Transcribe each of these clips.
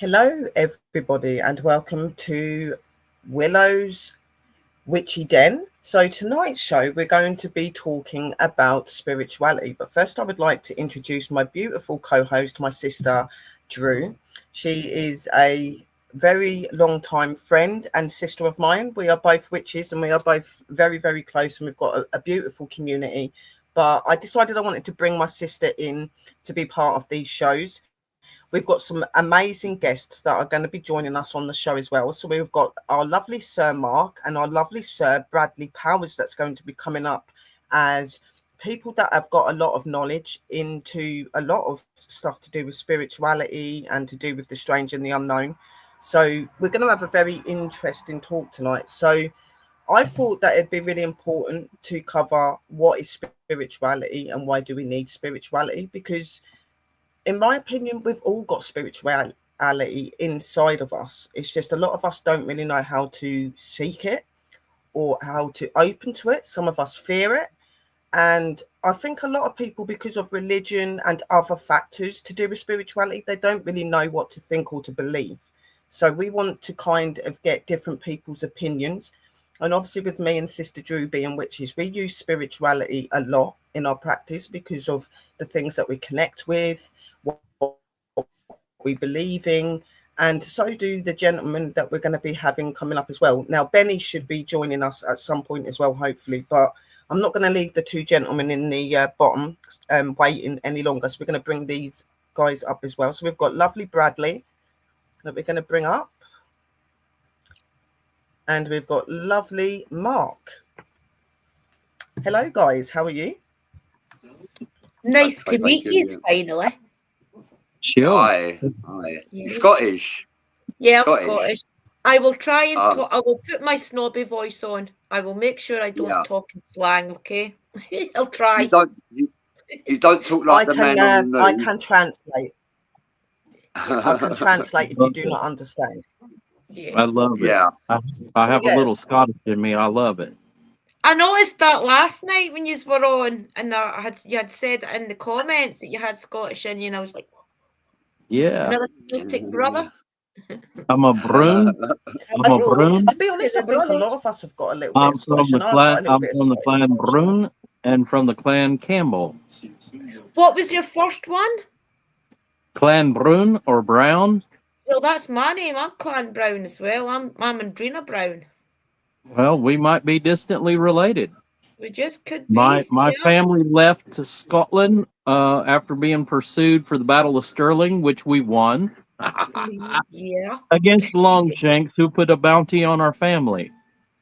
Hello, everybody, and welcome to Willow's Witchy Den. So, tonight's show, we're going to be talking about spirituality. But first, I would like to introduce my beautiful co host, my sister, Drew. She is a very long time friend and sister of mine. We are both witches and we are both very, very close, and we've got a beautiful community. But I decided I wanted to bring my sister in to be part of these shows. We've got some amazing guests that are going to be joining us on the show as well. So we've got our lovely Sir Mark and our lovely Sir Bradley Powers that's going to be coming up as people that have got a lot of knowledge into a lot of stuff to do with spirituality and to do with the strange and the unknown. So we're going to have a very interesting talk tonight. So I thought that it'd be really important to cover what is spirituality and why do we need spirituality, because in my opinion, we've all got spirituality inside of us. It's just a lot of us don't really know how to seek it or how to open to it. Some of us fear it. And I think a lot of people, because of religion and other factors to do with spirituality, they don't really know what to think or to believe. So we want to kind of get different people's opinions. And obviously with me and Sister Drew being witches, we use spirituality a lot in our practice because of the things that we connect with, what we believe in, and so do the gentlemen that we're going to be having coming up as well. Now, Bennie should be joining us at some point as well, hopefully, but I'm not going to leave the two gentlemen in the bottom waiting any longer. So we're going to bring these guys up as well. So we've got lovely Bradley that we're going to bring up. And we've got lovely Mark. Hello, guys. How are you? Nice to meet you, finally. Sure. Hi. Yeah. Scottish. Yeah, I'm Scottish. I will try and talk. I will put my snobby voice on. I will make sure I don't talk in slang, okay? I'll try. You don't talk like the man on the news. I can translate. I can translate if you do not understand. Yeah. I love it. Yeah. I have a little Scottish in me. I love it. I noticed that last night when you were on, and you had said in the comments that you had Scottish in you, and I was like, yeah, another Celtic brother. I'm a Brune. I'm a Brune. To be honest, I think a lot of us have got a little bit I'm of Scottish. from the clan. I'm from the clan Brune and from the clan Campbell. What was your first one? Clan Brune or Brown? Well, that's my name. I'm Clan Brown as well. I'm Andrina Brown. Well, we might be distantly related. We just could be. My family left to Scotland after being pursued for the Battle of Stirling, which we won. Yeah. Against Longshanks, who put a bounty on our family.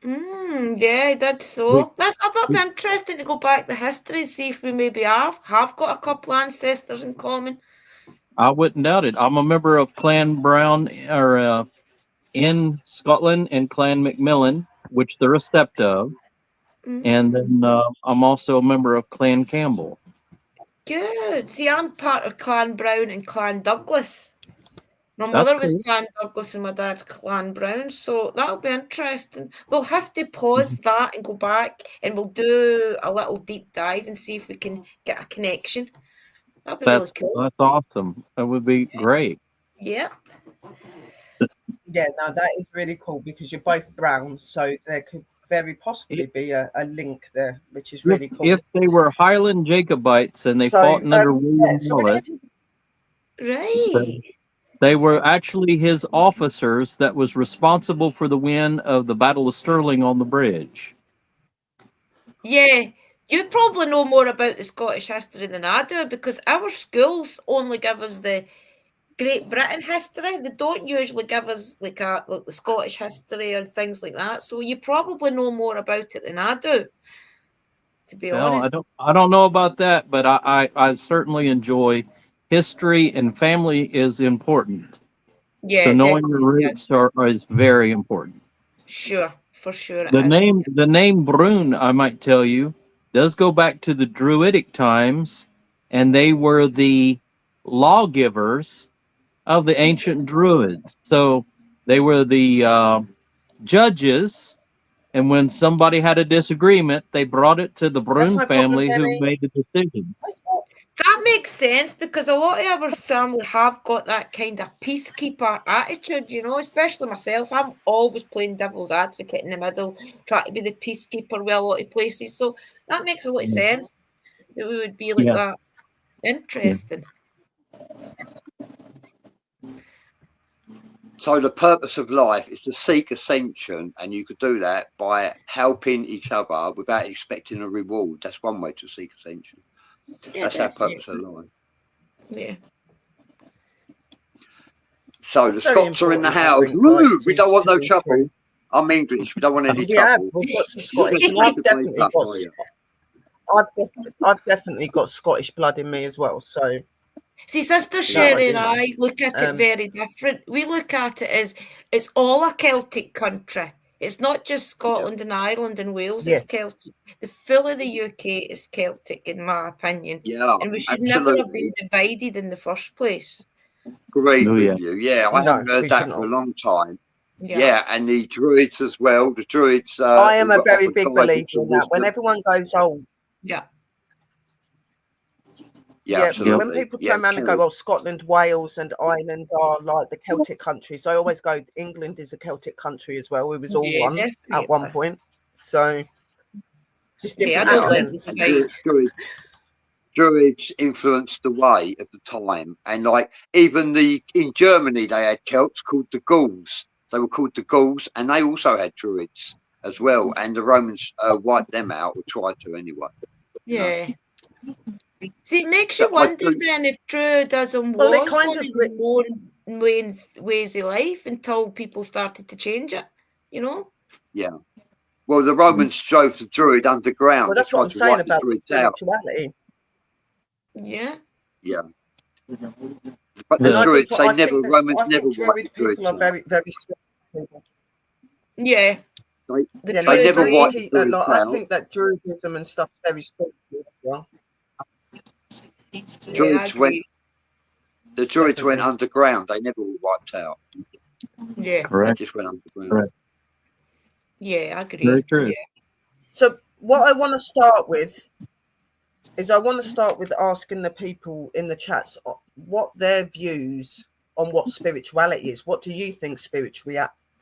Yeah, that's so. That's a bit interesting to go back to history and see if we maybe have got a couple of ancestors in common. I wouldn't doubt it. I'm a member of Clan Brown in Scotland and Clan Macmillan, which they're a sept of. And then I'm also a member of Clan Campbell. Good. See, I'm part of Clan Brown and Clan Douglas. My mother was Clan Douglas and my dad's Clan Brown, so that'll be interesting. We'll have to pause that and go back, and we'll do a little deep dive and see if we can get a connection. That'd be really cool. That's awesome. That would be great. Yeah. Yeah, no, that is really cool because you're both brown, so there could very possibly be a link there, which is really cool. If they were Highland Jacobites and they fought under William Wallace, right? They were actually his officers that was responsible for the win of the Battle of Stirling on the bridge. Yeah, you probably know more about the Scottish history than I do because our schools only give us the Great Britain history. They don't usually give us like the Scottish history and things like that. So you probably know more about it than I do, to be honest. I don't know about that, but I certainly enjoy history, and family is important. Yeah, so knowing your roots is very important. Sure, for sure. The name Brune, I might tell you, does go back to the Druidic times, and they were the lawgivers of the ancient Druids. So they were the judges, and when somebody had a disagreement, they brought it to the Brune family who made the decisions. That makes sense because a lot of our family have got that kind of peacekeeper attitude, you know, especially myself. I'm always playing devil's advocate in the middle, trying to be the peacekeeper with a lot of places. So that makes a lot of sense that we would be like that. Interesting. So the purpose of life is to seek ascension, and you could do that by helping each other without expecting a reward. That's one way to seek ascension. Yeah, That's our purpose of life. Yeah. So That's the very Scots are in the important, I house. think, Woo! like, We don't want to no be trouble. true. I'm English. We don't want any Yeah, trouble. we've got some You're Scottish, and supposed I've to break definitely up, got, are you? I've definitely got Scottish blood in me as well. So See, Sister No, I Sherry do and know. I look at it very different. We look at it as it's all a Celtic country. It's not just Scotland and Ireland and Wales. Yes. It's Celtic. The full of the UK is Celtic, in my opinion. Yeah, And we should never have been absolutely. divided in the first place. Agreed Oh, with yeah. you. Yeah, I No, haven't heard we that should for a not. long time. Yeah. Yeah, and the Druids as well. The Druids. I am a were very offered big guidance believer and in that. When wisdom. everyone goes, oh, Yeah. Yeah, when absolutely. people turn around and go, well, Scotland, Wales, and Ireland are like the Celtic countries, I always go, England is a Celtic country as well. It was all Yeah, one at one definitely. point. So just Yeah, I different don't like accents. the divide. Druids influenced the way at the time, and like even in Germany they had Celts called the Gauls. They were called the Gauls, and they also had Druids as well. And the Romans wiped them out, or tried to anyway. Yeah. See, it makes So you wonder then if Druidism Well, it was kind one of of the more main ways of life until people started to change it, you know? Yeah. Well, the Romans drove the Druid underground. Well, They that's what I'm tried to saying wipe the about the Druids out. spirituality. Yeah. Yeah. But And the I Druids, think Romans never Druid wiped the people Druids are out. very, very spiritual. Yeah. Yeah, They never wiped the Druids like, out. I think that Druidism and stuff is very spiritual as well. Druids the Druids Definitely. went underground. They never were wiped out. Yeah. They just went underground. Correct. Yeah, I agree. Very true. Yeah. So what I want to start with is asking the people in the chats what their views on what spirituality is. What do you think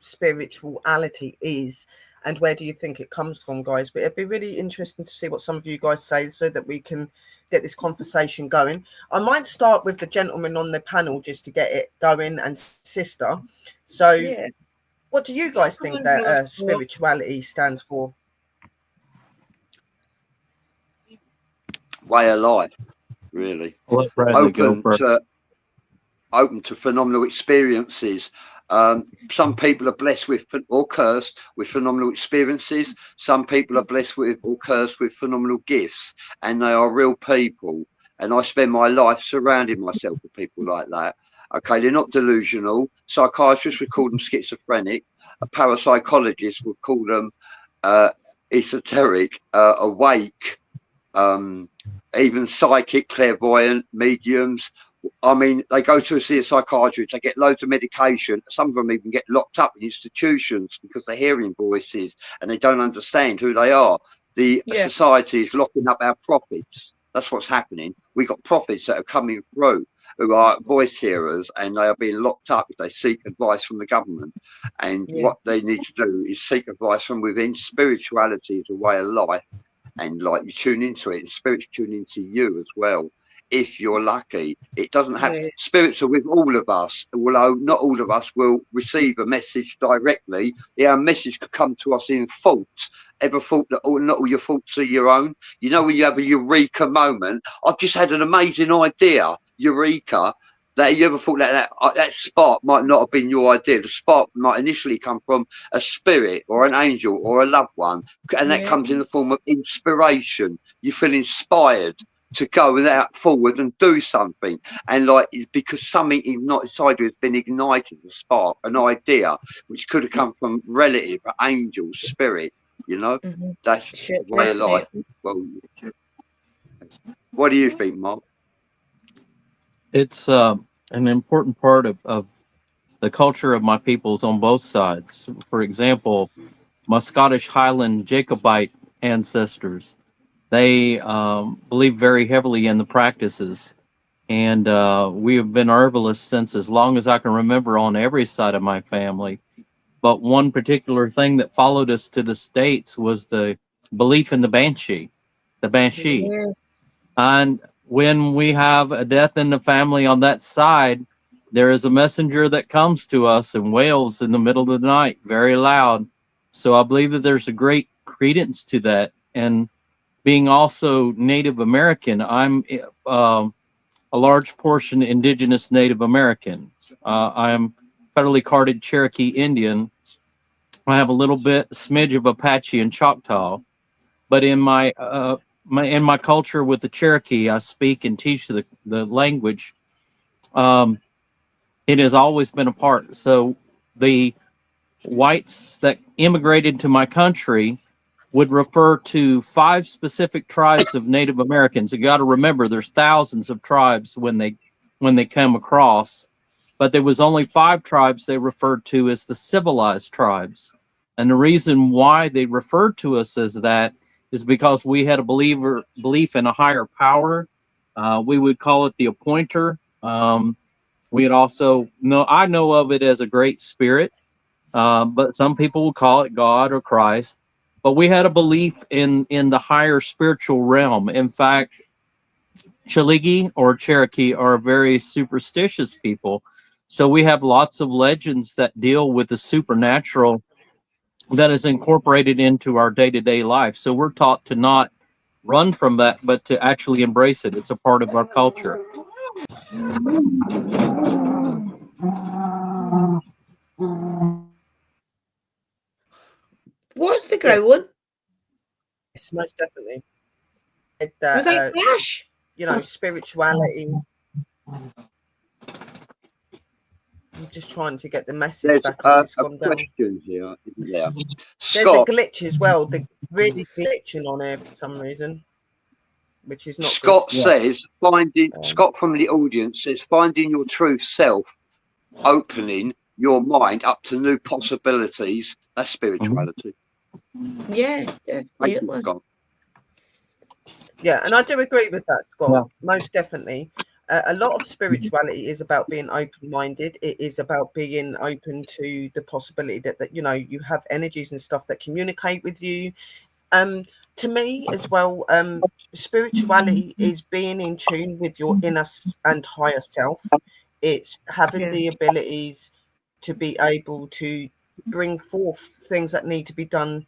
spirituality is, and where do you think it comes from, guys? But it'd be really interesting to see what some of you guys say so that we can get this conversation going. I might start with the gentleman on the panel just to get it going, and sister. So Yeah. what do you guys think that spirituality stands for? Way of life, really. Let Bradley go first. Open to phenomenal experiences. Some people are blessed with or cursed with phenomenal experiences. Some people are blessed with or cursed with phenomenal gifts, and they are real people. And I spend my life surrounding myself with people like that. Okay, they're not delusional. Psychiatrists would call them schizophrenic. A parapsychologist would call them esoteric, awake, even psychic, clairvoyant, mediums. I mean, they go to see a psychiatrist, they get loads of medication. Some of them even get locked up in institutions because they're hearing voices and they don't understand who they are. The society is locking up our prophets. That's what's happening. We got prophets that are coming through who are voice hearers, and they are being locked up if they seek advice from the government. And what they need to do is seek advice from within. Spirituality is a way of life, and like you tune into it, and spirits tune into you as well. If you're lucky, it doesn't have spirits are with all of us, although not all of us will receive a message directly. Yeah, a message could come to us in thoughts. Ever thought that not all your thoughts are your own? You know, when you have a eureka moment, I've just had an amazing idea, eureka. That you ever thought that spark might not have been your idea? The spark might initially come from a spirit or an angel or a loved one, and that comes in the form of inspiration. You feel inspired to go out forward and do something, and like because something inside you has been ignited, a spark, an idea which could have come from relative, angel, spirit. You know, that's the way of life. Well, what do you think, Mark? It's an important part of the culture of my peoples on both sides. For example, my Scottish Highland Jacobite ancestors, They believe very heavily in the practices. And we have been herbalists since as long as I can remember on every side of my family. But one particular thing that followed us to the States was the belief in the banshee, the banshee. Yeah. And when we have a death in the family on that side, there is a messenger that comes to us and wails in the middle of the night, very loud. So I believe that there's a great credence to that. And being also Native American, I'm a large portion indigenous Native American. I am federally carded Cherokee Indian. I have a little bit smidge of Apache and Choctaw, but in my culture with the Cherokee, I speak and teach the language. Um, it has always been a part. So the whites that immigrated to my country would refer to 5 specific tribes of Native Americans. You got to remember, there's thousands of tribes when they come across, but there was only 5 tribes they referred to as the civilized tribes. And the reason why they referred to us as that is because we had a belief in a higher power. We would call it the appointer. We had also I know of it as a great spirit, but some people will call it God or Christ. But we had a belief in the higher spiritual realm. In fact, Chaligi or Cherokee are very superstitious people. So we have lots of legends that deal with the supernatural that is incorporated into our day-to-day life. So we're taught to not run from that, but to actually embrace it. It's a part of our culture. What's the growling? Yes, most definitely. Was that Flash? You know, spirituality. I'm just trying to get the message There's back on. It's a gone down. question here. Yeah. There's a glitch as well. They're really glitching on here for some reason, which is not Scott good. says Scott from the audience says finding your true self, opening your mind up to new possibilities. That's spirituality. Yeah, definitely. Yeah, and I do agree with that, Scott. Yeah. Most definitely. A lot of spirituality is about being open-minded. It is about being open to the possibility that you know, you have energies and stuff that communicate with you. To me as well, spirituality is being in tune with your inner and higher self. It's having the abilities to be able to bring forth things that need to be done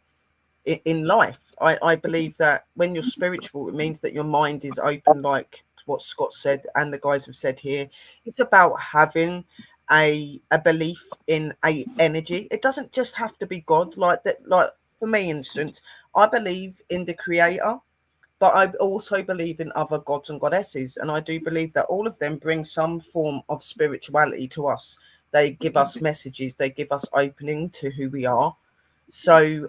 in life. I believe that when you're spiritual, it means that your mind is open, like what Scott said and the guys have said here. It's about having a belief in a energy. It doesn't just have to be God. Like that, like for me, instance, I believe in the creator, but I also believe in other gods and goddesses, and I do believe that all of them bring some form of spirituality to us. They give us messages, they give us opening to who we are. So,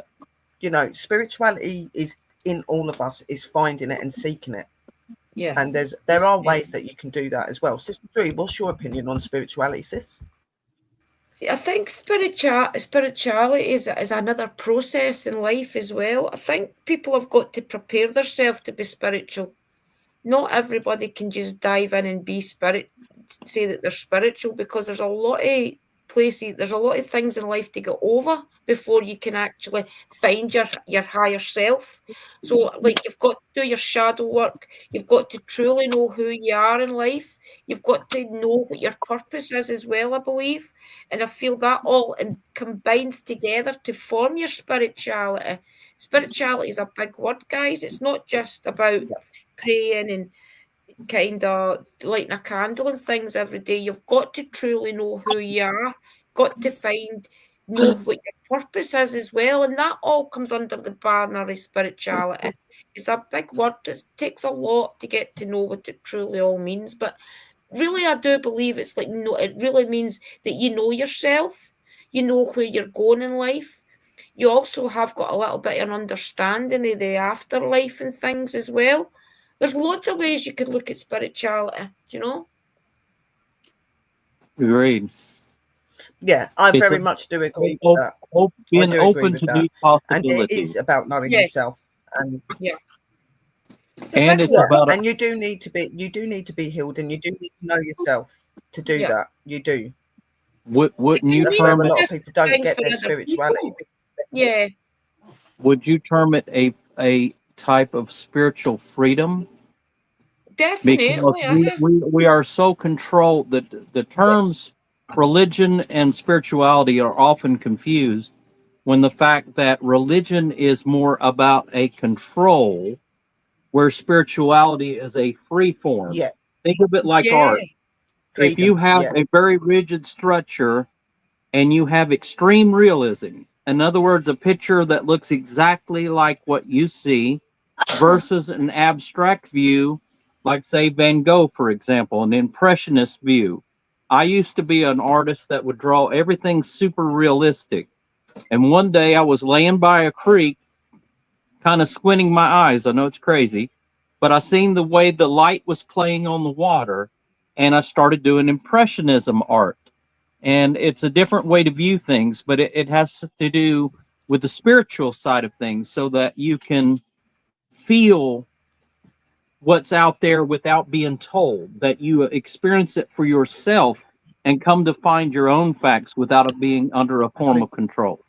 you know, spirituality is in all of us, is finding it and seeking it. Yeah. And there are ways that you can do that as well. Sister Drew, what's your opinion on spirituality, sis? See, I think spirituality is another process in life as well. I think people have got to prepare themselves to be spiritual. Not everybody can just dive in and say that they're spiritual, because there's a lot of places, there's a lot of things in life to get over before you can actually find your higher self. So, like, you've got to do your shadow work. You've got to truly know who you are in life. You've got to know what your purpose is as well, I believe. And I feel that all combines together to form your spirituality. Spirituality is a big word, guys. It's not just about praying and kind of lighting a candle and things every day. You've got to truly know who you are, got to know what your purpose is as well, and that all comes under the banner of spirituality. It's a big word. It takes a lot to get to know what it truly all means, but really I do believe it's like, no, it really means that you know yourself, you know where you're going in life. You also have got a little bit of an understanding of the afterlife and things as well. There's lots of ways you could look at spirituality, do you know? Agreed. Yeah, I very much do agree with that. Being open to new and possibilities. it is about knowing yourself. And It's a And big it's one. about And you do need to be healed, and you do need to know yourself to do that. You do. wouldn't you That's where a term it? lot of people don't Things get for their other spirituality. people. Yeah, Would you term it a type of spiritual freedom? definitely. Because we are so controlled that the terms religion and spirituality are often confused, when the fact that religion is more about a control, where spirituality is a free form. Yeah, Think of it like Yeah, art. If you freedom. have Yeah, a very rigid structure and you have extreme realism, in other words, a picture that looks exactly like what you see, versus an abstract view, like, say, Van Gogh, for example, an impressionist view. I used to be an artist that would draw everything super realistic. And one day I was laying by a creek, kind of squinting my eyes. I know it's crazy, but I seen the way the light was playing on the water, and I started doing impressionism art. And it's a different way to view things, but it has to do with the spiritual side of things, so that you can feel what's out there without being told, that you experience it for yourself and come to find your own facts without it being under a form of control.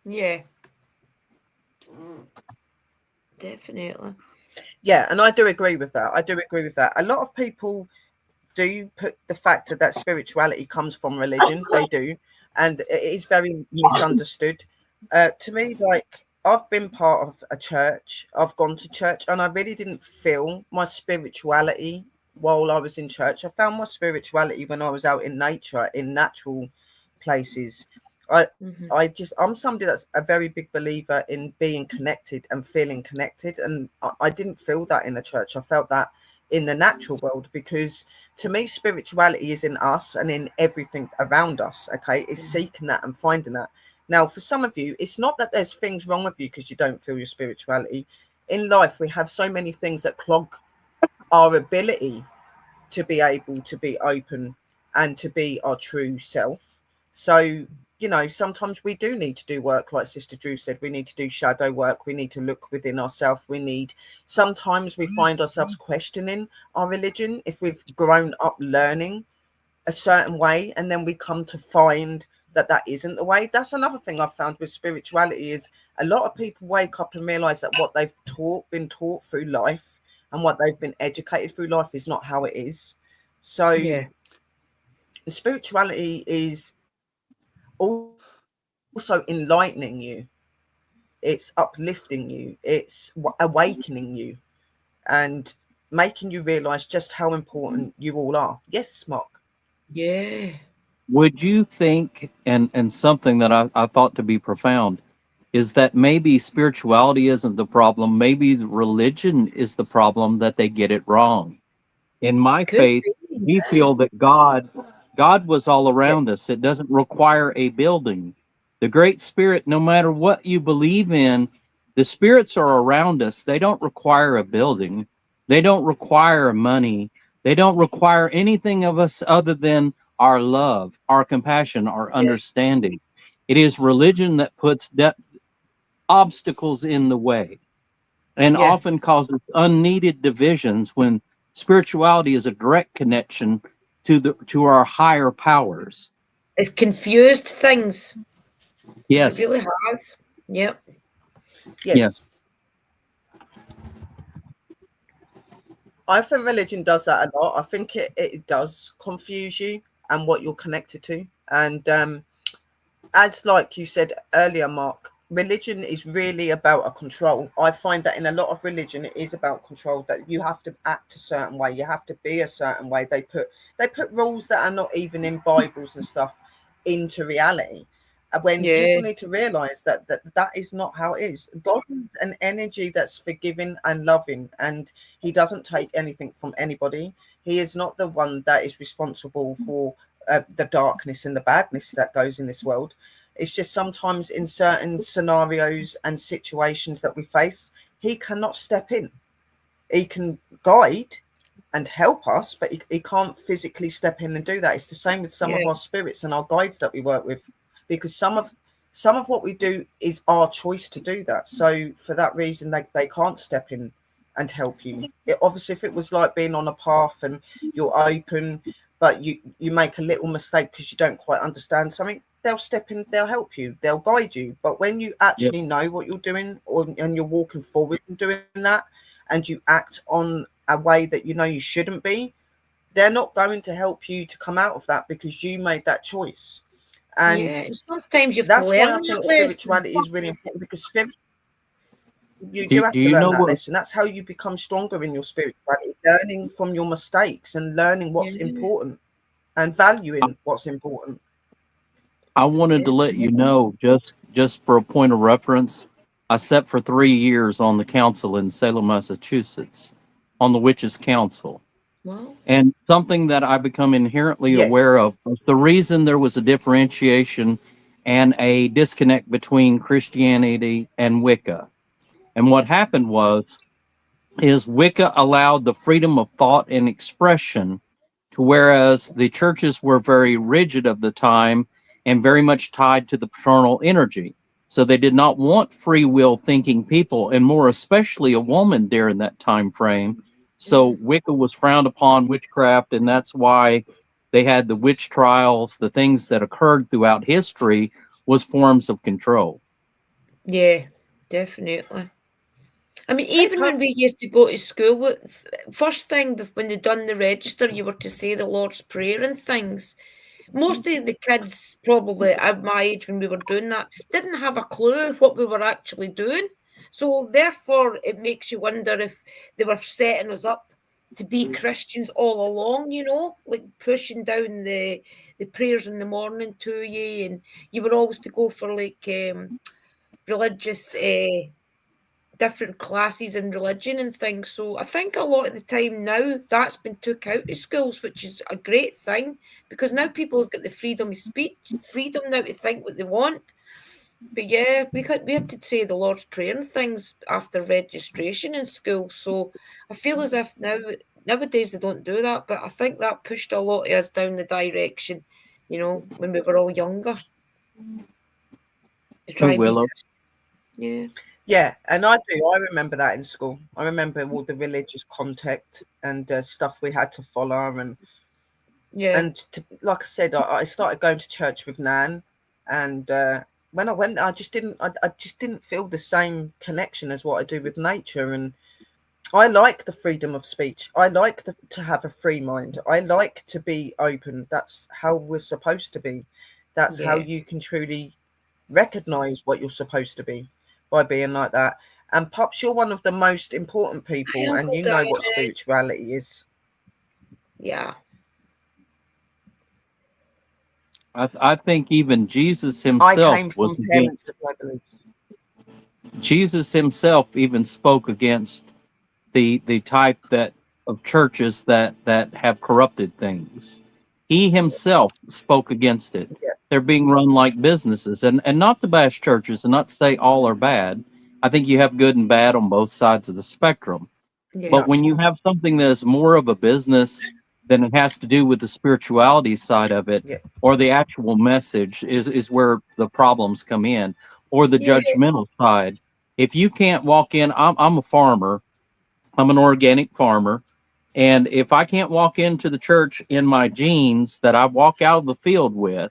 yeah. Definitely. yeah, and I do agree with that. I do agree with that. A lot of people do put the factor that spirituality comes from religion. They do, and it is very misunderstood. To me, like, I've been part of a church. I've gone to church, and I really didn't feel my spirituality while I was in church. I found my spirituality when I was out in nature, in natural places. I I'm somebody that's a very big believer in being connected and feeling connected, and I didn't feel that in the church. I felt that in the natural world, because to me spirituality is in us and in everything around us. Okay, it's seeking that and finding that. Now, for some of you, it's not that there's things wrong with you because you don't feel your spirituality. In life, we have so many things that clog our ability to be able to be open and to be our true self. So, sometimes we do need to do work, like Sister Drew said. We need to do shadow work. We need to look within ourselves. Sometimes we find ourselves questioning our religion if we've grown up learning a certain way, and then we come to find that that isn't the way. That's another thing I've found with spirituality, is a lot of people wake up and realize that what they've been taught through life and what they've been educated through life is not how it is. So Yeah. spirituality is also enlightening you, it's uplifting you, it's awakening you, and making you realize just how important you all are. Yes, Mark. Yeah. Would you think, and something that I thought to be profound, is that maybe spirituality isn't the problem, maybe the religion is the problem, that they get it wrong. In my Could faith, be. we feel that God was all Yes. around us. It doesn't require a building. The Great Spirit, no matter what you believe in, the spirits are around us. They don't require a building. They don't require money. They don't require anything of us other than our love, our compassion, our understanding. It is religion that puts obstacles in the way and Yeah. often causes unneeded divisions, when spirituality is a direct connection to our higher powers. It's confused things. It Yes. really has. Yep. Yes. I think religion does that a lot. I think it does confuse you and what you're connected to. And as like you said earlier, Mark, religion is really about a control. I find that in a lot of religion, it is about control, that you have to act a certain way, you have to be a certain way. They put rules that are not even in Bibles and stuff into reality. When people Yeah. need to realize that is not how it is. God is an energy that's forgiving and loving, and he doesn't take anything from anybody. He is not the one that is responsible for the darkness and the badness that goes in this world. It's just sometimes in certain scenarios and situations that we face, he cannot step in. He can guide and help us, but he can't physically step in and do that. It's the same with some of our spirits and our guides that we work with, because some of what we do is our choice to do that. So for that reason, they can't step in and help you. Obviously, if it was like being on a path and you're open, but you make a little mistake because you don't quite understand something, they'll step in, they'll help you, they'll guide you. But when you actually know what you're doing, and you're walking forward and doing that, and you act on a way that you know you shouldn't be, they're not going to help you to come out of that because you made that choice. And sometimes you have that's to why I learn think that lesson. spirituality is really important, because you Do do have to you learn know that what? lesson. That's how you become stronger in your spirituality, learning from your mistakes and learning what's important and valuing what's important. I wanted to let you know, just for a point of reference, I sat for 3 years on the council in Salem, Massachusetts, on the Witches' Council. Wow. And something that I become inherently Yes. aware of was the reason there was a differentiation and a disconnect between Christianity and Wicca. And what happened is Wicca allowed the freedom of thought and expression, to whereas the churches were very rigid of the time and very much tied to the paternal energy. So they did not want free will thinking people, and more especially a woman during that time frame. So Wicca was frowned upon, witchcraft, and that's why they had the witch trials. The things that occurred throughout history was forms of control. Yeah, definitely. I mean, even when we used to go to school, first thing when they done the register, you were to say the Lord's Prayer and things. Most of the kids, probably at my age when we were doing that, didn't have a clue what we were actually doing. So therefore, it makes you wonder if they were setting us up to be Christians all along, you know, like pushing down the prayers in the morning to you, and you were always to go for like religious different classes in religion and things. So I think a lot of the time now that's been took out of schools, which is a great thing, because now people have got the freedom of speech, freedom now to think what they want. But yeah, we had to say the Lord's Prayer and things after registration in school. So I feel as if nowadays they don't do that, but I think that pushed a lot of us down the direction, you know, when we were all younger. To try and Willow. Yeah, and I do. I remember that in school. I remember all the religious contact and stuff we had to follow, and like I said, I started going to church with Nan, and when I went, I just didn't feel the same connection as what I do with nature. And I like the freedom of speech. I like to have a free mind. I like to be open. That's how we're supposed to be. That's how you can truly recognize what you're supposed to be, by being like that. And Pops, you're one of the most important people, and you know what spirituality is. Yeah. I think even Jesus himself was against. Jesus himself even spoke against the type of churches that have corrupted things. He himself spoke against it. Yeah. They're being run like businesses, and not to bash churches and not to say all are bad. I think you have good and bad on both sides of the spectrum. Yeah. But when you have something that is more of a business than it has to do with the spirituality side of it, or the actual message is where the problems come in, or the judgmental side. If you can't walk in, I'm a farmer. I'm an organic farmer. And if I can't walk into the church in my jeans that I walk out of the field with,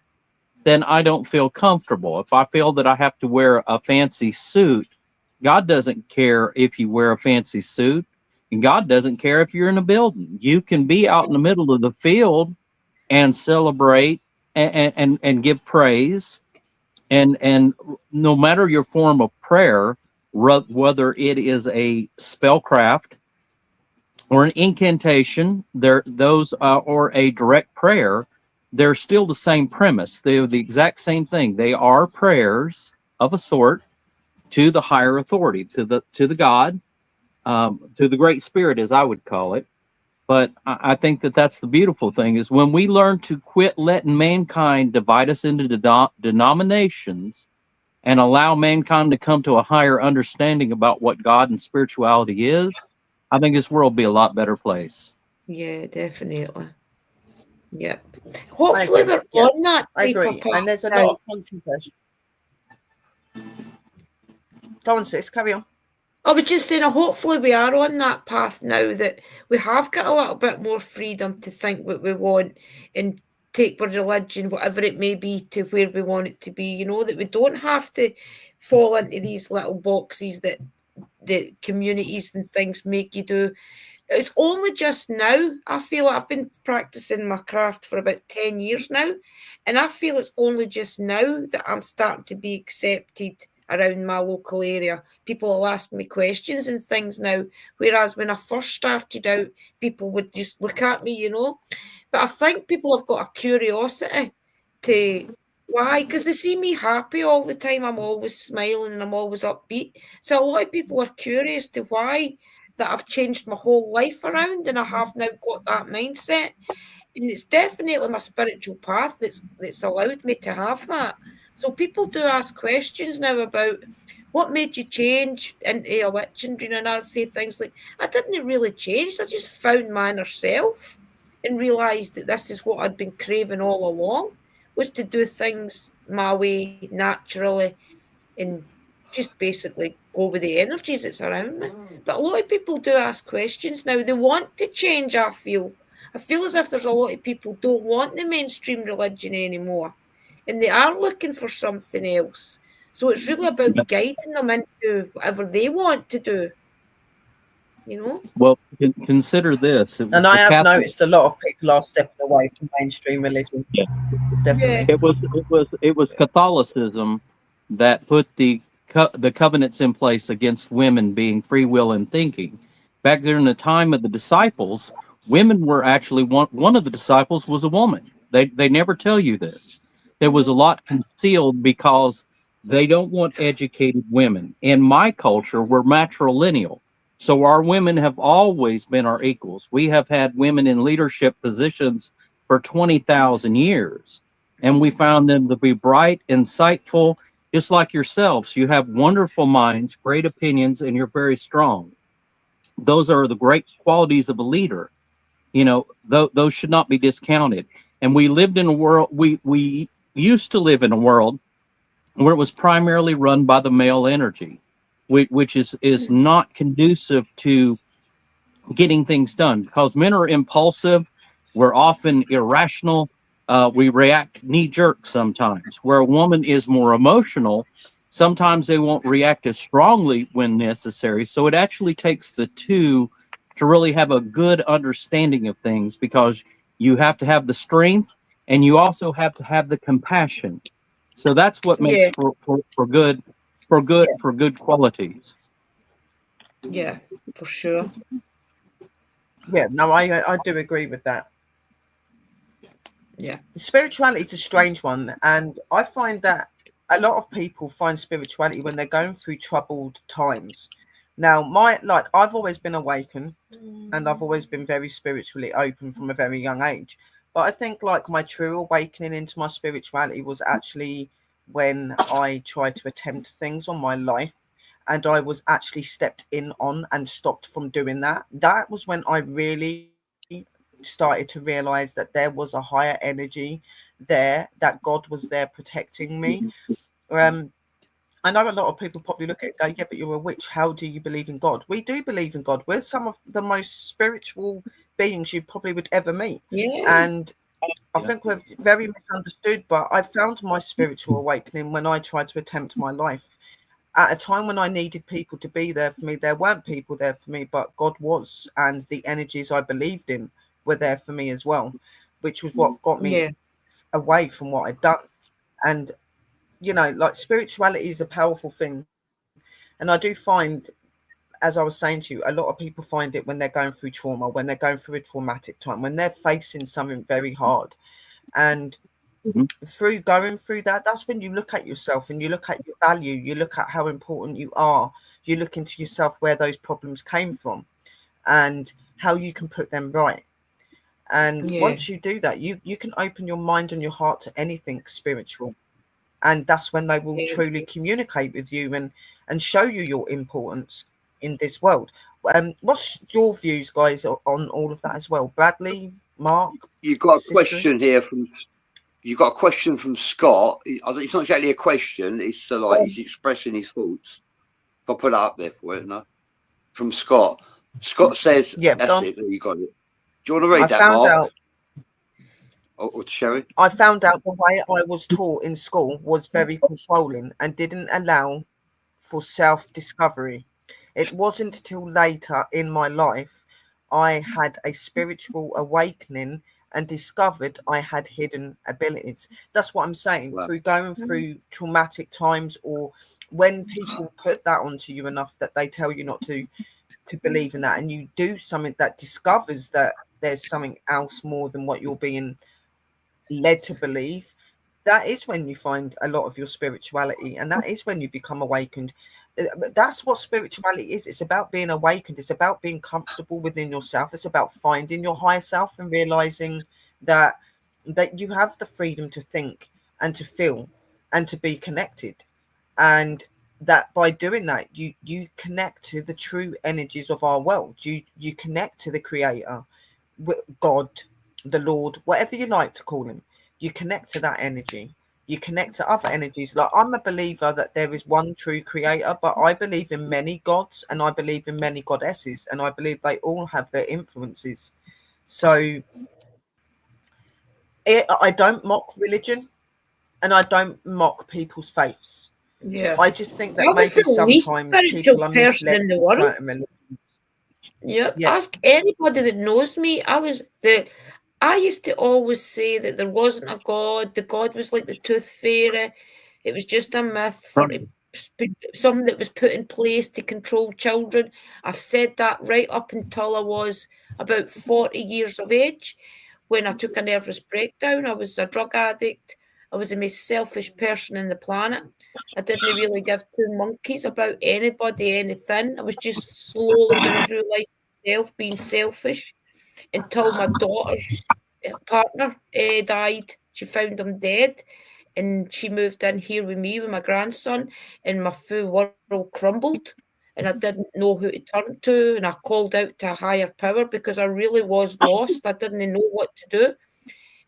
then I don't feel comfortable. If I feel that I have to wear a fancy suit, God doesn't care if you wear a fancy suit, and God doesn't care if you're in a building. You can be out in the middle of the field and celebrate and give praise. And no matter your form of prayer, whether it is a spellcraft or an incantation, or a direct prayer, they're still the same premise. They're the exact same thing. They are prayers of a sort to the higher authority, to the God, to the Great Spirit, as I would call it. But I think that that's the beautiful thing, is when we learn to quit letting mankind divide us into denominations and allow mankind to come to a higher understanding about what God and spirituality is, I think this world will be a lot better place. Yeah, definitely. Yep. Hopefully we're on that type of path. And there's a lot of controversy. Go on, sis, carry on. I was just saying, hopefully we are on that path now, that we have got a little bit more freedom to think what we want and take our religion, whatever it may be, to where we want it to be. You know, that we don't have to fall into these little boxes that the communities and things make you do. It's only just now, I feel like I've been practicing my craft for about 10 years now, and I feel it's only just now that I'm starting to be accepted around my local area. People will ask me questions and things now, whereas when I first started out, people would just look at me, you know. But I think people have got a curiosity to why, because they see me happy all the time. I'm always smiling and I'm always upbeat. So a lot of people are curious to why that I've changed my whole life around and I have now got that mindset. And it's definitely my spiritual path that's allowed me to have that. So people do ask questions now about what made you change into a witch, and I'd say things like, I didn't really change, I just found my inner self and realised that this is what I'd been craving all along, was to do things my way naturally and just basically go with the energies that's around me. But a lot of people do ask questions now. They want to change, I feel. I feel as if there's a lot of people don't want the mainstream religion anymore. And they are looking for something else. So it's really about guiding them into whatever they want to do. You know? Well, consider this. And I have noticed a lot of people are stepping away from mainstream religion. Yeah. Definitely. It was Catholicism that put the covenants in place against women being free will and thinking. Back during the time of the disciples, women were actually one of the disciples was a woman. They never tell you this. There was a lot concealed because they don't want educated women. In my culture, we're matrilineal. So our women have always been our equals. We have had women in leadership positions for 20,000 years. And we found them to be bright, insightful, just like yourselves. You have wonderful minds, great opinions, and you're very strong. Those are the great qualities of a leader. You know, those should not be discounted. And we lived in a world, we used to live in a world where it was primarily run by the male energy, which is not conducive to getting things done, because men are impulsive. We're often irrational. We react knee-jerk sometimes, where a woman is more emotional. Sometimes they won't react as strongly when necessary. So it actually takes the two to really have a good understanding of things, because you have to have the strength and you also have to have the compassion. So that's what makes for good qualities. Yeah, for sure. Yeah, no, I do agree with that. Yeah. Spirituality is a strange one, and I find that a lot of people find spirituality when they're going through troubled times. Now, I've always been awakened, and I've always been very spiritually open from a very young age. But I think like my true awakening into my spirituality was actually when I tried to attempt things on my life, and I was actually stepped in on and stopped from doing that. That was when I really started to realize that there was a higher energy there, that God was there protecting me. I know a lot of people probably look at it and go, yeah, but you're a witch. How do you believe in God? We do believe in God. We're some of the most spiritual beings you probably would ever meet. Yeah. And I think we're very misunderstood, but I found my spiritual awakening when I tried to attempt my life. At a time when I needed people to be there for me, there weren't people there for me, but God was. And the energies I believed in were there for me as well, which was what got me away from what I'd done. And you know, like spirituality is a powerful thing. And I do find, as I was saying to you, a lot of people find it when they're going through trauma, when they're going through a traumatic time, when they're facing something very hard. And through going through that, that's when you look at yourself and you look at your value, you look at how important you are, you look into yourself where those problems came from and how you can put them right. And once you do that, you can open your mind and your heart to anything spiritual. And that's when they will truly communicate with you and show you your importance in this world. What's your views, guys, on all of that as well? Bradley, Mark? You've got a question here from Scott. It's not exactly a question. It's like he's expressing his thoughts. If I put that up there for you, no? From Scott. Scott says, Yeah, that's it, there you got it. Do you want to read I that, found Mark? out. Or Sherry? I found out the way I was taught in school was very controlling and didn't allow for self-discovery. It wasn't till later in my life I had a spiritual awakening and discovered I had hidden abilities. That's what I'm saying. Wow. Through going through traumatic times, or when people put that onto you enough that they tell you not to believe in that, and you do something that discovers that there's something else more than what you're being led to believe, that is when you find a lot of your spirituality, and that is when you become awakened. That's what spirituality is. It's about being awakened. It's about being comfortable within yourself. It's about finding your higher self and realizing that you have the freedom to think and to feel and to be connected, and that by doing that you connect to the true energies of our world. You connect to the creator, God, the Lord, whatever you like to call him. You connect to that energy. You connect to other energies. Like, I'm a believer that there is one true creator, but I believe in many gods and I believe in many goddesses, and I believe they all have their influences. So I don't mock religion and I don't mock people's faiths. Yeah. I just think that I was maybe the least sometimes spiritual people are person misled in the with world. certain religions. Yeah. Yeah. Ask anybody that knows me. I used to always say that there wasn't a God. The God was like the tooth fairy. It was just a myth for something that was put in place to control children. I've said that right up until I was about 40 years of age, when I took a nervous breakdown. I was a drug addict. I was the most selfish person on the planet. I didn't really give two monkeys about anybody, anything. I was just slowly going through life myself, being selfish, until my daughter's partner died. She found him dead, and she moved in here with me with my grandson, and my full world crumbled, and I didn't know who to turn to, and I called out to a higher power because I really was lost. I didn't know what to do,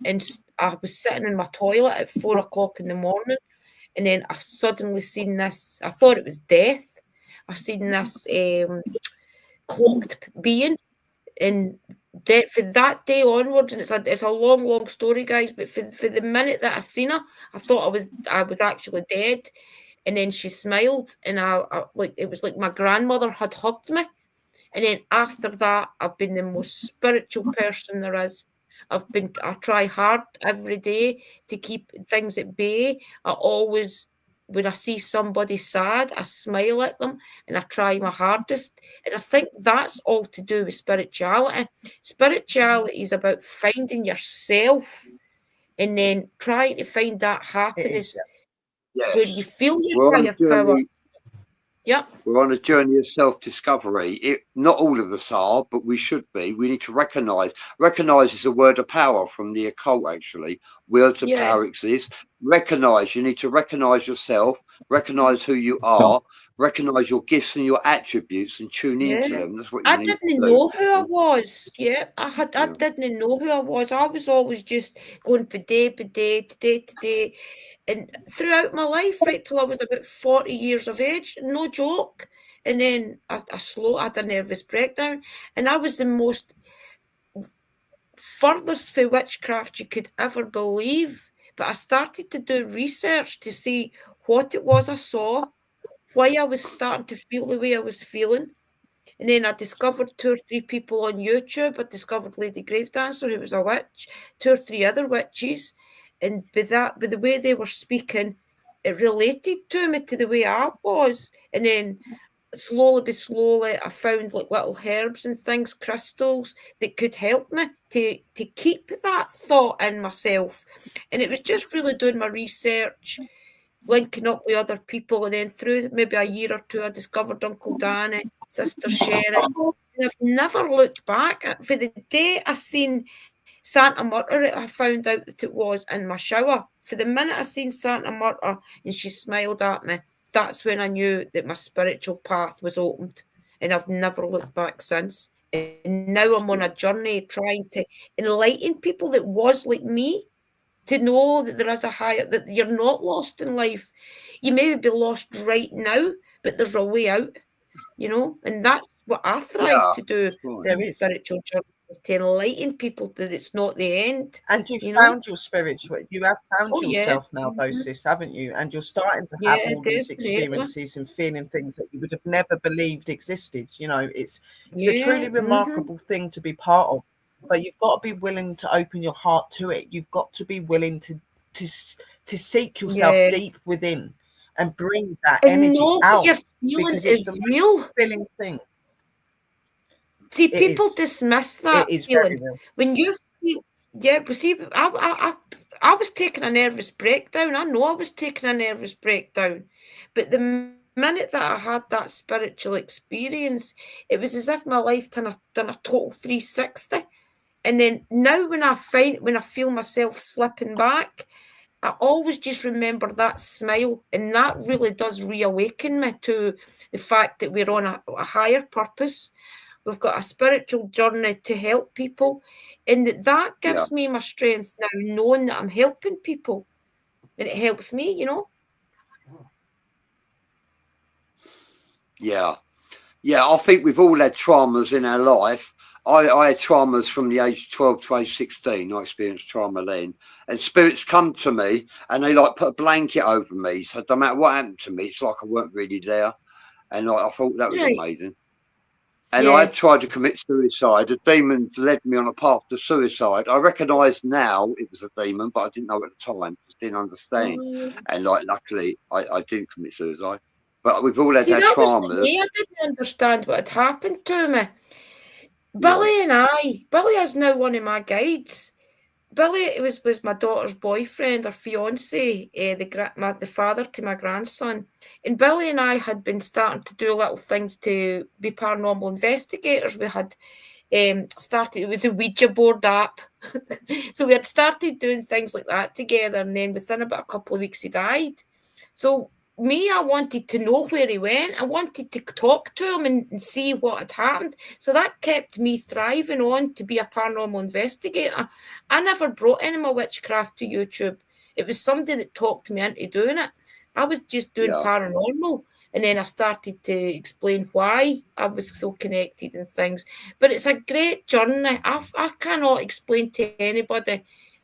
and I was sitting in my toilet at 4 o'clock in the morning, and then I suddenly seen this. I thought it was death. I seen this cloaked being. And for that day onwards, and it's a long story, guys. But for the minute that I seen her, I thought I was actually dead. And then she smiled, and I like, it was like my grandmother had hugged me. And then after that, I've been the most spiritual person there is. I try hard every day to keep things at bay. I always, when I see somebody sad, I smile at them and I try my hardest. And I think that's all to do with spirituality. Spirituality is about finding yourself and then trying to find that happiness where you feel your higher power. Yeah. We're on a journey of self-discovery. Not all of us are, but we should be. We need to recognise. Recognise is a word of power from the occult, actually. Words of power exist. Recognise. You need to recognise yourself, recognise who you are, recognise your gifts and your attributes, and tune into them. That's what you need to do. I didn't know who I was. Yeah, I didn't know who I was. I was always just going from day to day. And throughout my life, right till I was about 40 years of age, no joke. And then I had a nervous breakdown, and I was the most furthest for witchcraft you could ever believe. But I started to do research to see what it was I saw, why I was starting to feel the way I was feeling. And then I discovered 2 or 3 people on YouTube. I discovered Lady Gravedancer, who was a witch, 2 or 3 other witches. And with the way they were speaking, it related to me, to the way I was. And then slowly I found like little herbs and things, crystals that could help me to keep that thought in myself. And it was just really doing my research, linking up with other people, and then through maybe a year or 2, I discovered Uncle Danny, Sister Sherry, and I've never looked back. For the day I seen Santa Murta, I found out that it was in my shower. For the minute I seen Santa Murta and she smiled at me, that's when I knew that my spiritual path was opened, and I've never looked back since. And now I'm on a journey trying to enlighten people that was like me, to know that there is a higher, that you're not lost in life. You may be lost right now, but there's a way out, you know, and that's what I thrive to do. Right. There is. Spiritual journey is to enlighten people that it's not the end. And you've you know? found your spiritual, you have found Oh, yeah. yourself now, though, sis, haven't you? And you're starting to have all these definitely. experiences and feeling things that you would have never believed existed. You know, it's a truly Yeah, remarkable thing to be part of, but you've got to be willing to open your heart to it. You've got to be willing to seek yourself Yeah. deep within and bring that And energy know out, what you're feeling because it's is the most real. fulfilling thing. See, It people is. dismiss that It is very feeling. real. When you feel, yeah, but see, I was taking a nervous breakdown. I know I was taking a nervous breakdown, but the minute that I had that spiritual experience, it was as if my life done a total 360. And then now when I feel myself slipping back, I always just remember that smile, and that really does reawaken me to the fact that we're on a higher purpose. We've got a spiritual journey to help people, and that gives me my strength now, knowing that I'm helping people, and it helps me, you know. Yeah, I think we've all had traumas in our life. I had traumas from the age of 12 to age 16. I experienced trauma then, and spirits come to me and they like put a blanket over me. So no matter what happened to me, it's like I weren't really there. And I thought that was amazing. And I tried to commit suicide. The demons led me on a path to suicide. I recognise now it was a demon, but I didn't know at the time. I didn't understand. And like, luckily, I didn't commit suicide. But we've all had our traumas. I didn't understand what had happened to me. Billy is now one of my guides. Billy was my daughter's boyfriend or fiance, the father to my grandson. And Billy and I had been starting to do little things to be paranormal investigators. We had started, it was a Ouija board app. So we had started doing things like that together. And then within about a couple of weeks, he died. So I wanted to know where he went. I wanted to talk to him and see what had happened. So that kept me thriving on to be a paranormal investigator. I never brought any of my witchcraft to YouTube. It was somebody that talked me into doing it. I was just doing paranormal. And then I started to explain why I was so connected and things. But it's a great journey. I cannot explain to anybody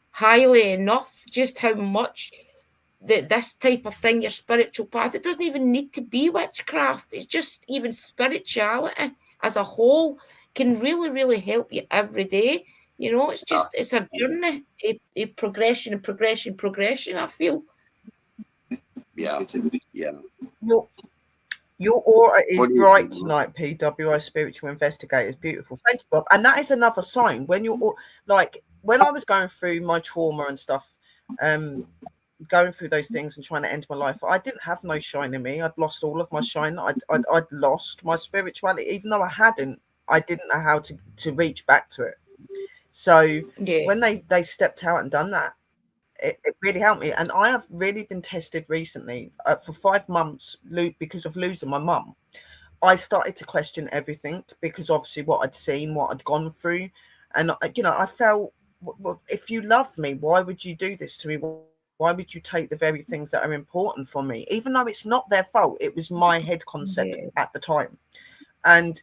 highly enough just how much this type of thing, your spiritual path, it doesn't even need to be witchcraft. It's just even spirituality as a whole can really, really help you every day. You know, it's just, it's a journey, a progression, I feel. Yeah. Your aura is bright tonight, PWI Spiritual Investigator. It's beautiful. Thank you, Bob. And that is another sign. When you're like, when I was going through my trauma and stuff, going through those things and trying to end my life, I didn't have no shine in me. I'd lost all of my shine. I'd lost my spirituality. Even though I didn't know how to reach back to it. So when they stepped out and done that, it really helped me. And I have really been tested recently for 5 months because of losing my mum. I started to question everything because obviously what I'd seen, what I'd gone through. And, you know, I felt, well, if you love me, why would you do this to me? Why would you take the very things that are important from me? Even though it's not their fault, it was my head concept at the time. And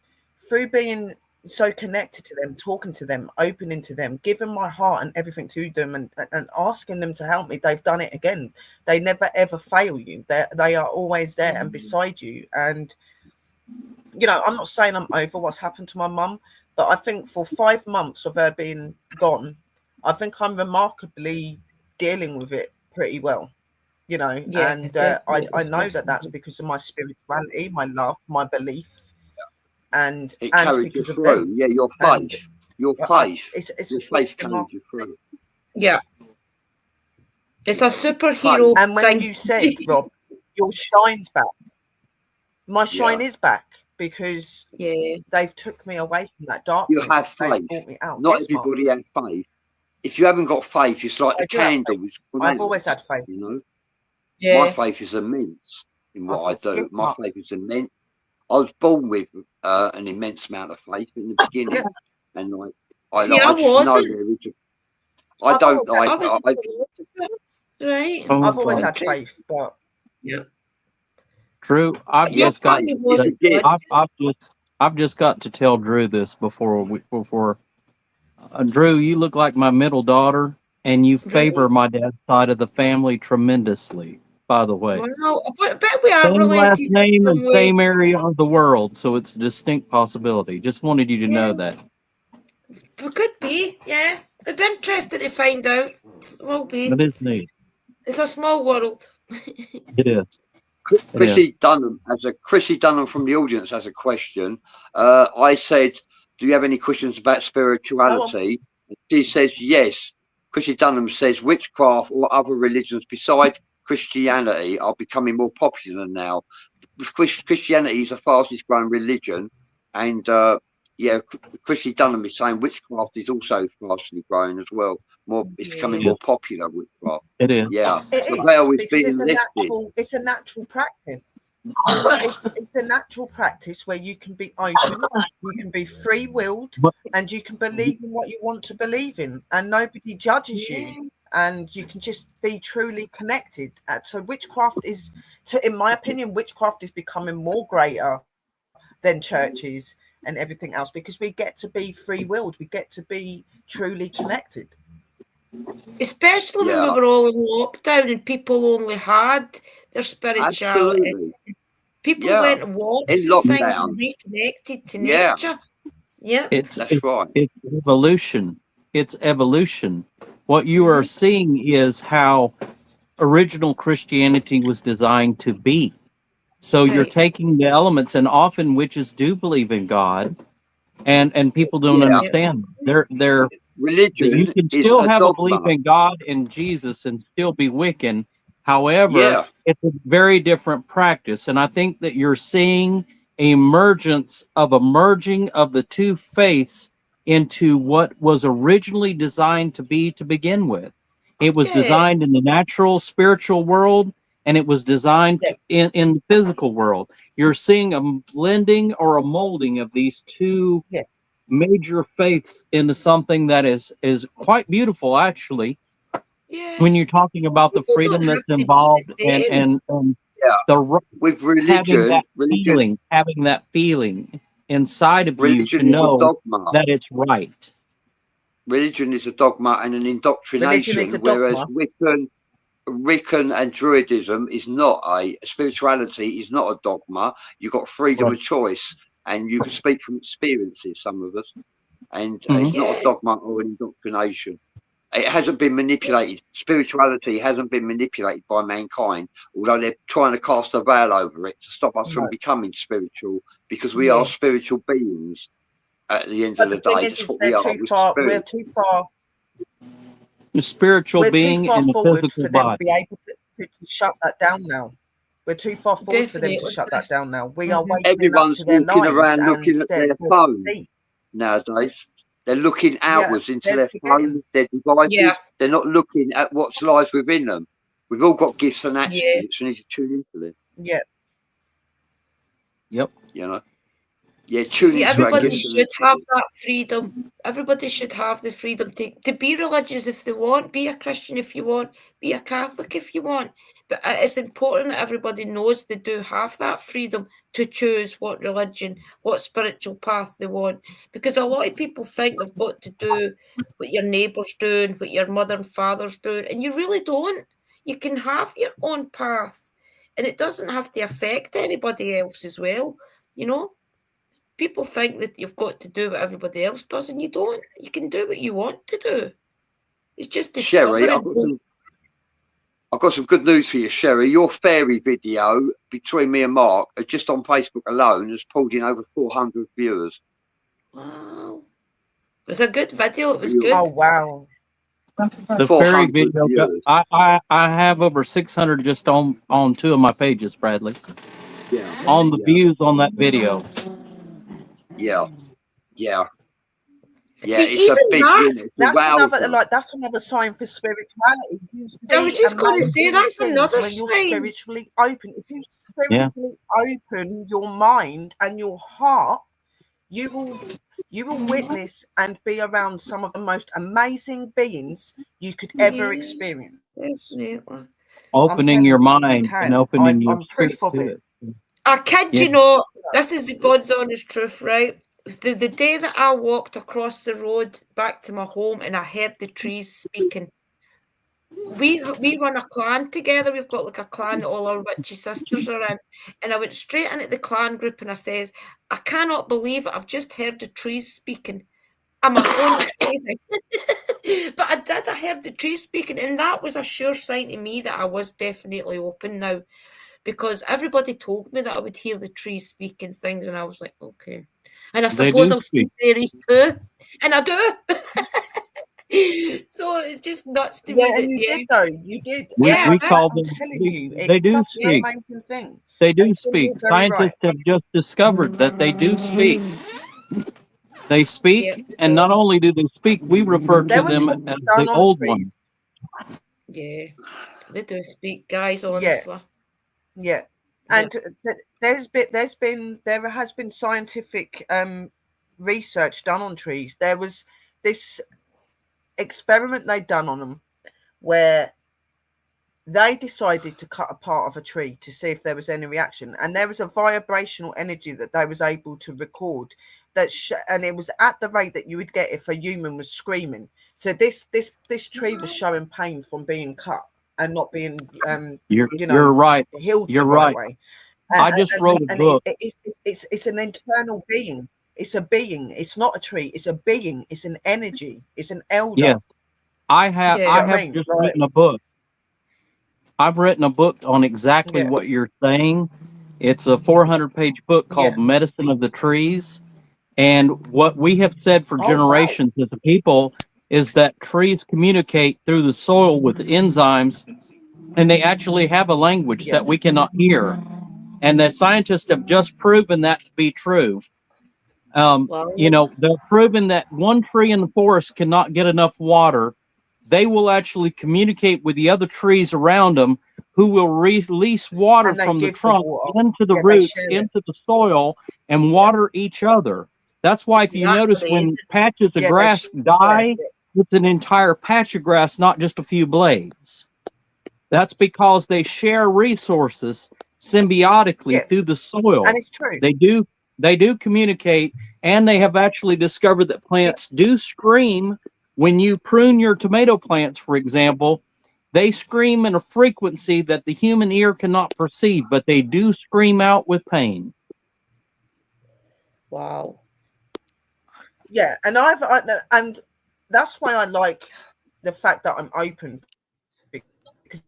through being so connected to them, talking to them, opening to them, giving my heart and everything to them and asking them to help me, they've done it again. They never ever fail you. They are always there and beside you. And, you know, I'm not saying I'm over what's happened to my mum, but I think for 5 months of her being gone, I think I'm remarkably dealing with it pretty well, you know. And I know that that's because of my spirituality, my love, my belief, and it carried you through. Yeah, your faith, your faith carried you through. Yeah, it's a superhero. And when you said, Rob, your shine's back, my shine is back because they've took me away from that darkness. You have faith. Brought me out. Not everybody has faith. If you haven't got faith, it's like the candle. I've always had faith. You know, my faith is immense in what I do. My faith is immense. I was born with an immense amount of faith in the beginning, and like I just know there is. I don't like. Right. I've always had faith, but Drew, I've Yeah, just got funny yes, was yes, it, it did. God? I've just got to tell Drew this before Drew, you look like my middle daughter, and you favor Right. my dad's side of the family tremendously. By the way, Wow. I bet we are same last related name some and way. same area of the world, so it's a distinct possibility. Just wanted you to know that. We could be, yeah. It'd be interesting to find out. It will be. It is neat. It's a small world. It is. It is. Chrissy Dunham from the audience has a question. I said, "Do you have any questions about spirituality?" And she says, "Yes." Chrissy Dunham says, "Witchcraft or other religions besides Christianity are becoming more popular now. Christianity is the fastest growing religion, and Chrissy Dunham is saying witchcraft is also fastly growing as well. It's becoming Yeah. more popular. Witchcraft, It is. yeah. It The is veil is because being lifted. it's a natural practice. It's a natural practice where you can be open, you can be free-willed, But and you can believe in what you want to believe in, and nobody judges you, and you can just be truly connected. So witchcraft is, in my opinion, witchcraft is becoming more greater than churches and everything else because we get to be free-willed, we get to be truly connected. Especially when we were all in lockdown and people only had their spirituality. Absolutely. People went and walks in and things lockdown. and reconnected to Yeah. nature. Yeah. It's right. It's evolution. It's evolution. What you are seeing is how original Christianity was designed to be. So you're Right. taking the elements, and often witches do believe in God, and people don't Yeah. understand. They're Religion you can is still a have a belief dogma. in God and Jesus and still be Wiccan. However, Yeah. it's a very different practice, and I think that you're seeing a merging of the two faiths into what was originally designed to be to begin with. It was Yeah. designed in the natural spiritual world, and it was designed in the physical world. You're seeing a blending or a molding of these two major faiths into something that is quite beautiful, actually. Yeah. When you're talking about the People freedom don't that's have to be involved the same. and Yeah. the With having religion, that feeling inside of you to religion is a know dogma. that it's right. Religion is a dogma and an indoctrination, Religion is a whereas dogma. Wiccan and Druidism is not spirituality is not a dogma. You've got freedom of choice, and you can speak from experiences. Some of us, and it's not a dogma or an indoctrination. It hasn't been manipulated. Spirituality hasn't been manipulated by mankind, although they're trying to cast a veil over it to stop us from becoming spiritual, because we are spiritual beings. At the end of the day, that's what we are. We're too far. A spiritual We're being too far in a forward physical for them to body. be able to shut that down now. We're too far forward for them to shut that down now. We are waking Everyone's up to their walking lives around looking at their phone nowadays. They're looking outwards into their phone, their devices. Yeah. They're not looking at what lies within them. We've all got gifts and attributes. We need to tune into them. Yeah. Yep. You know. Yeah, tune into our everybody gifts. should have that freedom. Everybody should have the freedom to be religious if they want, be a Christian if you want, be a Catholic if you want. But it's important that everybody knows they do have that freedom to choose what religion, what spiritual path they want. Because a lot of people think they've got to do what your neighbour's doing, what your mother and father's doing, and you really don't. You can have your own path, and it doesn't have to affect anybody else as well, you know? People think that you've got to do what everybody else does, and you don't. You can do what you want to do. It's just discovering. Sherry, I've got some good news for you, Sherry. Your fairy video between me and Mark, just on Facebook alone, has pulled in over 400 viewers. Wow. It was a good video. It was good. Oh, wow. The fairy video, I have over 600 just on two of my pages, Bradley. Yeah. On the views on that video. Yeah. Yeah. Yeah, See, it's a big win. That's another sign for spirituality. I was just going to say that's another when you're sign. spiritually open. If you spiritually open your mind and your heart, you will witness and be around some of the most amazing beings you could ever experience. Definitely. Opening your mind and opening your I'm proof spirit of to it. it. I kid Yeah. you not, this is the God's honest truth, right? The day that I walked across the road back to my home and I heard the trees speaking. We run a clan together. We've got like a clan that all our witchy sisters are in. And I went straight into the clan group and I says, I cannot believe it. I've just heard the trees speaking. Am I going crazy? But I did. I heard the trees speaking, and that was a sure sign to me that I was definitely open now, because everybody told me that I would hear the trees speaking things, and I was like, okay. And I They suppose do I've seen speak. fairies too, and I do. So it's just nuts to me Yeah, that and you did though. You did. We Yeah, we I call I'm them. telling you, They it's do such an speak. amazing thing. They do And speak. you're very right. Scientists have just discovered that they do speak. They speak, Yeah. and not only do they speak, we refer to There were them tests as done the on old trees. ones. Yeah, they do speak, guys. Yeah. Honestly, Yeah, and there has been scientific research done on trees. There was this experiment they'd done on them where they decided to cut a part of a tree to see if there was any reaction, and there was a vibrational energy that they was able to record and it was at the rate that you would get if a human was screaming. So this tree was showing pain from being cut and not being You're right. healed You're the right right. way. I just wrote a book. It's an internal being. It's a being. It's not a tree. It's a being. It's an energy. It's an elder. Yeah, I have. Yeah. I You know what I have mean? just Like, written a book. I've written a book on exactly Yeah. what you're saying. It's a 400-page book called Yeah. Medicine of the Trees. And what we have said for Oh, wow. generations as a people is that trees communicate through the soil with enzymes, and they actually have a language Yeah. that we cannot hear. And that scientists have just proven that to be true. well, They're proven that one tree in the forest cannot get enough water. They will actually communicate with the other trees around them, who will release water And they from the give the trunk water. into the Yeah, they roots, share it. into the soil, and water each other. That's why if you That's notice when amazing. patches of Yeah, they grass share die, it. it's an entire patch of grass, not just a few blades. That's because they share resources symbiotically Yeah. through the soil. And it's true. They do communicate, and they have actually discovered that plants do scream when you prune your tomato plants, for example. They scream in a frequency that the human ear cannot perceive, but they do scream out with pain. wow. Yeah, and and that's why I like the fact that I'm open, because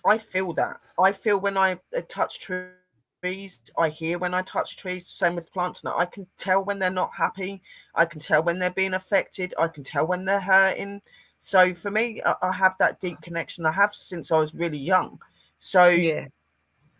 I feel that. I feel when I touch trees, I hear when I touch trees. Same with plants. Now I can tell when they're not happy. I can tell when they're being affected. I can tell when they're hurting. So for me, I have that deep connection. I have since I was really young. So Yeah.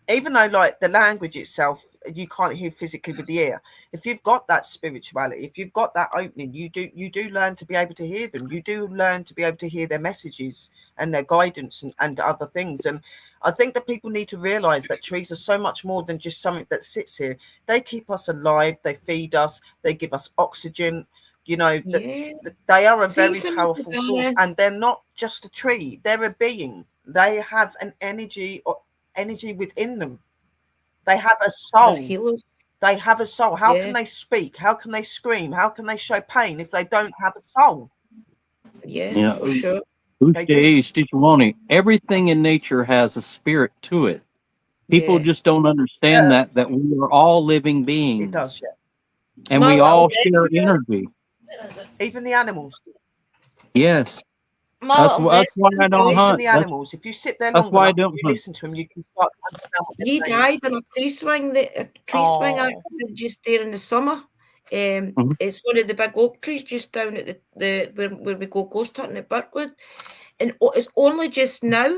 even though like the language itself you can't hear physically with the ear, if you've got that spirituality, if you've got that opening, you do learn to be able to hear them. You do learn to be able to hear their messages and their guidance and other things. And I think that people need to realize that trees are so much more than just something that sits here. They keep us alive, they feed us, they give us oxygen. Yeah. They are a Same very similar powerful to source, Bennie. and they're not just a tree, they're a being. They have an energy within them. They have a They're soul. healers. They have a soul. How Yeah. can they speak? How can they scream? How can they show pain if they don't have a soul? Yeah, Yeah. for sure. They do. Everything in nature has a spirit to it. People Yeah. just don't understand Yeah, that we are all living it does. beings, Yeah. and we Well, all yeah, share energy. Even the animals. Yes, my that's little that's why I nephew don't died. Even hunt. the animals. If you sit there That's long why I enough don't and you hunt. listen to them, you can start to understand what He they're saying. died in a tree swing. A tree swing Oh, accident just there in the summer. Mhm. It's one of the big oak trees just down at the where we go ghost hunting at Birkwood, and it's only just now.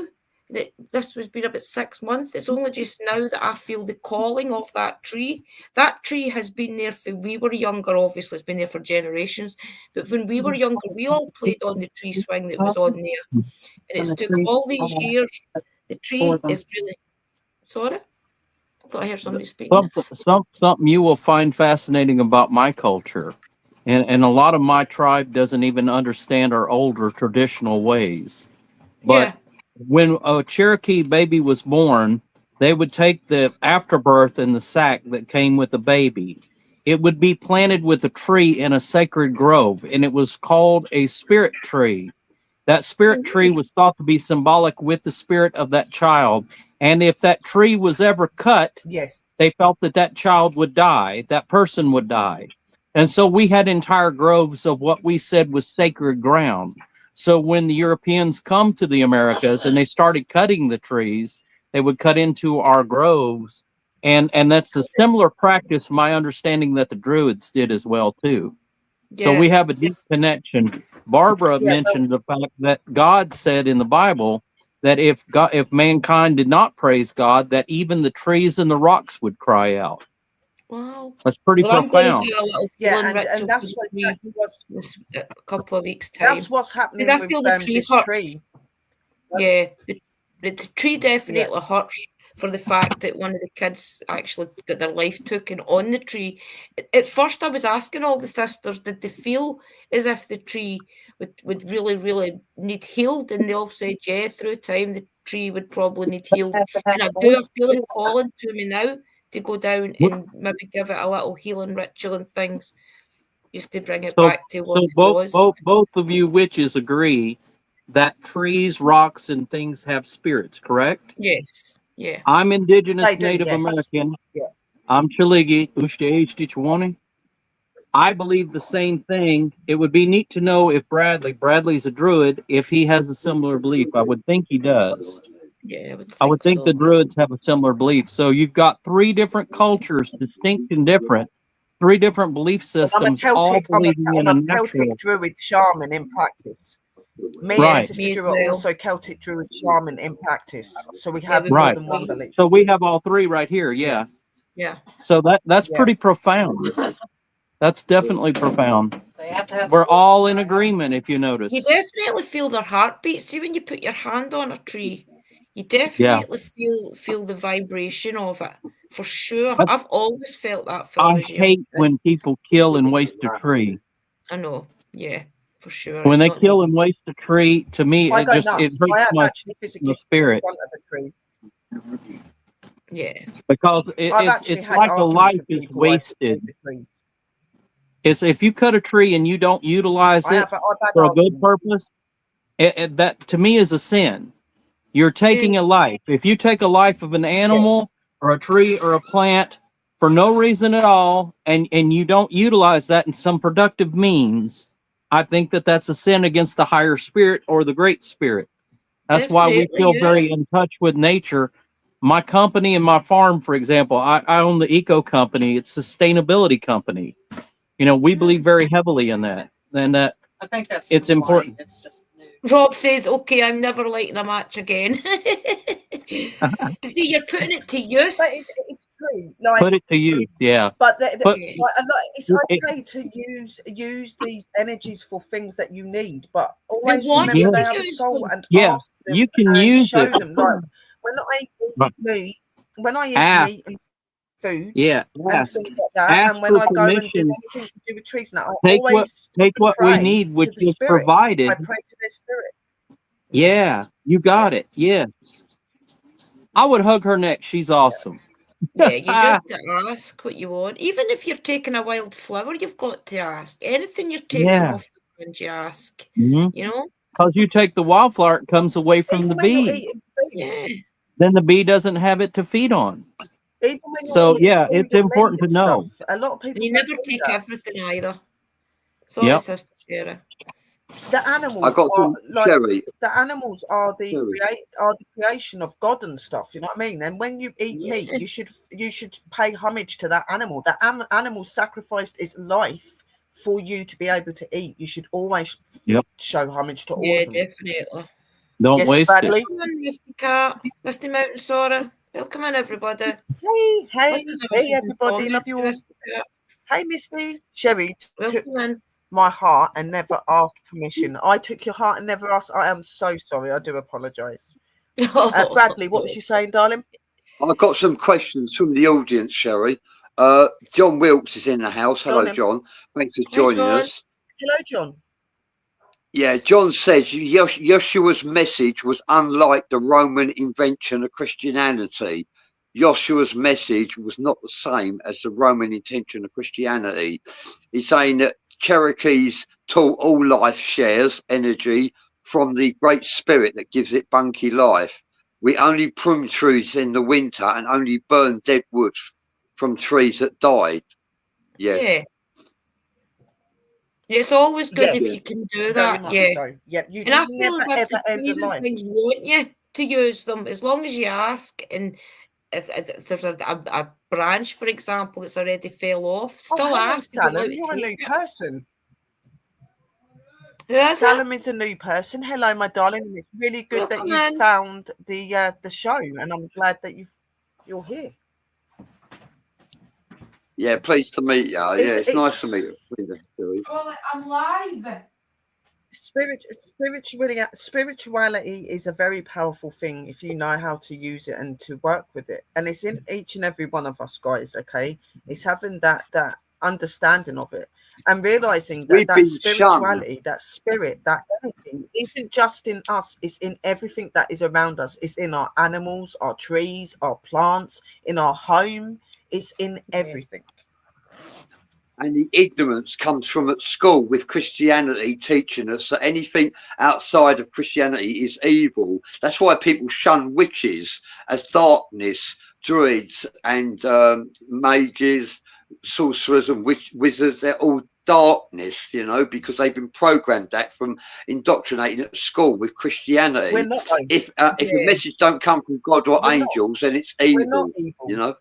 This was been about 6 months. It's only just now that I feel the calling of that tree. That tree has been there for we were younger. Obviously, it's been there for generations. But when we were younger, we all played on the tree swing that was on there, and it's took all these years. The tree is really sorry. I thought I heard somebody speaking. Something you will find fascinating about my culture, and a lot of my tribe doesn't even understand our older traditional ways. But Yeah. when a Cherokee baby was born, they would take the afterbirth and the sack that came with the baby. It would be planted with a tree in a sacred grove, and it was called a spirit tree. That spirit tree was thought to be symbolic with the spirit of that child. And if that tree was ever cut, Yes. they felt that that child would die, that person would die. And so we had entire groves of what we said was sacred ground. So when the Europeans come to the Americas and they started cutting the trees, they would cut into our groves. And that's a similar practice, my understanding, that the Druids did as well, too. So we have a deep connection. Barbara mentioned the fact that God said in the Bible that if mankind did not praise God, that even the trees and the rocks would cry out. Wow. That's pretty Well, I'm going to profound. do a little healing ritual that's for what the tree exactly what's this a couple of weeks' time. that's what's happening I with feel the tree this hurts. tree. Yeah, the tree definitely hurts for the fact that one of the kids actually got their life taken on the tree. At first, I was asking all the sisters, did they feel as if the tree would really, really need healed? And they all said, yeah, through time, the tree would probably need healed. And I do feel it calling to me now to go down and maybe give it a little healing ritual and things just to bring it back to what it was. Both of you witches agree that trees, rocks, and things have spirits, correct? Yes. Yeah. I'm indigenous They do, Native yes. American. Yeah. I'm Chaligi, Ushte I believe the same thing. It would be neat to know if Bradley's a druid, if he has a similar belief. I would think he does. Yeah, I would think so. the druids have a similar belief. So you've got three different cultures, distinct and different, three different belief systems, all believing in a natural. Celtic druid shaman in practice. Me Right. and Sister Drew are also Celtic druid shaman in practice. So we have Yeah, more than one belief. So we have all three right here. Yeah. Yeah. So that's pretty profound. That's definitely profound. They have to have We're all in agreement, if you notice. You definitely feel their heartbeat. See, when you put your hand on a tree, you definitely feel the vibration of it, for sure. I've always felt that for I hate when people kill and waste a tree. I know, yeah, for sure. When they kill and waste a tree, to me, it hurts my spirit. Front of a tree. Yeah, because it's like a life is wasted. It's if you cut a tree and you don't utilize it for a good purpose, that to me is a sin. You're taking a life. If you take a life of an animal or a tree or a plant for no reason at all, and you don't utilize that in some productive means, I think that that's a sin against the higher spirit or the great spirit. That's why we feel very in touch with nature. My company and my farm, for example, I own the eco company. It's a sustainability company. You know, we believe very heavily in that. And I think it's important. It's just Rob says, okay, I'm never lighting a match again. See, you're putting it to use. But it's true. Like, put it to use, yeah. But it's okay to use these energies for things that you need, but always remember they have a soul and ask them you can and use show it. them. Like when I eat meat and food, and things like that, and when I go and do anything to do with trees, now I always take what we need, which is provided. I pray to their spirit. Yeah, you got it. Yeah, I would hug her neck. She's awesome. Yeah, you just ask what you want. Even if you're taking a wild flower, you've got to ask. Anything you're taking off the ground, you ask. You know, because you take the wildflower, it comes away from the bee. Yeah. Then the bee doesn't have it to feed on. So it's important to know. A lot of people. You never take everything either. Sorry, Sister Sarah. The animals. I got some Sherry. The animals are the creation of God and stuff. You know what I mean? And when you eat meat, you should pay homage to that animal. That animal sacrificed its life for you to be able to eat. You should always show homage to all of them. Yeah, definitely. Don't waste Bradley. it. Come on, Mr. Cat, Mr. Mountain Sora. Welcome in, everybody. Hey, everybody. Love you all. Hey, Misty. Sherry took my heart and never asked permission. I took your heart and never asked. I am so sorry. I do apologise. Bradley, what was you saying, darling? I've got some questions from the audience, Sherry. John Wilkes is in the house. Hello, John. Thanks for joining us. Hello, John. Yeah, John says Yeshua's message was unlike the Roman invention of Christianity. Joshua's message was not the same as the Roman intention of Christianity. He's saying that Cherokees taught all life shares energy from the Great Spirit that gives it bunky life. We only prune trees in the winter and only burn dead wood from trees that died. Yeah. It's always good Yes. if you can do Very that. much Yeah. so. Yep. You And I do feel never as if ever the end a trees and line. things want you to use them as long as you ask. And if there's a branch, for example, that's already fell off, still hello, ask. Would you Salam. like You're to a new take it? person. Who is it? Salam is a new person. Hello, my darling. And it's really good that Welcome you in. found the show, and I'm glad that you're here. Yeah, pleased to meet you. Yeah, it's nice to meet you. Well, I'm live. Spirituality is a very powerful thing if you know how to use it and to work with it, and it's in each and every one of us, guys. Okay, it's having that understanding of it and realizing that that spirituality, that spirit, that energy isn't just in us, it's in everything that is around us. It's in our animals, our trees, our plants, in our home. It's in everything. And the ignorance comes from at school, with Christianity teaching us that anything outside of Christianity is evil. That's why people shun witches as darkness, druids and mages, sorcerers and wizards. They're all darkness, you know, because they've been programmed that from indoctrinating at school with Christianity. We're not, if the message don't come from God or angels, then it's evil, we're not evil. you know.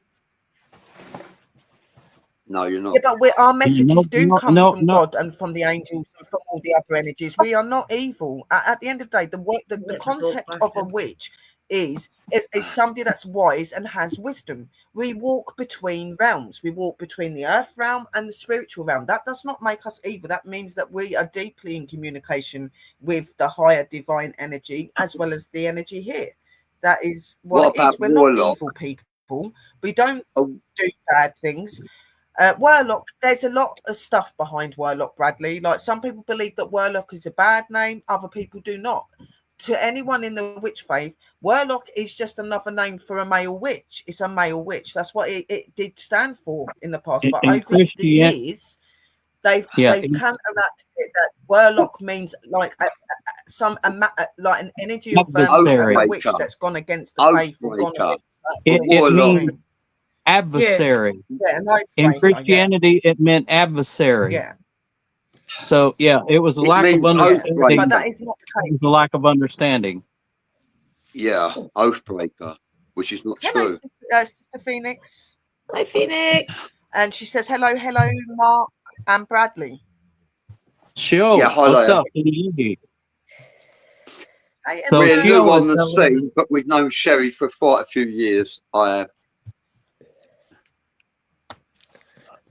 No, you're not. Yeah, but our messages do come from no. God and from the angels and from all the other energies. We are not evil. At the end of the day, the concept of a witch is somebody that's wise and has wisdom. We walk between realms. We walk between the earth realm and the spiritual realm. That does not make us evil. That means that we are deeply in communication with the higher divine energy as well as the energy here. That is what it is. We're not evil people. We don't do bad things. Warlock, there's a lot of stuff behind Warlock, Bradley. Like, some people believe that Warlock is a bad name, other people do not. To anyone in the witch faith, Warlock is just another name for a male witch. It's a male witch. That's what it did stand for in the past. But over the years, they've counteracted it that Warlock means like like an energy of a witch that's gone against the faith. Or gone against it means adversary. In Christianity, it meant adversary. Yeah. So it was a lack of understanding. But that is not the case. It was a lack of understanding. Yeah, oathbreaker, which is not true. Sister Phoenix. Hi, Phoenix. And she says, hello, Mark and Bradley. Sure. Yeah, hello. What's up? We're new on the scene, but we've known Sherry for quite a few years. I have.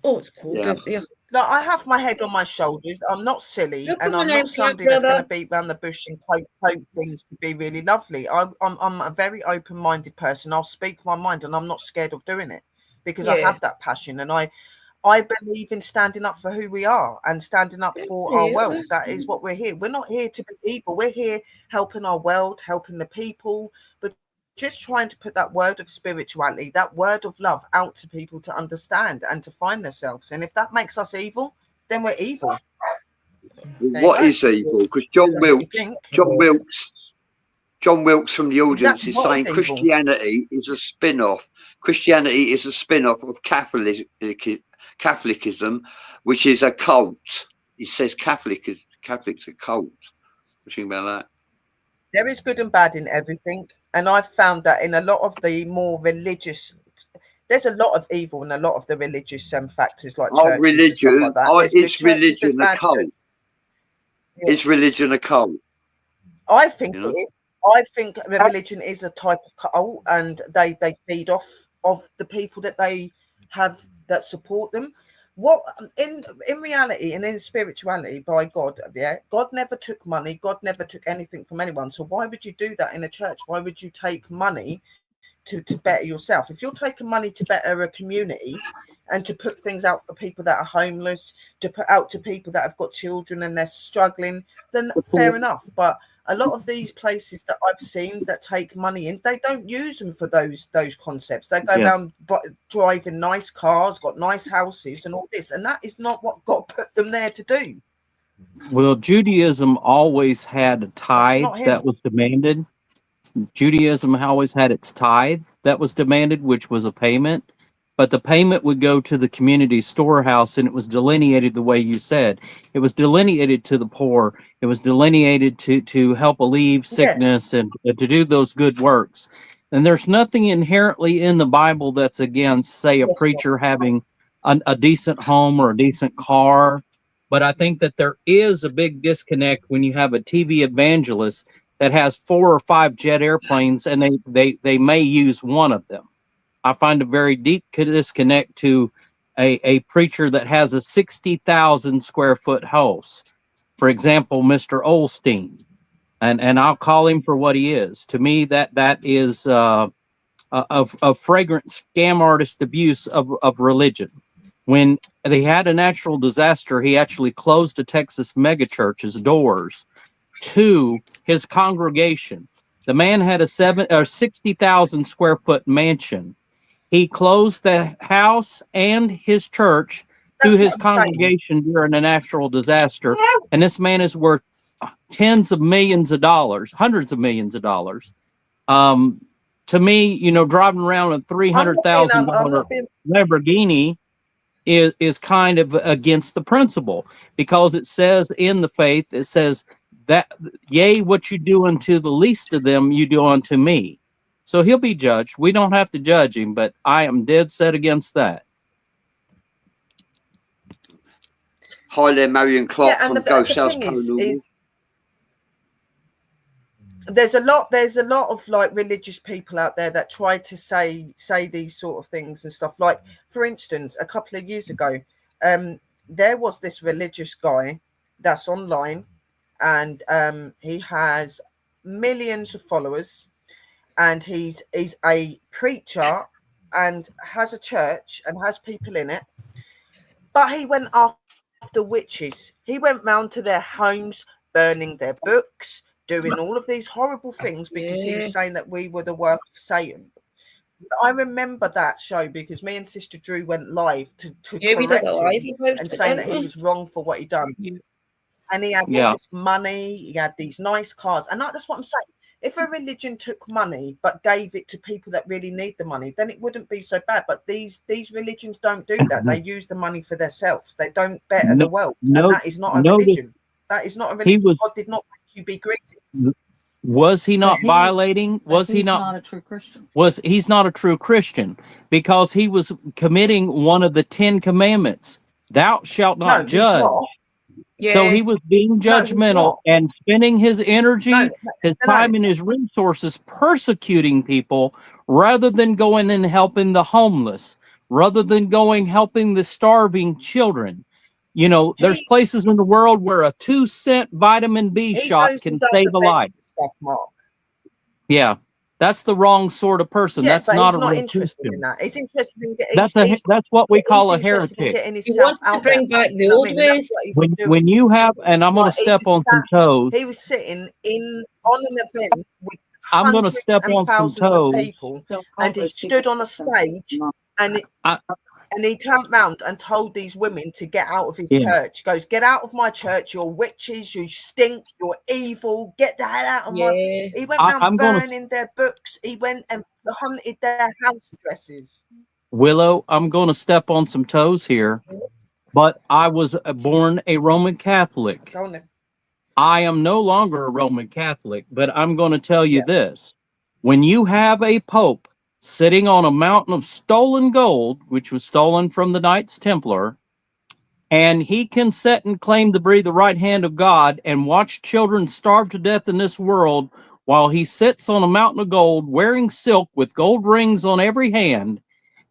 Oh, it's cold out there. No, I have my head on my shoulders. I'm not silly, and I'm not somebody that's going to beat around the bush and hope things to be really lovely. I'm a very open-minded person. I'll speak my mind, and I'm not scared of doing it because I have that passion, and I believe in standing up for who we are and standing up for our world. That is what we're here. We're not here to be evil. We're here helping our world, helping the people, but just trying to put that word of spirituality, that word of love out to people to understand and to find themselves. And if that makes us evil, then we're evil. What is evil? Because John Wilkes from the audience is saying Christianity is a spin-off. Christianity is a spin-off of Catholicism, which is a cult. He says Catholics are cult. What do you think about that? There is good and bad in everything. And I've found that in a lot of the more religious, there's a lot of evil in a lot of the religious factors like churches and stuff like that. Is religion a cult? Is religion a cult? I think it is. I think religion is a type of cult, and they feed off of the people that they have that support them. What in reality and in spirituality, by God, God never took money. God never took anything from anyone. So why would you do that in a church? Why would you take money to better yourself? If you're taking money to better a community and to put things out for people that are homeless, to put out to people that have got children and they're struggling, then fair enough. But A lot of these places that I've seen that take money in, they don't use them for those concepts. They go around driving nice cars, got nice houses and all this, and that is not what God put them there to do. Well, Judaism always had a tithe that was demanded. Judaism always had its tithe that was demanded, which was a payment. But the payment would go to the community storehouse, and it was delineated the way you said. It was delineated to the poor. It was delineated to help alleviate sickness and to do those good works. And there's nothing inherently in the Bible that's against, say, a preacher having a decent home or a decent car. But I think that there is a big disconnect when you have a TV evangelist that has 4 or 5 jet airplanes, and they may use one of them. I find a very deep disconnect to a preacher that has a 60,000 square foot house. For example, Mr. Olstein, and I'll call him for what he is. To me, that is a flagrant scam artist abuse of religion. When they had a natural disaster, he actually closed a Texas megachurch's doors to his congregation. The man had a 60,000 square foot mansion. He closed the house and his church to his congregation during a natural disaster. And this man is worth tens of millions of dollars, hundreds of millions of dollars. To me, driving around a $300,000 Lamborghini is kind of against the principle, because it says in the faith, it says that, yea, what you do unto the least of them, you do unto me. So he'll be judged. We don't have to judge him, but I am dead set against that. Hi there, Marion Clark from Go South Carolina. There's a lot of like religious people out there that try to say these sort of things and stuff. Like, for instance, a couple of years ago, there was this religious guy that's online, and he has millions of followers, and he's a preacher and has a church and has people in it. But he went after witches. He went round to their homes, burning their books, doing all of these horrible things because he was saying that we were the work of Satan. I remember that show because me and Sister Drew went live to correct him and saying that he was wrong for what he done. And he had all this money, he had these nice cars. And that's what I'm saying. If a religion took money but gave it to people that really need the money, then it wouldn't be so bad. But these religions don't do that. They use the money for themselves. They don't better the world. And that is not a religion. That is not a religion. God did not make you be greedy. Was he not violating? Was he not a true Christian? He's not a true Christian because he was committing one of the 10 commandments. Thou shalt not judge. So he was being judgmental and spending his energy, his time, and his resources persecuting people rather than going and helping the homeless, rather than going helping the starving children. There's places in the world where a 2-cent vitamin B shot can save a life. Yeah, that's the wrong sort of person. That's not interested in that. He's interested in getting. That's what we call a heretic. He wants to bring back the old ways. When you have, and I'm going to step on some toes. He was sitting on an event with I'm going to step on some toes. People, and he stood on a stage, and he turned round and told these women to get out of his church. He goes, "Get out of my church, you're witches, you stink, you're evil, get the hell out of my..." He went around burning their books. He went and hunted their house dresses. Willow, I'm going to step on some toes here, but I was born a Roman Catholic. I am no longer a Roman Catholic, but I'm going to tell you this. When you have a pope sitting on a mountain of stolen gold, which was stolen from the Knights Templar, and he can sit and claim to be the right hand of God and watch children starve to death in this world while he sits on a mountain of gold wearing silk with gold rings on every hand,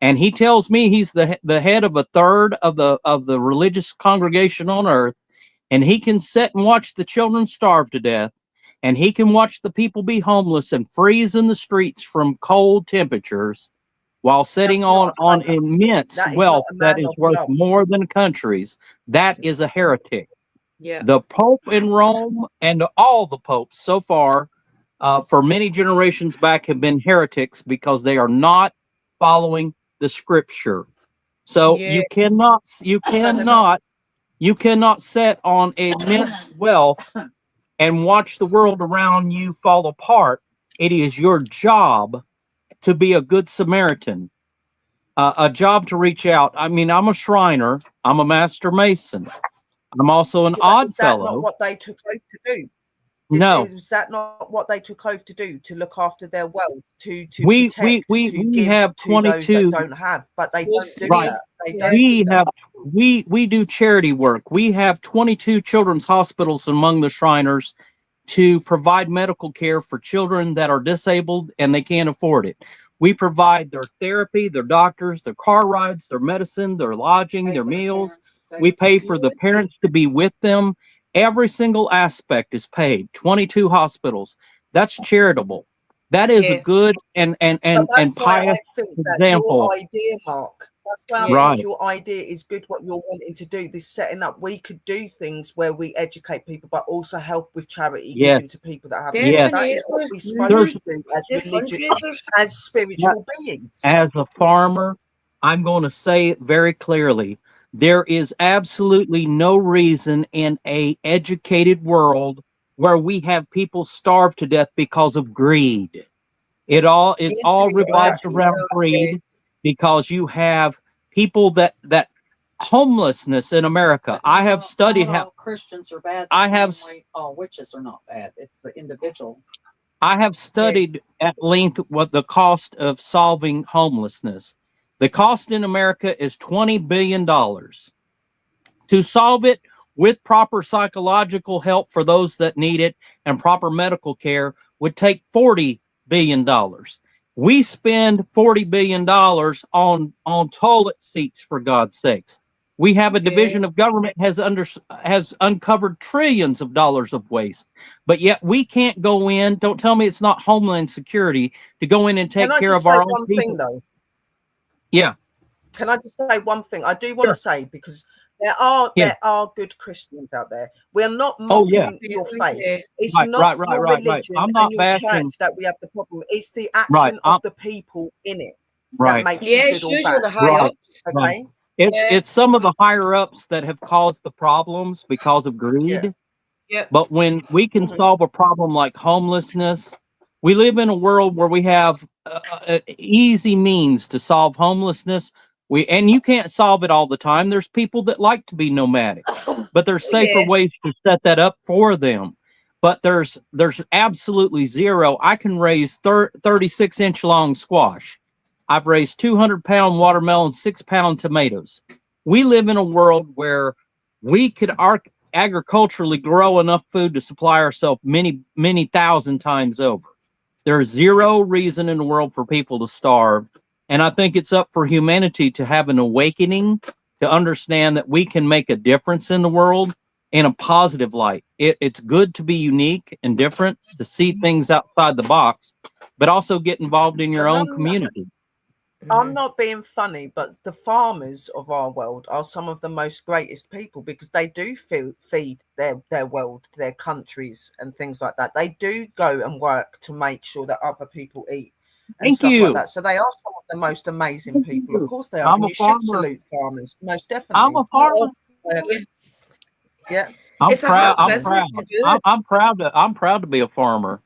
and he tells me he's the head of a third of the religious congregation on earth, and he can sit and watch the children starve to death, and he can watch the people be homeless and freeze in the streets from cold temperatures while sitting on immense wealth that is worth more than countries. That is a heretic. Yeah. The Pope in Rome and all the popes so far, for many generations back, have been heretics because they are not following the scripture. So Yeah. you cannot sit on immense wealth and watch the world around you fall apart. It is your job to be a good Samaritan, a job to reach out. I mean, I'm a Shriner, I'm a master mason, I'm also an Yeah, but odd is that not fellow. what they took oath to do? No, Is that not what they took oath to do? To look after their wealth, to we protect, to we give have to those that 22. don't have, but they Those don't do three. Right. that. They Yeah. don't do We that. have we do charity work. We have 22 children's hospitals among the Shriners to provide medical care for children that are disabled and they can't afford it. We provide their therapy, their doctors, their car rides, their medicine, their lodging, their meals. We pay for the parents to be with them. Every single aspect is paid. 22 hospitals. That's charitable. That is a Yeah. good and But that's why pious I think that example. your idea, Mark, that's why I Yeah. think Right. your idea is good, what you're wanting to do, this setting up. We could do things where we educate people, but also help with charity, Yes. giving to people that have Yes. need. That is what we're supposed There's to do as They're religious, fundraisers. as spiritual beings. as a farmer, I'm going to say it very clearly. There is absolutely no reason in a educated world where we have people starve to death because of greed. It all revolves Exactly. around greed because you have people that homelessness in America. I have studied not how all Christians are bad. I have All witches are not bad. It's the individual. I have studied at length what the cost of solving homelessness. The cost in America is $20 billion. To solve it with proper psychological help for those that need it and proper medical care would take $40 billion. We spend $40 billion on toilet seats, for God's sakes. We have a division of government has uncovered trillions of dollars of waste, but yet we can't go in. Don't tell me it's not Homeland Security to go in and take Can I care just of say our own one people. thing, though? Yeah, Can I just say one thing? I do want Sure. to say, because there are good Christians out there. We're not Oh, yeah. mocking your faith. Yeah. It's Right, not right. your religion I'm not and your church bashing. that we have the problem. It's the Right, action of the people in it that right, makes Yeah, you it's good or usually bad. the high right. ups. Okay. Yeah. It's some of the higher ups that have caused the problems because of greed. Yep. But when we can Mhm. solve a problem like homelessness, we live in a world where we have easy means to solve homelessness. And you can't solve it all the time. There's people that like to be nomadic, but there's safer Yeah. ways to set that up for them. But there's absolutely zero. I can raise 36-inch long squash. I've raised 200-pound watermelon, 6-pound tomatoes. We live in a world where we could agriculturally grow enough food to supply ourselves many thousand times over. There's zero reason in the world for people to starve. And I think it's up for humanity to have an awakening to understand that we can make a difference in the world in a positive light. It's good to be unique and different, to see things outside the box, but also get involved in your And own community. I'm not being funny, but the farmers of our world are some of the most greatest people, because they do feed their world, their countries and things like that. They do go and work to make sure that other people eat and Thank stuff like you. that. So they are some of the most amazing Thank people. Of you. course they are. I'm And a you should farmer. salute farmers, most I'm definitely. a farmer. Yeah. I'm It's a proud. hard I'm business proud. to do. I'm proud to be a farmer.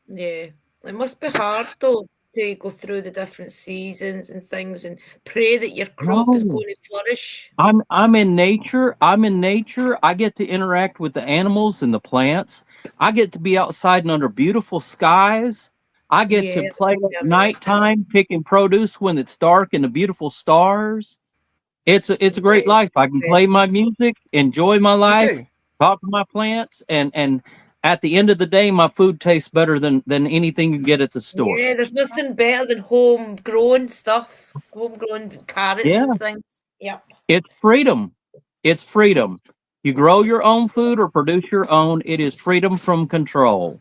Yeah. It must be hard though to go through the different seasons and things and pray that your crop is No. going to flourish. I'm in nature. I'm in nature. I get to interact with the animals and the plants. I get to be outside and under beautiful skies. I get to Yeah, play yeah, at nighttime picking produce when it's dark and the beautiful stars. It's a great yeah. life. I can play my music, enjoy my You life, do. talk to my plants, and at the end of the day, my food tastes better than anything you get at the store. Yeah, there's nothing better than homegrown stuff, homegrown carrots Yeah, and things. Yep. it's freedom. It's freedom. You grow your own food or produce your own. It is freedom from control.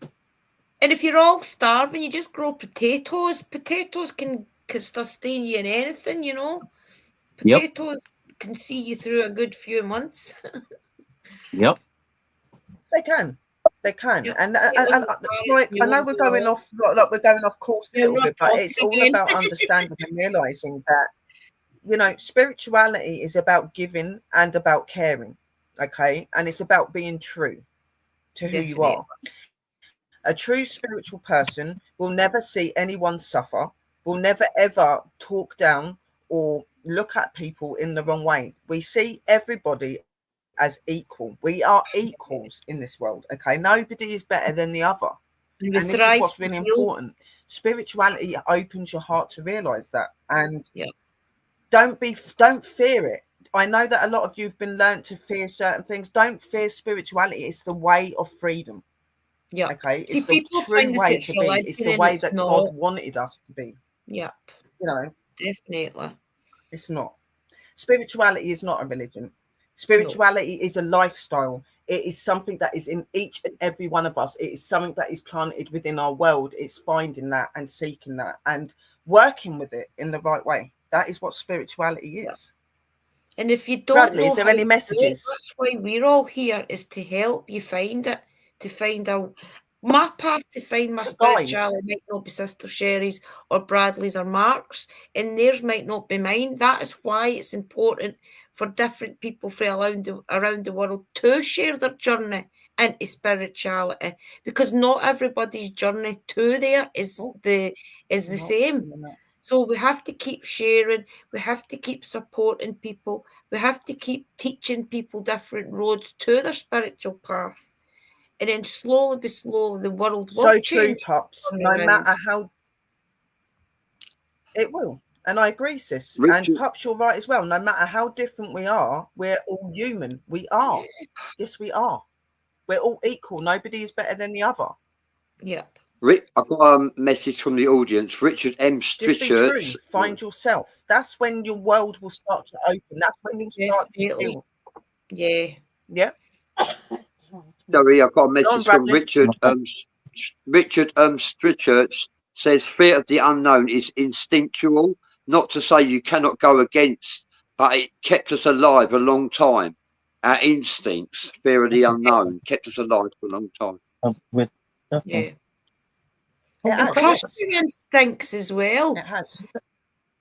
And if you're all starving, you just grow potatoes. Potatoes can sustain you in anything, you know. Yep. Potatoes can see you through a good few months. Yep. They can. They can. Yeah. And like, I know we're going off course a little bit, but it's all about understanding and realizing that, you know, spirituality is about giving and about caring. Okay. And it's about being true to who you are. A true spiritual person will never see anyone suffer, will never ever talk down or look at people in the wrong way. We see everybody as equal. We are equals in this world. Okay. Nobody is better than the other. And this is what's really important. Spirituality opens your heart to realize that. And don't fear it. I know that a lot of you've been learnt to fear certain things. Don't fear spirituality. It's the way of freedom. Yeah. Okay. See, it's the true way to be. It's the way that God wanted us to be. Yeah. You know. Definitely. It's not. Spirituality is not a religion. Spirituality is a lifestyle. It is something that is in each and every one of us. It is something that is planted within our world. It's finding that and seeking that and working with it in the right way. That is what spirituality is. And if you don't Bradley, know, is there any messages? That's why we're all here, is to help you find it, to find out. My path to find my spirituality might not be Sister Sherry's or Bradley's or Mark's, and theirs might not be mine. That is why it's important for different people from around the world to share their journey into spirituality, because not everybody's journey to there is the same. So we have to keep sharing, we have to keep supporting people, we have to keep teaching people different roads to their spiritual path. And then slowly the world will so change. True, Pops. No matter how it will. And I agree, sis. Richard, and Pops, you're right as well. No matter how different we are, we're all human. We are. Yes, we are. We're all equal. Nobody is better than the other. Yep. I've got a message from the audience. Richard M. Just be true. Find yourself. That's when your world will start to open. That's when you'll start to feel. Yeah. Yeah. Sorry, I've got a message from Richard. Richard Strichurch says fear of the unknown is instinctual. Not to say you cannot go against, but it kept us alive a long time. Our instincts, fear of the unknown, kept us alive for a long time. Yeah. And trust your instincts as well. It has.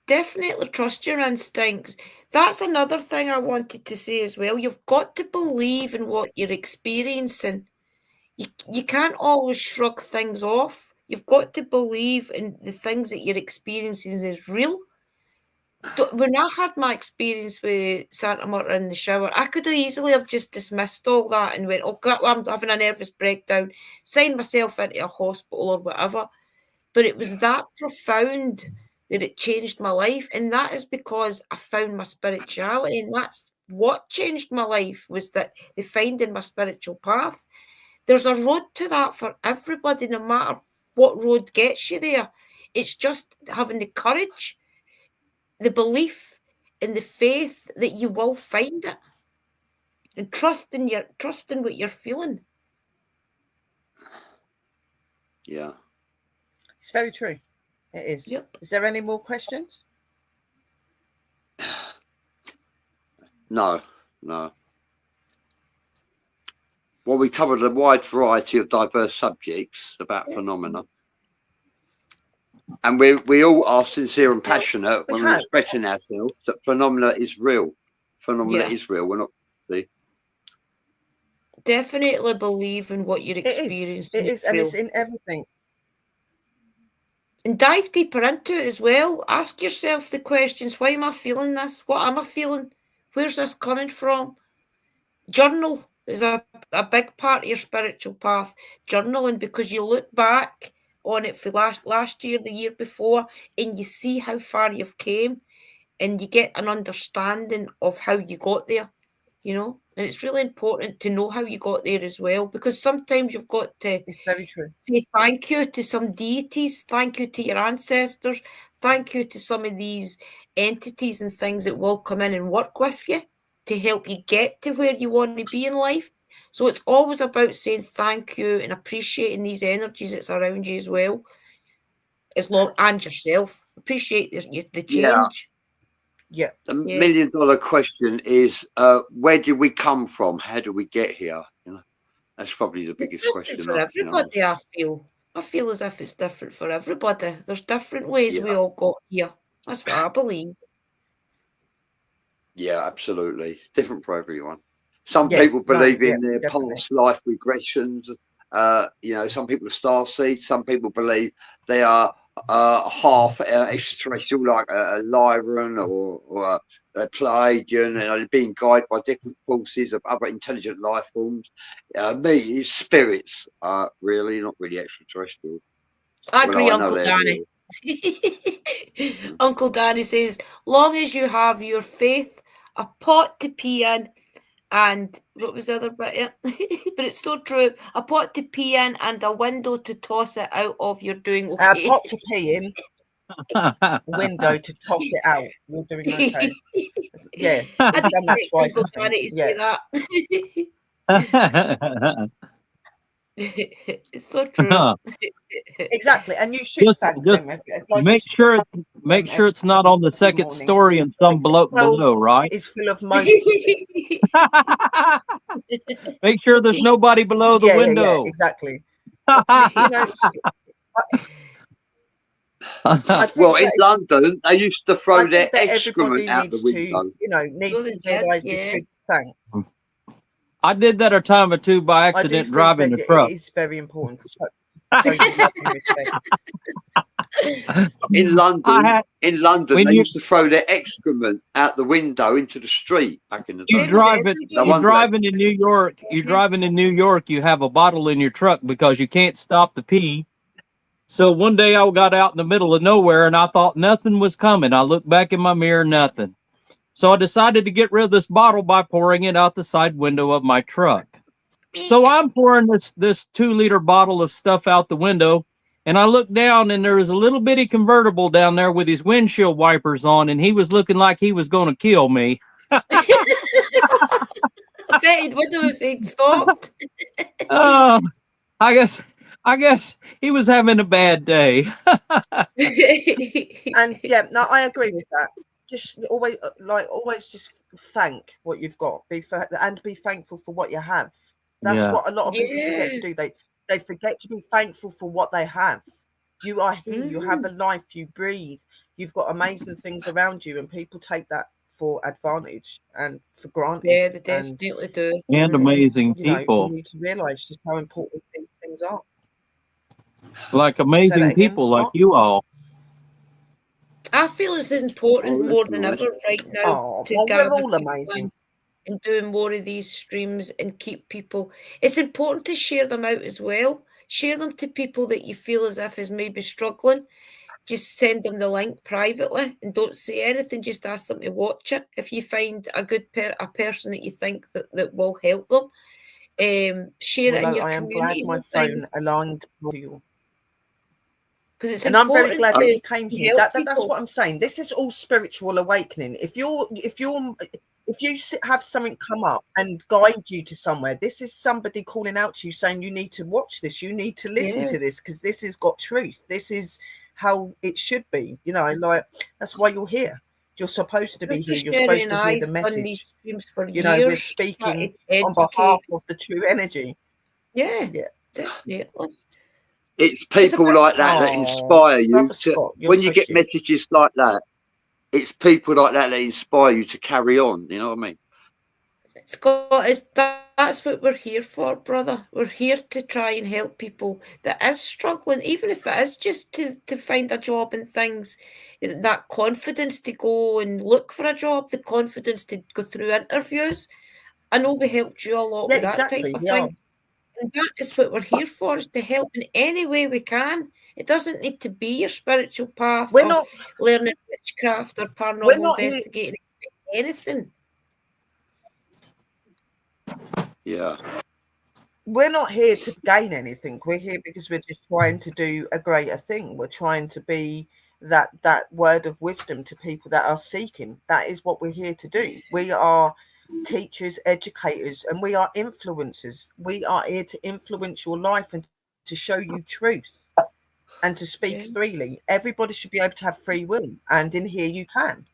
Definitely trust your instincts. That's another thing I wanted to say as well. You've got to believe in what you're experiencing. You can't always shrug things off. You've got to believe in the things that you're experiencing is real. When I had my experience with Santa Marta in the shower, I could easily have just dismissed all that and went, oh, I'm having a nervous breakdown, signed myself into a hospital or whatever. But it was that profound that it changed my life. And that is because I found my spirituality. And that's what changed my life, was that the finding my spiritual path. There's a road to that for everybody, no matter what road gets you there. It's just having the courage, the belief, and the faith that you will find it, and trusting what you're feeling. Yeah, it's very true. It is. Yep. Is there any more questions? No. Well, we covered a wide variety of diverse subjects about phenomena. And we all are sincere and passionate when we're expressing ourselves that phenomena is real. Phenomena is real. We're not. Definitely believe in what you're experiencing. It is, and it's in everything. And dive deeper into it as well. Ask yourself the questions: why am I feeling this? What am I feeling? Where's this coming from? Journal is a big part of your spiritual path. Journaling, because you look back on it for last year, the year before, and you see how far you've came, and you get an understanding of how you got there, and it's really important to know how you got there as well, because sometimes you've got to it's very true. Say thank you to some deities, thank you to your ancestors, thank you to some of these entities and things that will come in and work with you to help you get to where you want to be in life. So it's always about saying thank you and appreciating these energies that's around you as well, and yourself. Appreciate the change. Yeah. The $1 million question is, where did we come from? How did we get here? That's probably the It's biggest different question. for everybody, I feel. I feel as if it's different for everybody. There's different ways we all got here. That's what I believe. Yeah, absolutely. Different for everyone. Some people believe in their past life regressions. Some people are starseeds. Some people believe they are half extraterrestrial, like a Lyran or a Pleiadian, and they're being guided by different forces of other intelligent life forms. Me, it's spirits, really, not really extraterrestrial. I agree, Uncle Danny. Uncle Danny says, long as you have your faith, a pot to pee in, and what was the other bit? But it's so true. A pot to pee in and a window to toss it out of, you're doing okay. A pot to pee in, window to toss it out, you're doing okay. Yeah, I didn't expect Uncle Danny to say that. It's so true. Exactly, and you should thank them. Make sure it's not on the second story and some below, right? It's full of most. Make sure there's nobody below the window. Yeah, exactly. Well, in London, they used to throw their excrement out the window. Need to realise this good thing. I did that a time or two by accident driving the truck. It is very important to show love and respect. In London, they used to throw their excrement out the window into the street back in the day. You're driving in New York. You have a bottle in your truck because you can't stop to pee. So one day I got out in the middle of nowhere and I thought nothing was coming. I looked back in my mirror, nothing. So I decided to get rid of this bottle by pouring it out the side window of my truck. So I'm pouring this 2-liter bottle of stuff out the window, and I look down and there was a little bitty convertible down there with his windshield wipers on, and he was looking like he was going to kill me. I bet he'd wonder if he'd stopped. I guess he was having a bad day. And yeah, no, I agree with that. Just always just thank what you've got. Be thankful for what you have. That's what a lot of people forget to do. They forget to be thankful for what they have. You are here. You have a life. You breathe. You've got amazing things around you, and people take that for advantage and for granted. Yeah, they definitely do. And amazing people. You need to realise just how important these things are. Like amazing people like you all. I feel it's important more than ever right now to gather all amazing and doing more of these streams and keep people. It's important to share them out as well. Share them to people that you feel as if is maybe struggling. Just send them the link privately and don't say anything. Just ask them to watch it. If you find a good a person that you think that will help them, share it in your community. I am glad my phone aligned with you. And I'm very glad that you came here. That's what I'm saying. This is all spiritual awakening. If you have something come up and guide you to somewhere, this is somebody calling out to you saying you need to watch this, you need to listen to this, because this has got truth. This is how it should be. That's why you're here. You're supposed to be here. You're supposed to hear the message. We're speaking on behalf of the true energy. Yeah, definitely. It's people like that inspire you when you get messages like that. It's people like that inspire you to carry on. You know what I mean? Scott, that's what we're here for, brother. We're here to try and help people that is struggling, even if it is just to find a job and things. That confidence to go and look for a job, the confidence to go through interviews. I know we helped you a lot with that type of thing. And that is what we're here for, is to help in any way we can. It doesn't need to be your spiritual path. We're not learning witchcraft or paranormal investigating, anything. Yeah. We're not here to gain anything. We're here because we're just trying to do a greater thing. We're trying to be that word of wisdom to people that are seeking. That is what we're here to do. We are teachers, educators, and we are influencers. We are here to influence your life and to show you truth and to speak freely. Everybody should be able to have free will, and in here you can.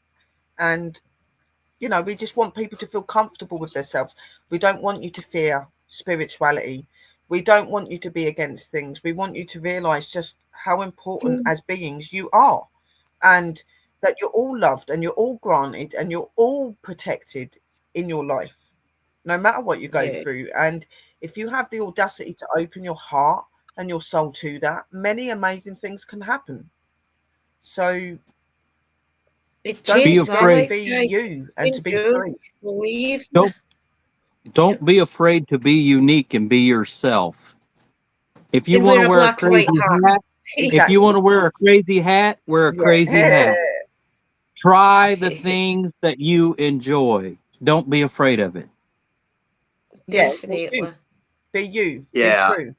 And we just want people to feel comfortable with themselves. We don't want you to fear spirituality. We don't want you to be against things. We want you to realize just how important as beings you are, and that you're all loved and you're all granted and you're all protected in your life, no matter what you go through. And if you have the audacity to open your heart and your soul to that, many amazing things can happen. So It don't changes be my scared to life, be guys. you and to be Yours, free. believe me. Don't be afraid to be unique and be yourself. If you And want wear to a wear a black or crazy white hat. hat, if Exactly. you want to wear a crazy hat, wear a crazy Yeah. hat. Try the things that you enjoy. Don't be afraid of it. Yeah, just Definitely. be you. Yeah. Be true.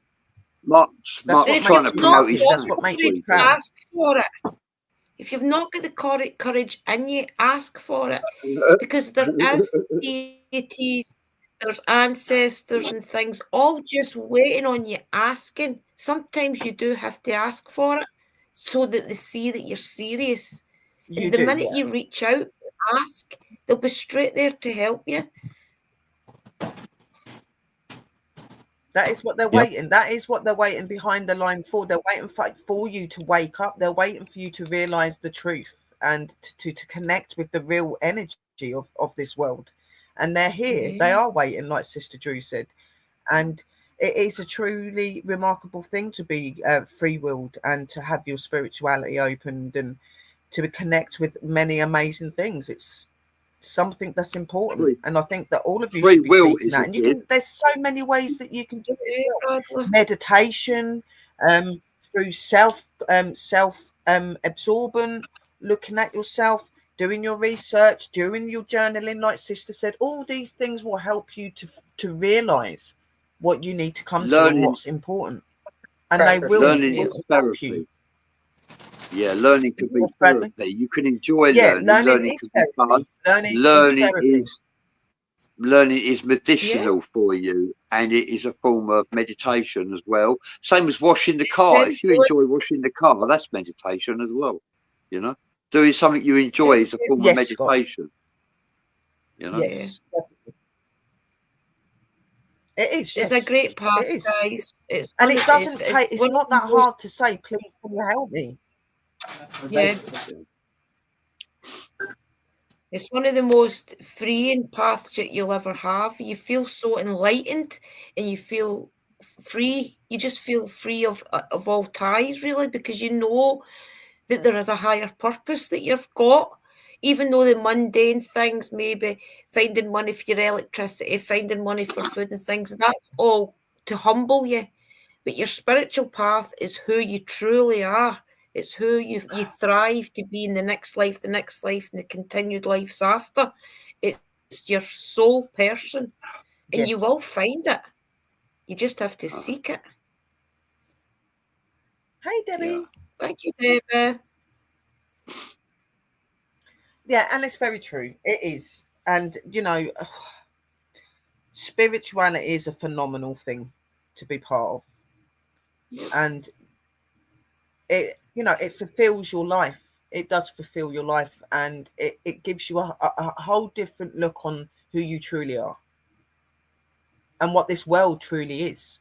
Mark's That's And what if trying makes to you've you not promote his happy. got That's the what makes courage you to proud. ask for it, if you've not got the courage in you, ask for it. Because there is deities, there's ancestors and things all just waiting on you asking. Sometimes you do have to ask for it so that they see that you're serious. You And the do, minute yeah. you reach out and ask, they'll be straight there to help you. That is what they're waiting. That is what they're waiting behind the line for. They're waiting for you to wake up. They're waiting for you to realize the truth and to connect with the real energy of this world. And they're here. They are waiting, like Sister Drew said. And it is a truly remarkable thing to be free-willed and to have your spirituality opened and to connect with many amazing things. It's something that's important, and I think that all of you Free should be will seeking is that. a And you gift. can, there's so many ways that you can do it as well. Bradley. Meditation, through self absorbent, looking at yourself, doing your research, doing your journaling, like Sister said. All these things will help you to realize what you need to come to and Learning, what's important, and they will learning is help you. therapy. Yeah, learning can be Yes, Bradley? therapy. You can enjoy Yeah, learning. learning Learning is can be fun. therapy. Learning is medicinal for you, and it is a form of meditation as well. Same as washing the car. If you enjoy washing the car, that's meditation as well. You know, doing something you enjoy is a form of Yes, Scott. meditation. You know, Yes, definitely. It is. It's Yes, a great path, it is. guys. It's And one it of- doesn't take. It's one of not the that most- hard to say. Please, can you help me? Yeah. It's one of the most freeing paths that you'll ever have. You feel so enlightened and you feel free. You just feel free of all ties, really, because you know that there is a higher purpose that you've got. Even though the mundane things, maybe finding money for your electricity, finding money for food and things, that's all to humble you. But your spiritual path is who you truly are. It's who you thrive to be in the next life, and the continued lives after. It's your soul person, and Yes. you will find it. You just have to seek it. Hey, Debbie. Thank you, Debbie. Yeah, and it's very true. It is, and spirituality is a phenomenal thing to be part of, and it fulfills your life. It does fulfill your life, and it gives you a whole different look on who you truly are and what this world truly is.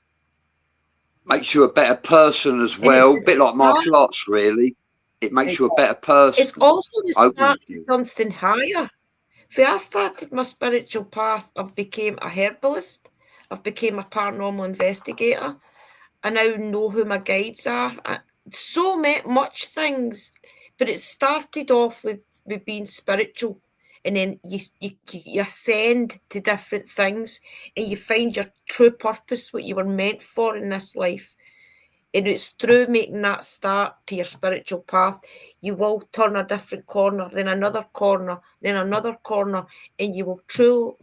makes you a better person as well. A bit like martial arts, really. It makes you a better person. It's also the start Opens to you. something higher. When I started my spiritual path, I've became a herbalist. I've became a paranormal investigator. I now know who my guides are. So much things, but it started off with being spiritual, and then you ascend to different things, and you find your true purpose, what you were meant for in this life. And it's through making that start to your spiritual path, you will turn a different corner, then another corner, then another corner, and you will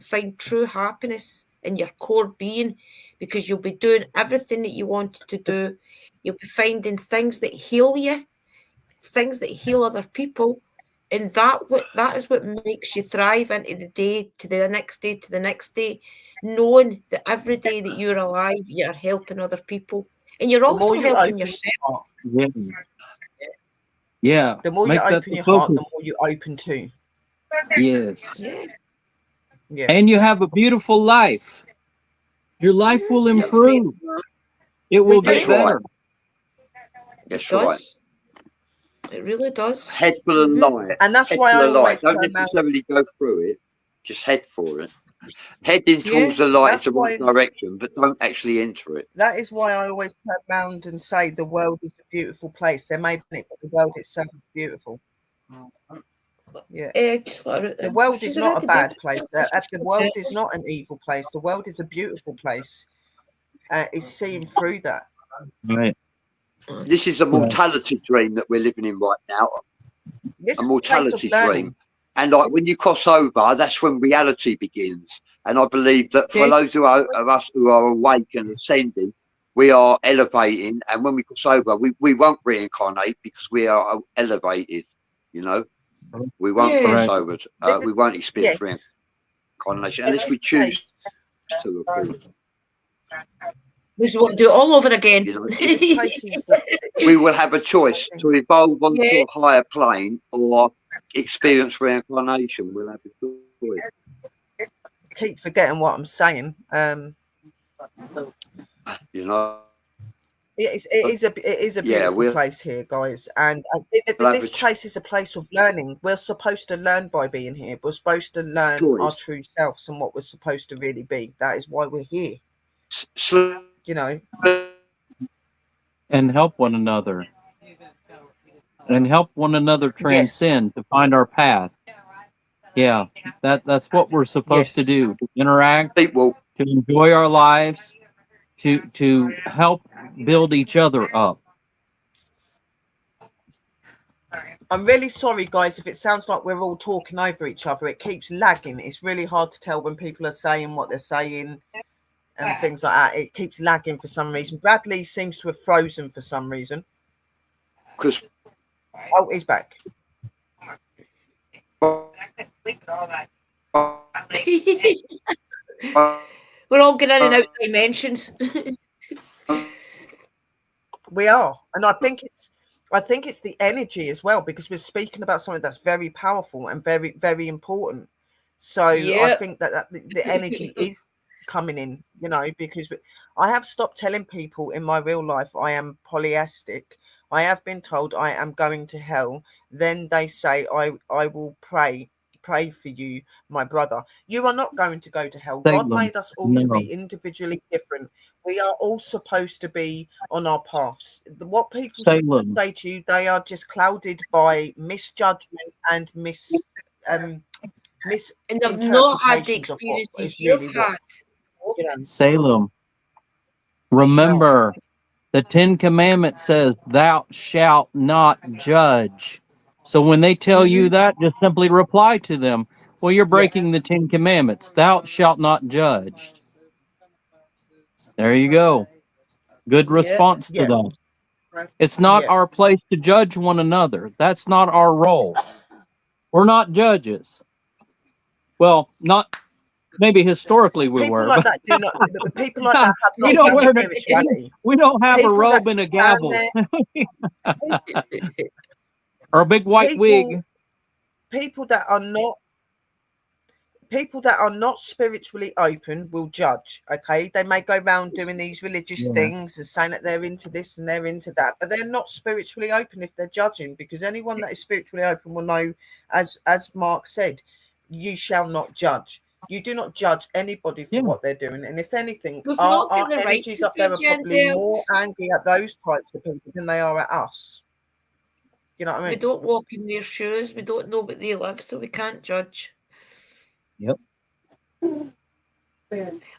find true happiness in your core being, because you'll be doing everything that you wanted to do. You'll be finding things that heal you, things that heal other people, and that is what makes you thrive into the day, to the next day, to the next day, knowing that every day that you're alive, you're helping other people. And you're also helping yourself. Yeah. The more you open your heart, the more you open to. Yes. Yeah. Yeah. And you have a beautiful life. Your life will Yeah. improve. It will That's get right. better. That's It right. does. It really does. Head full of light. And that's Head why full I of light. always Don't turn around. necessarily go through it. Just head for it. Heading Yeah. towards the light That's is the right why. direction, but don't actually enter it. That is why I always turn around and say the world is a beautiful place. There may be, but the world itself is beautiful. Yeah. Just let her out The then. world She's is not a already bad been- place. The world is not an evil place. The world is a beautiful place. It's seeing through that. Right. This is a mortality dream that we're living in right now. This A is a place of mortality learning. dream. And like when you cross over, that's when reality begins. And I believe that for Yeah. those of us who are awake and ascending, we are elevating. And when we cross over, we won't reincarnate because we are elevated. You know, we won't Yeah. cross Right. over. We won't experience Yes. reincarnation In unless this we choose place, to. Of course. This is what do it all over again. You know, this place is that we will have a choice to evolve onto Yeah. a higher plane or experience reincarnation. We'll have a choice. keep forgetting what I'm saying. You know, It is a Yeah, beautiful we'll place here, guys, and have this a place is a place of learning. We're supposed to learn by being here. We're supposed to learn our choice. true selves and what we're supposed to really be. That is why we're here. Sleep. You know, And help one another. And help one another yes, transcend to find our path. Yeah. That's what we're supposed to yes. do. To interact, Well, to enjoy our lives, to help build each other up. I'm really sorry, guys, if it sounds like we're all talking over each other. It keeps lagging. It's really hard to tell when people are saying what they're saying and things like that. It keeps lagging for some reason. Bradley seems to have frozen for some reason. because Oh, he's back. We're all getting in and out dimensions. We are, and I think it's the energy as well, because we're speaking about something that's very powerful and very, very important. So I Yep. think that the energy is coming in, you know, because I have stopped telling people in my real life I am polyastic. I have been told I am going to hell. Then they say I will pray for you, my brother. You are not going to go to hell. God Salem. made us all to No. be individually different. We are all supposed to be on our paths. What people Salem. say to you, they are just clouded by misjudgment and And they've not had the misinterpretations of what experiences is you've really what, had. you know. Salem. Remember, the 10 Commandments says, "Thou shalt not judge." So when they tell you that, just simply reply to them, "Well, you're breaking the 10 Commandments. Thou shalt not judge." There you go. Good response to Yeah. that. It's not Yeah. our place to judge one another. That's not our role. We're not judges. Well, not maybe historically we People were, like but that do not. People like that have we not don't done wear spirituality. we don't have a People that robe and a stand gavel there, or a big white wig. people that are not spiritually open will judge. Okay, they may go around doing these religious Yeah. things and saying that they're into this and they're into that, but they're not spiritually open if they're judging, because anyone that is spiritually open will know, as Mark said, you shall not judge. You do not judge anybody for what they're doing, and if anything, We've our not got the right energies to up there are judge probably more ourselves. angry at those types of people than they are at us. You know what I We mean? don't walk in their shoes. We don't know what they live, so we can't judge. Yep.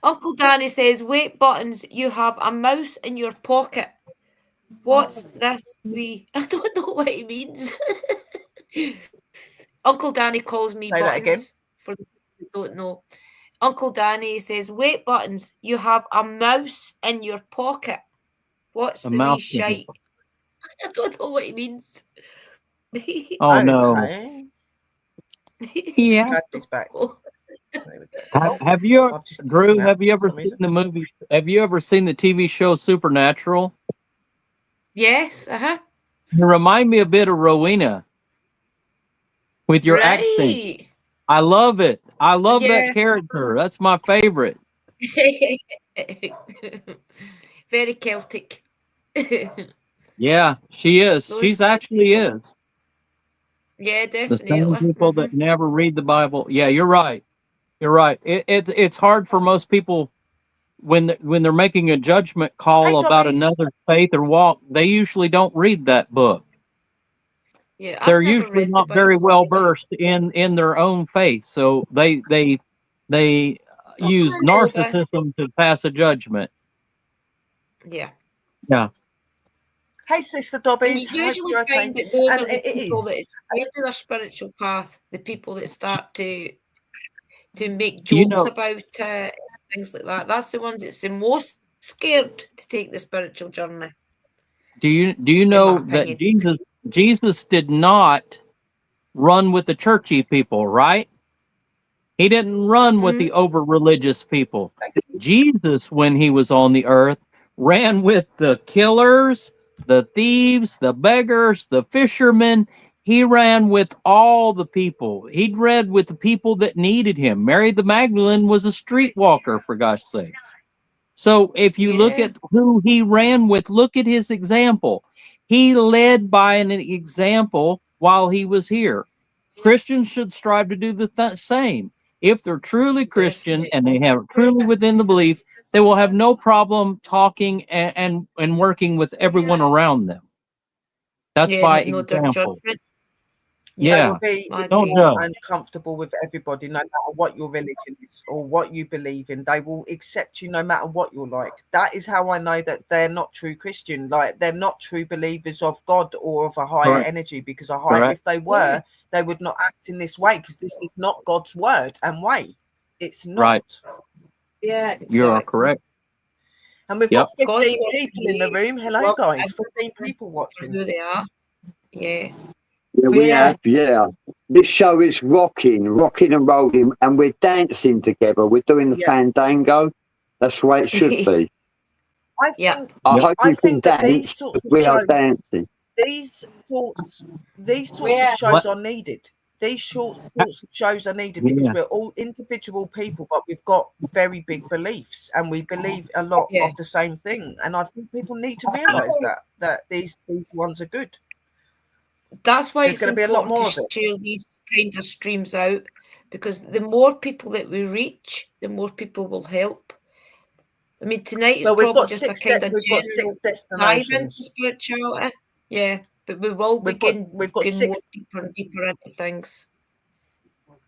Uncle Danny says, "Wait, Buttons, you have a mouse in your pocket. What's this? I don't know what he means." Uncle Danny calls me Say that again. Buttons, for the people who don't know. Uncle Danny says, "Wait, Buttons, you have a mouse in your pocket. What's A the wee mouse. shite?" I don't know what he means. Oh no. Okay. Yeah. Bradley's back. There we go. Have you, I've just Drew? come out Have you for ever some seen reason. the movie? Have you ever seen the TV show Supernatural? Yes, You remind me a bit of Rowena with your accent. right. I love it. I love Yeah. that character. That's my favorite. Very Celtic. Yeah, she is. Those She's actually people. is. Yeah, The same definitely. people that never read the Bible. Yeah, you're right. You're right. It's hard for most people when they're making a judgment Hey, call about Dobbies. another faith or walk. They usually don't read that book. Yeah, They're I've never usually read the not very Bible well either. versed in their own faith, so they Oh, use hello there. narcissism to pass a judgment. Yeah. Yeah. Hey, Sister And Dobbies. you Hope usually you're okay. find that those And are the it people is. that is scared of their spiritual path, the people that start to make You jokes know, about things like that. That's the ones that's the most scared to take the spiritual journey, do you in my know that opinion. Jesus did not run with the churchy people, right? He didn't run with Mm, the over religious people. Jesus, when he was on the earth, ran with the killers, the thieves, the beggars, the fishermen. He ran with all the people. He ran with the people that needed him. Mary the Magdalene was a streetwalker, for gosh sakes. So if you look yeah. at who he ran with, look at his example. He led by an example while he was here. Christians should strive to do the same. If they're truly Christian and they Definitely. have truly within the belief, they will have no problem talking and working with everyone around them. That's Yeah, by no their example. judgment. They Yeah, will Yeah. be I Don't agree. equal judge. and comfortable with everybody, no matter what your religion is or what you believe in. They will accept you no matter what you're like. That is how I know that they're not true Christian. Like, they're not true believers of God or of a higher Correct. energy, because Correct. if they were, they would not act in this way, because this is not God's word and way. It's Right. not. Yeah. You are Exactly. correct. And we've Yep. got God's 15 word people for in the you, room. Hello, love guys. everyone 15 people for watching. who they are. Yeah. Yeah, we have. Yeah, this show is rocking and rolling, and we're dancing together. We're doing the Yeah. fandango. That's the way it should be. I Yeah. think I Yep. hope I you can think that these dance, sorts of because we are shows dancing. these sorts of Yeah. shows are needed. These sorts of shows are needed because Yeah. we're all individual people, but we've got very big beliefs and we believe a lot Yeah. of the same thing. And I think people need to realise that these ones are good. That's why There's it's going to be a lot important more of to it. share these kind of streams out, because the more people that we reach, the more people will help. I mean, tonight is Well, we've probably got just a 6 kind of we've got 6 general dive into destinations. spirituality. Yeah, but we will We've begin got going more 6 deeper and deeper into things.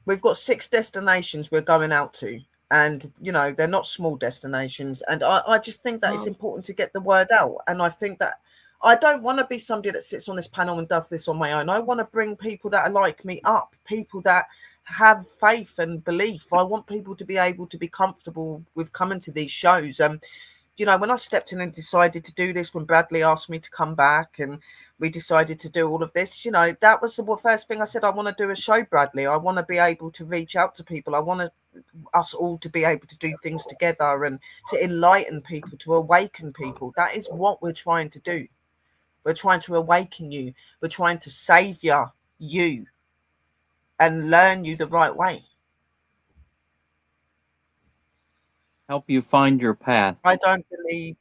we've got 6 destinations we're going out to, and they're not small destinations, and I just think that it's No. important to get the word out. And I think that I don't want to be somebody that sits on this panel and does this on my own. I want to bring people that are like me up, people that have faith and belief. I want people to be able to be comfortable with coming to these shows. When I stepped in and decided to do this, when Bradley asked me to come back and we decided to do all of this, that was the first thing I said. I want to do a show, Bradley. I want to be able to reach out to people. I want us all to be able to do things together and to enlighten people, to awaken people. That is what we're trying to do. We're trying to awaken you. We're trying to savior you and learn you the right way. Help you find your path. I don't believe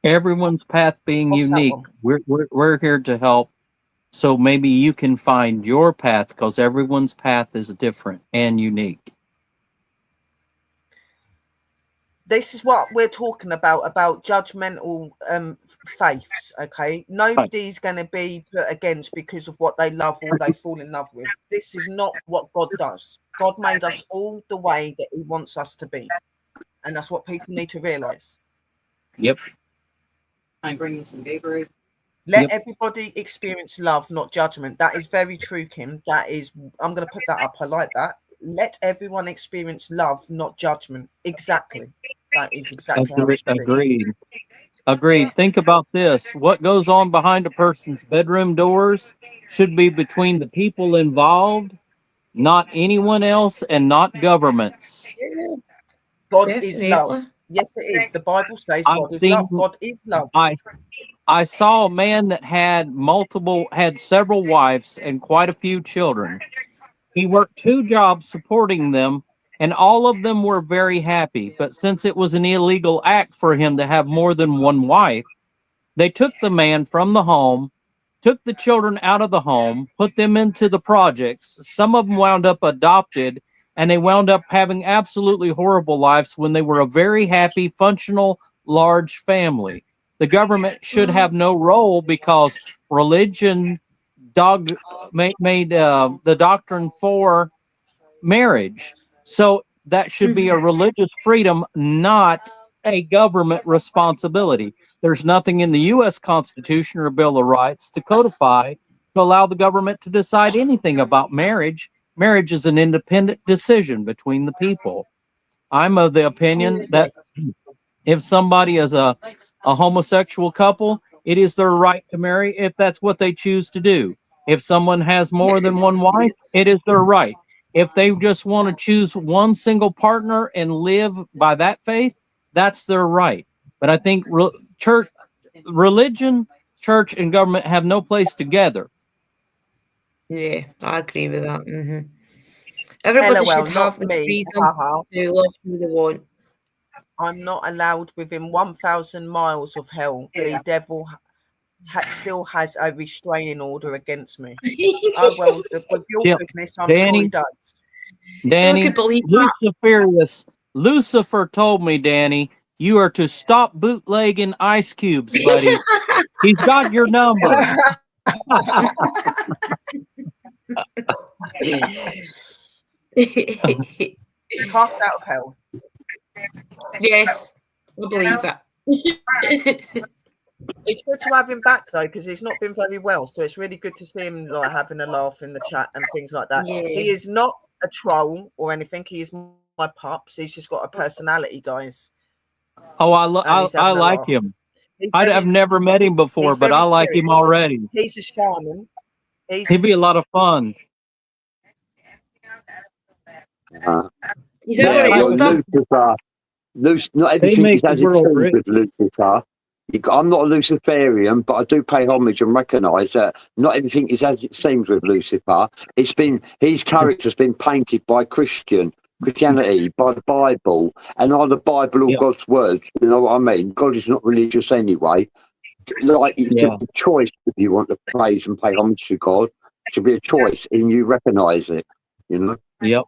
Everyone's path being What's that unique. one? We're here to help. So maybe you can find your path, because everyone's path is different and unique. This is what we're talking about judgmental faiths. Okay, nobody's going to be put against because of what they love or they fall in love with. This is not what God does. God made us all the way that he wants us to be, and that's what people need to realize. Yep. I'm bringing some Gatorade. Let everybody experience love, not judgment. That is very true, Kim. That is, I'm going to put that up. I like that. Let everyone experience love, not judgment. Exactly. That is exactly how it should be. Agreed. Think about this. What goes on behind a person's bedroom doors should be between the people involved, not anyone else, and not governments. Yeah, God is love. definitely. Yes, it is. The Bible says I've God is seen love. God is love. I saw a man that had several wives and quite a few children. He worked 2 jobs supporting them, and all of them were very happy. But since it was an illegal act for him to have more than one wife, they took the man from the home, took the children out of the home, put them into the projects. Some of them wound up adopted, and they wound up having absolutely horrible lives when they were a very happy, functional, large family. The government should have no role because religion made the doctrine for marriage. So that should be a religious freedom, not a government responsibility. There's nothing in the U.S. Constitution or Bill of Rights to codify to allow the government to decide anything about marriage. Marriage is an independent decision between the people. I'm of the opinion that if somebody is a homosexual couple, it is their right to marry if that's what they choose to do. If someone has more than one wife, it is their right. If they just want to choose one single partner and live by that faith, that's their right. But I think religion, church, and government have no place together. Yeah, I agree with that. Everybody LOL, should not have the me. freedom Haha. to love who they want. I'm not allowed within 1,000 miles of hell. The devil still has a restraining order against me. Oh, well, with your Yep. goodness, I'm Danny, sure he does. Danny, I could believe that. Lucifer told me, Danny, you are to stop bootlegging ice cubes, buddy. He's got your number. Cast out of hell. Yes, I believe it. It's good to have him back though, because he's not been very well. So it's really good to see him like having a laugh in the chat and things like that. Yeah. He is not a troll or anything. He is my pups. He's just got a personality, guys. Oh, I And he's having a like laugh. him. He's I've never met him before, he's but I very like cute. him already. He's a shaman. He'd be a lot of fun. He's Yeah, already well, older. Lucifer, not everything make is as the it world seems rich. with Lucifer. I'm not a Luciferian, but I do pay homage and recognise that not everything is as it seems with Lucifer. His character's been painted by Christianity, by the Bible, and are the Bible all God's words? You know what I mean? God is not religious anyway. Like it's a choice if you want to praise and pay homage to God. It should be a choice, and you recognise it. You know. Yep.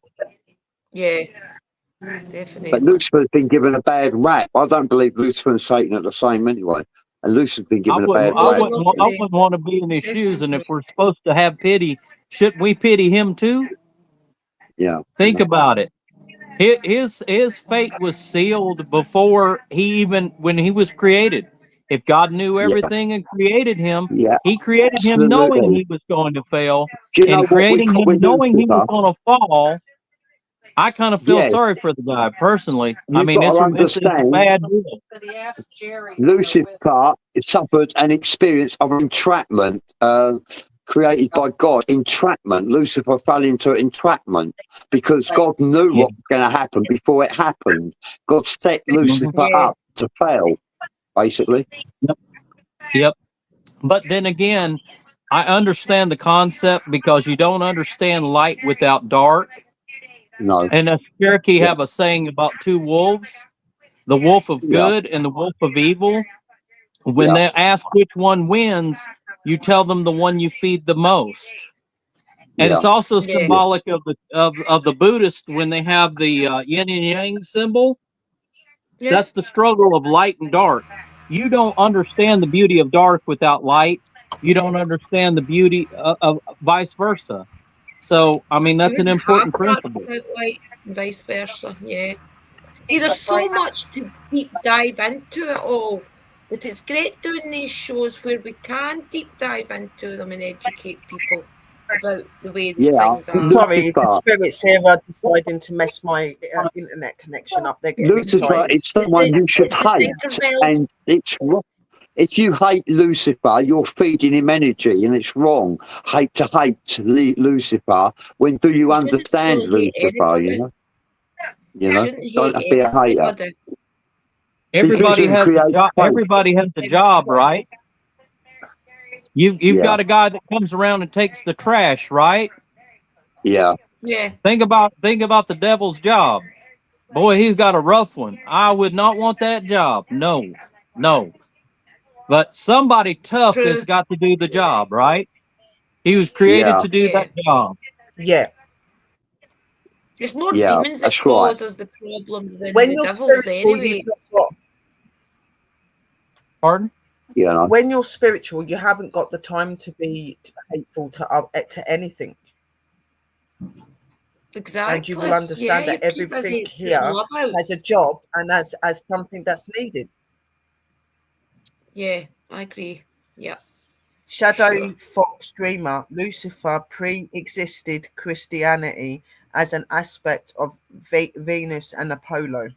Yeah, definitely. But Lucifer's been given a bad rap. I don't believe Lucifer and Satan are the same anyway. And Lucifer's been given a bad rap. I wouldn't want to be in his shoes. And if we're supposed to have pity, shouldn't we pity him too? Yeah. Think about it. His fate was sealed before when he was created. If God knew everything and created him, he created him knowing he was going to fail. And creating him knowing he was going to fall, I kind of feel sorry for the guy personally. I mean, it's a bad deal. Lucifer suffered an experience of entrapment created by God. Entrapment. Lucifer fell into entrapment because God knew what was going to happen before it happened. God set Lucifer up to fail, basically. Yep. But then again, I understand the concept because you don't understand light without dark. No. And the Cherokee have a saying about two wolves, the wolf of good and the wolf of evil. When they ask which one wins, you tell them the one you feed the most. And it's also symbolic of the Buddhist when they have the yin and yang symbol. That's the struggle of light and dark. You don't understand the beauty of dark without light. You don't understand the beauty of vice versa. So, I mean, that's an important principle. Light and vice versa, yeah. See, there's so much to deep dive into it all. But it's great doing these shows where we can deep dive into them and educate people about the way that things are. Sorry, the spirits here are deciding to mess my internet connection up. They're getting Lucifer is someone you should hate, and it's wrong. If you hate Lucifer, you're feeding him energy, and it's wrong. Hate to hate Lucifer. When do you understand Lucifer? You know, don't be a hater. Everybody has a job, right? You've got a guy that comes around and takes the trash, right? Yeah. Yeah. Think about the devil's job. Boy, he's got a rough one. I would not want that job. No, no. But somebody tough has True. got to do the job, right? He was created Yeah, to do Yeah. that job. Yeah. It's more yeah, demons that that's right. cause us the problems than When the you're devils spiritual, anyway. you've not got. Pardon? You know, When you're spiritual, you haven't got the time to be hateful to anything, Exactly. and you will understand Yeah, that you're too busy everything putting here love out. has a job and as something that's needed. Yeah, I agree. Yeah. Shadow Sure. Fox Dreamer, Lucifer pre-existed Christianity as an aspect of Venus and Apollo.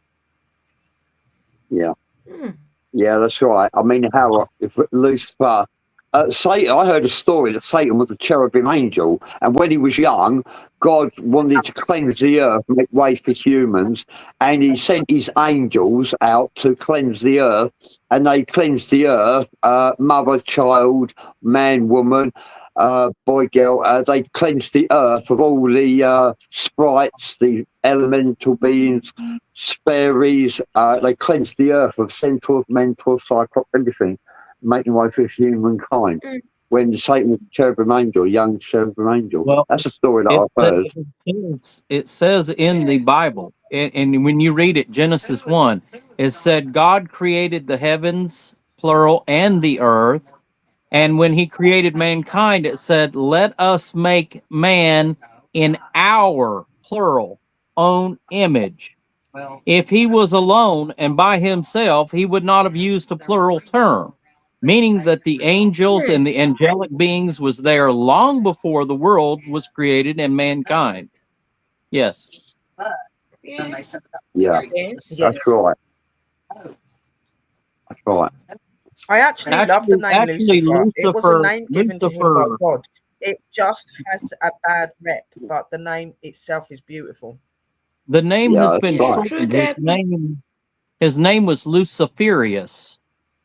yeah. Hmm. Yeah, that's right. I mean, how if Lucifer, Satan? I heard a story that Satan was a cherubim angel, and when he was young, God wanted to cleanse the earth, make way for humans, and He sent His angels out to cleanse the earth, and they cleansed the earth, mother, child, man, woman. Boy, girl, they cleansed the earth of all the sprites, the elemental beings, fairies. They cleansed the earth of centaurs, mentors, cyclops, everything, making way for humankind. Mm. When Satan was a cherubim angel, young cherubim angel. Well, That's a story that it, I've heard. it says in the Bible, and when you read it, Genesis 1, it said God created the heavens, plural, and the earth. And when he created mankind, it said, let us make man in our, plural, own image. If he was alone and by himself, he would not have used a plural term, meaning that the angels and the angelic beings was there long before the world was created and mankind. Yes. Yeah. Yeah, Makes sense. Yes, that's right. That's right. I actually love the name Actually, Lucifer. It was a name given to him by Lucifer, God. It just has a bad rep, but the name itself is beautiful. the name Yeah, has that's been Yeah, right. true, shortened. Deb. His name was Luciferius.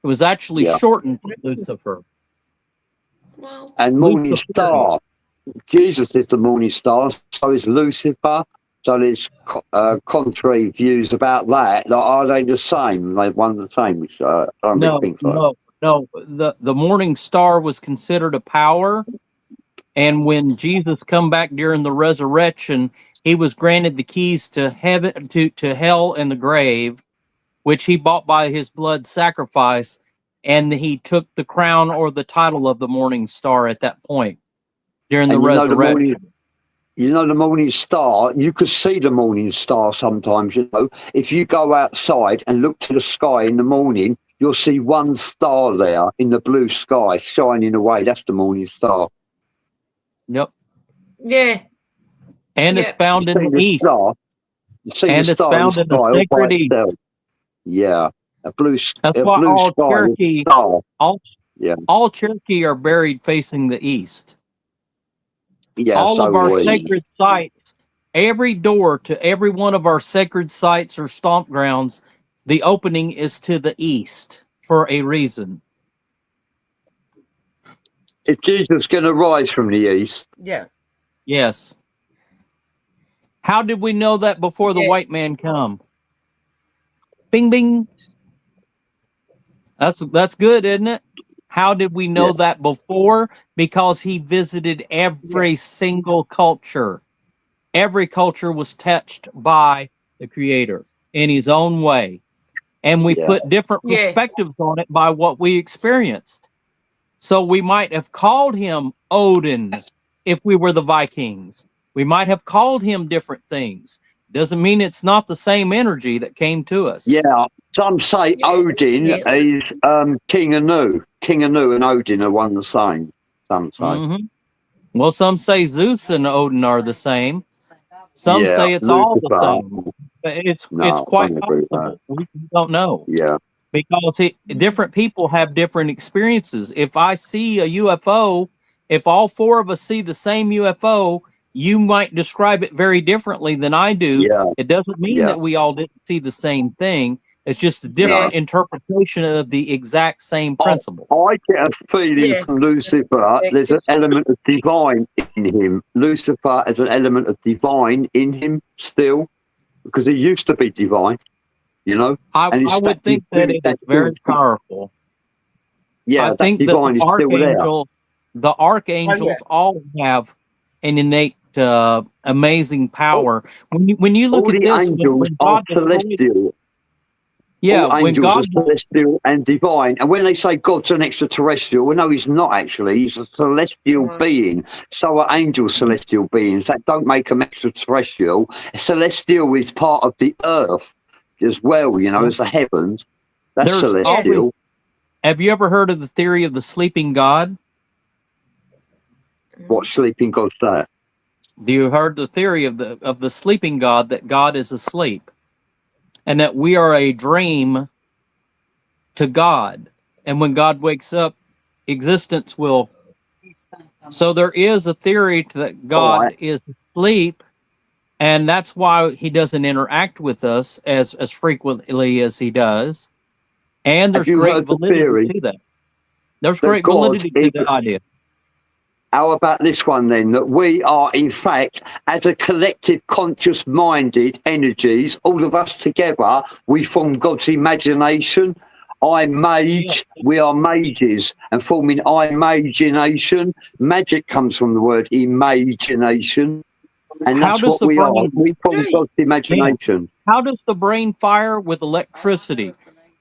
It was actually Yeah. shortened to Lucifer. Well, And morning Luciferius. star. Jesus is the morning star, so is Lucifer. So there's contrary views about that. Like, are they the same? They one the same? Which I don't really think so. No. The morning star was considered a power, and when Jesus come back during the resurrection, he was granted the keys to heaven, to hell and the grave, which he bought by his blood sacrifice, and he took the crown or the title of the morning star at that point during the And resurrection. the morning star, you could see the morning star sometimes, you know. If you go outside and look to the sky in the morning, you'll see one star there in the blue sky shining away. That's the morning star. Yep. yeah. And it's Yeah. found in the east. You see the And it's star in the found in sky the all by sacred east. itself. Yeah. A blue That's why blue all sky with Cherokee, a star. Yeah. all Cherokee are buried facing the east. Yeah, All so of our we. sacred sites, every door to every one of our sacred sites or stomp grounds, the opening is to the east for a reason. Is Jesus going to rise from the east? Yeah. Yes. How did we know that before the Yeah. white man come? Bing, bing. That's good, isn't it? How did we know Yeah. that before? Because he visited every single culture. Every culture was touched by the Creator in his own way. And we Yeah. put different Yeah. perspectives on it by what we experienced. So we might have called him Odin if we were the Vikings. We might have called him different things. Doesn't mean it's not the same energy that came to us. Yeah. Some say Yeah, Odin definitely. is King Anu. King Anu and Odin are one and the same. Some say. Mhm. Well, some say Zeus and Odin are the same. Some Yeah. say it's all the Lucifer. same. It's No, quite I don't agree with that. possible. We don't know Yeah. because different people have different experiences. If I see a UFO, if all four of us see the same UFO, you might describe it very differently than I do. Yeah. It doesn't mean Yeah. that we all didn't see the same thing. It's just a different interpretation of the exact same principle. I get a feeling from Lucifer there's an element of divine in him. Lucifer has an element of divine in him still, because he used to be divine, you know. I would think that it is very powerful. Yeah, I think that divine is still there. the archangels all have an innate, amazing power. When you look All at the this, angels when are God destroyed, celestial. yeah, All when angels God, are celestial and divine. And when they say God's an extraterrestrial, well, no, he's not actually. He's a celestial being. So are angels celestial beings. That don't make them extraterrestrial. Celestial is part of the earth as well, you know, as the heavens. That's There's celestial. have you ever heard of the theory of the sleeping God? What sleeping God's that? Do you heard the theory of the sleeping God, that God is asleep and that we are a dream to God, and when God wakes up, existence will. So there is a theory that God is asleep, and that's why he doesn't interact with us as frequently as he does. And there's great validity to that. There's great validity to the idea. How about this one then? That we are, in fact, as a collective conscious-minded energies, all of us together, we form God's imagination. I mage, we are mages, and forming imagination. Magic comes from the word imagination, and that's what we are. We form God's imagination. How does the brain fire? With electricity.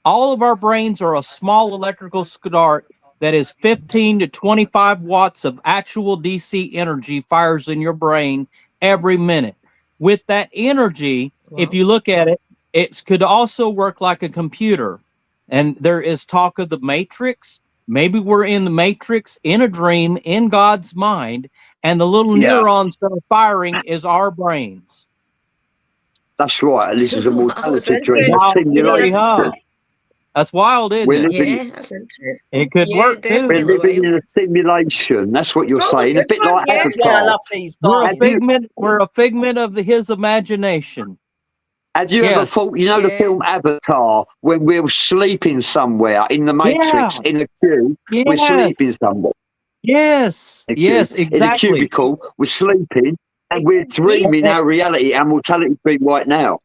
All of our brains are a small electrical start that is 15 to 25 watts of actual DC energy fires in your brain every minute. With that energy, if you look at it, it could also work like a computer. And there is talk of the matrix. Maybe we're in the matrix, in a dream, in God's mind, and the little neurons that are firing is our brains. That's right. This is a mortality dream, a simulation. That's wild, isn't it? That's interesting. It could work too. We're living in a simulation. That's what you're saying. A bit like Avatar. I love these guys. We're a figment of his imagination. Have you ever thought, you know, the film Avatar, when we're sleeping somewhere in the Matrix, in a queue, we're sleeping somewhere. Yes, exactly. In a cubicle, we're sleeping, and we're dreaming our reality, our mortality dream right now.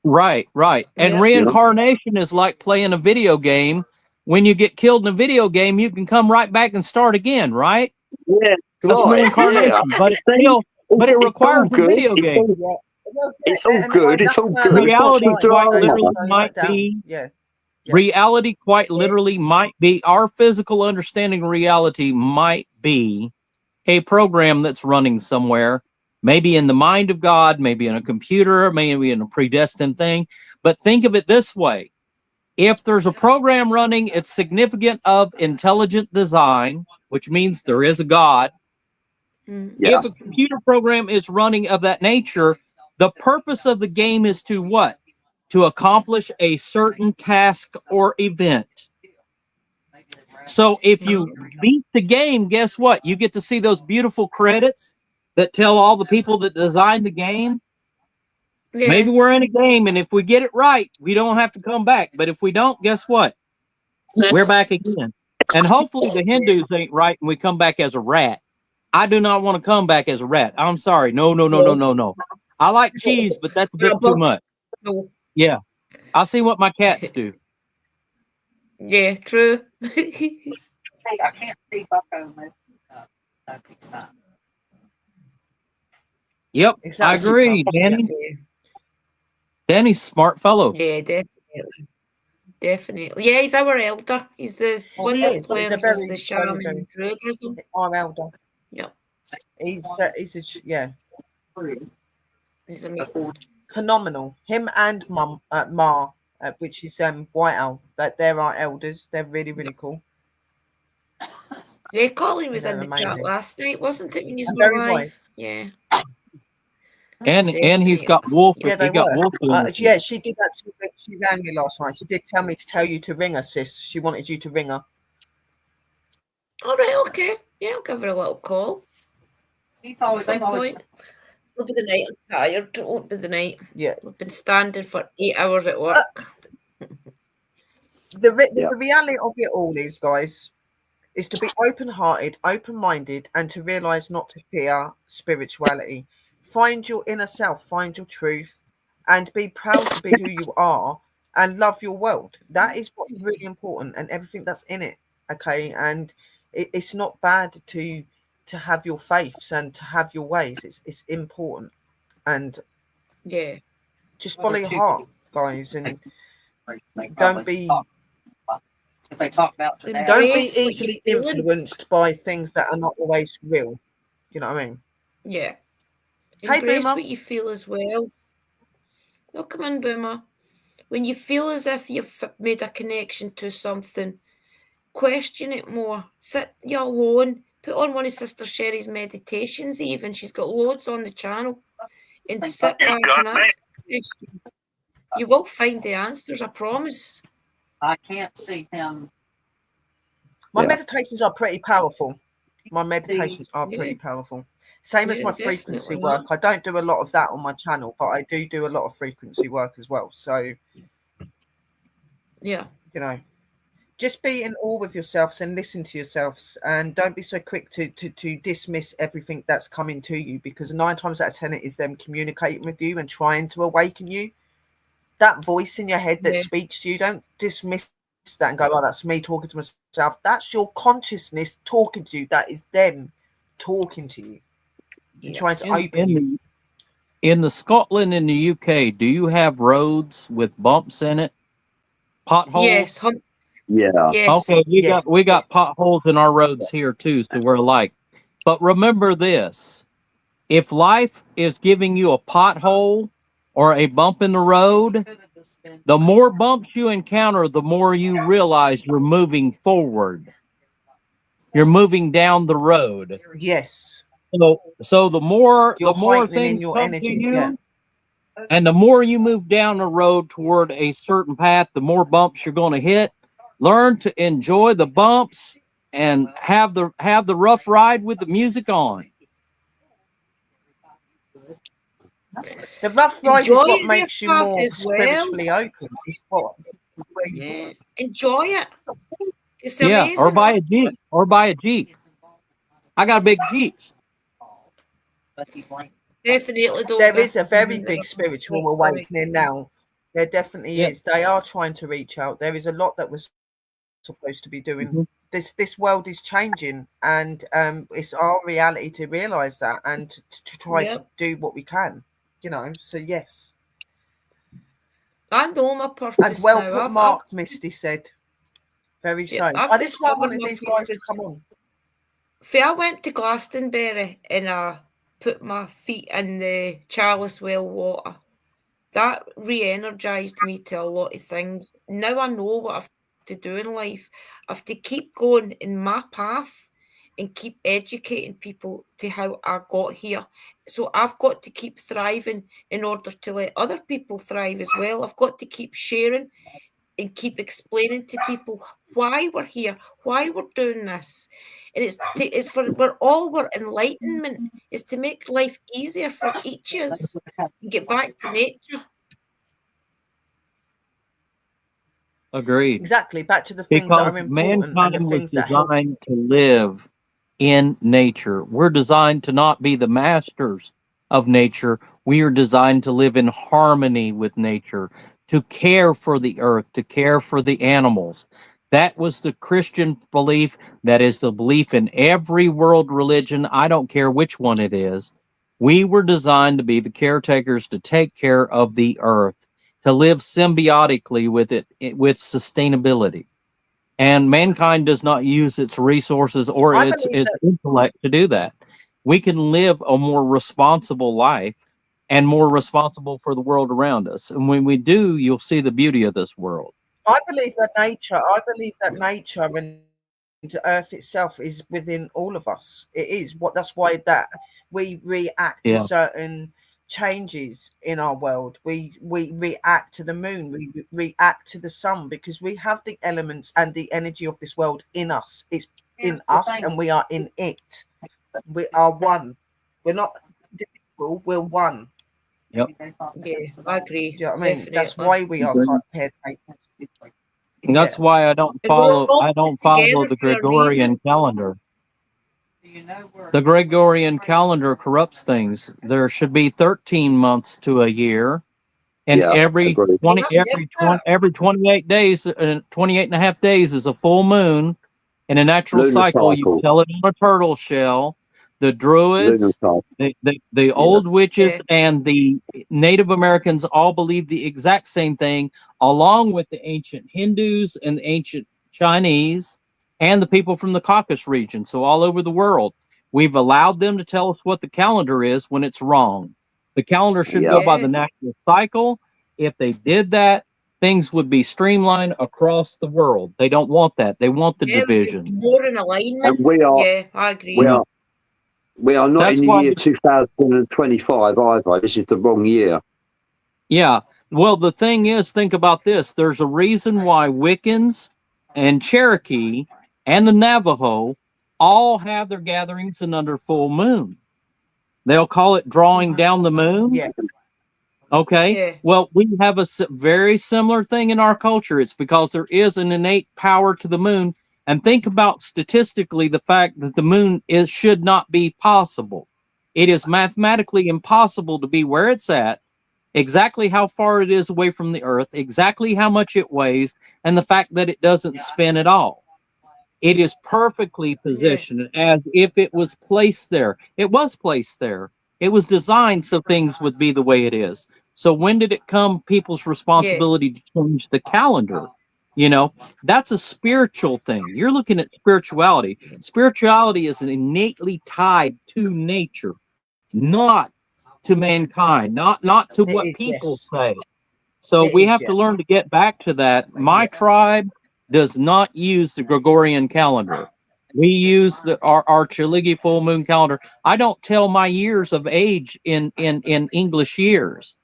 Right. And reincarnation is like playing a video game. When you get killed in a video game, you can come right back and start again, right? Yeah, that's reincarnation. But it requires a video game. It's all good. It's all good. Reality quite literally might be. Reality quite literally might be. Our physical understanding of reality might be a program that's running somewhere. Maybe in the mind of God, maybe in a computer, maybe in a predestined thing. But think of it this way. If there's a program running, it's significant of intelligent design, which means there is a God. If a computer program is running of that nature, the purpose of the game is to what? To accomplish a certain task or event. So if you beat the game, guess what? You get to see those beautiful credits that tell all the people that designed the game. Maybe we're in a game, and if we get it right, we don't have to come back. But if we don't, guess what? We're back again. And hopefully the Hindus ain't right and we come back as a rat. I do not want to come back as a rat. I'm sorry. No. I like cheese, but that's a bit too much. Yeah. I'll see what my cats do. Yeah, true. Hey, I can't see Bucko with a big sign. Yep, exactly. I agree, Danny. Danny's a smart fellow. Yeah, definitely. Yeah, he's our elder. He's the one that claims as the shaman druidism. Our elder. Yeah. He's amazing. Phenomenal. Him and Mum Ma, which is White Owl. That they're our elders. They're really, really cool. Yeah, Colin was in the chat last night, wasn't it? When you were live? Yeah. And he's got wolf. Yeah, he got wolf. Yeah, she did actually. She rang me last night. She did tell me to tell you to ring her, sis. She wanted you to ring her. All right, okay. Yeah, I'll give her a little call. At some point. It'll be the night. I'm tired. It won't be the night. Yeah. We've been standing for 8 hours at work. The reality of it all is, guys, is to be open-hearted, open-minded, and to realize not to fear spirituality. Find your inner self, find your truth, and be proud to be who you are and love your world. That is what's really important, and everything that's in it. Okay, and it's not bad to have your faiths and to have your ways. It's important, and Yeah. just follow your heart, guys, and They don't probably be talk. If they talk about today, don't be Embrace what you're easily feeling. influenced by things that are not always real. You know what I mean? Yeah. Hey, Embrace Boomer. what you feel as well. Oh, come on, Boomer. When you feel as if you've made a connection to something, question it more. Sit you alone. Put on one of Sister Sherry's meditations even. She's got loads on the channel. And sit back and ask questions. You will find the answers, I promise. I can't see him. My meditations are pretty powerful. My meditations are Yeah. pretty powerful. Same as Yeah, my frequency definitely work. I don't do a lot of that on my channel, but I do a lot of frequency work as well. So, Yeah. you know, just be in awe with yourselves and listen to yourselves, and don't be so quick to dismiss everything that's coming to you, because 9 times out of 10 it is them communicating with you and trying to awaken you. That voice in your head that Yeah. speaks to you, don't dismiss that and go, oh, that's me talking to myself. That's your consciousness talking to you. That is them talking to you and trying to open you. In the Scotland and the UK, do you have roads with bumps in it? Potholes? Yes. Yeah. Yes. Okay, Yes. we got potholes in our roads here too, so we're alike. But remember this: if life is giving you a pothole or a bump in the road, the more bumps you encounter, the more you realize you're moving forward. You're moving down the road. Yes. So the more You're heightening in things your come to energy. you, Yeah. and the more you move down the road toward a certain path, the more bumps you're going to hit. Learn to enjoy the bumps and have the rough ride with the music on. The rough ride Enjoy is what their makes you path more as well. spiritually open. It's what where you Yeah. Enjoy it. It's Yeah, amazing. or buy a honestly. Jeep. Or buy a Jeep. I got a big Jeep. Definitely don't. there is a very big spiritual awakening now. There definitely Yeah. is. They are trying to reach out. There is a lot that was supposed to be doing. Mhm. This world is changing, and it's our reality to realize that and to try to do what we can, you know. So yes, I know my and purpose well now. put, Mark. Misty said very so. I've I just want discovered one of my these guys to purpose. come on. I went to Glastonbury and I put my feet in the Chalice Well water. That re-energized me to a lot of things. Now I know what I have to do in life. I have to keep going in my path and keep educating people to how I got here. So I've got to keep thriving in order to let other people thrive as well. I've got to keep sharing and keep explaining to people why we're here, why we're doing this. And it's for our enlightenment is to make life easier for each of us and get back to nature. Agreed. Exactly, back to the things that Because are important and the mankind was things that help. designed to live in nature. We're designed to not be the masters of nature. We are designed to live in harmony with nature, to care for the earth, to care for the animals. That was the Christian belief. That is the belief in every world religion. I don't care which one it is. We were designed to be the caretakers, to take care of the earth, to live symbiotically with it, with sustainability. And mankind does not use its resources or I its believe that intellect to do that. We can live a more responsible life and more responsible for the world around us. And when we do, you'll see the beauty of this world. I believe that nature and the earth itself is within all of us. It is that's why that we react to Yeah. certain changes in our world. We react to the moon, we react to the sun, because we have the elements and the energy of this world in us. It's in us and we are in it. We are one. We're not individual, we're one. Yep. They thought that Yeah, was I agree. Do you know what I mean? That's Definitely. why we are caretakers. And that's why I don't And we're all follow together the for a Gregorian reason. calendar. Do you know where The Gregorian calendar corrupts things. There should be 13 months to a year, and Yeah, every agreed. 20 Yeah, yeah. every 28 days, 28 and a half days is a full moon. In a natural Lunar cycle, you cycle. tell it on a turtle shell. The Lunar Druids, cycle. the old witches, Yeah. and the Native Americans all believe the exact same thing, along with the ancient Hindus and the ancient Chinese and the people from the Caucasus region. So all over the world, we've allowed them to tell us what the calendar is when it's wrong. The calendar should go Yeah. by the natural cycle. If they did that, things would be streamlined across the world. They don't want that. They want the Yeah, we'd be division. more in alignment. And we are Yeah, I agree. we are not That's in the why year 2025 either. This is the wrong year. Yeah. Well, the thing is, think about this. There's a reason why Wiccans and Cherokee and the Navajo all have their gatherings in under full moon. They'll call it drawing down the moon. Yeah. Okay. Yeah. Well, we have a very similar thing in our culture. It's because there is an innate power to the moon. And think about statistically the fact that the moon should not be possible. It is mathematically impossible to be where it's at, exactly how far it is away from the earth, exactly how much it weighs, and the fact that it doesn't spin at all. It is perfectly positioned as if it was placed there. It was placed there. It was designed so things would be the way it is. So when did it come people's responsibility to change the calendar? You know, that's a spiritual thing. You're looking at spirituality. Spirituality is innately tied to nature, not to mankind, not to It what is, people yes. say. So It we is, have yes. to learn to get back to that. My tribe does not use the Gregorian calendar. We use our Chaligi full moon calendar. I don't tell my years of age in English years.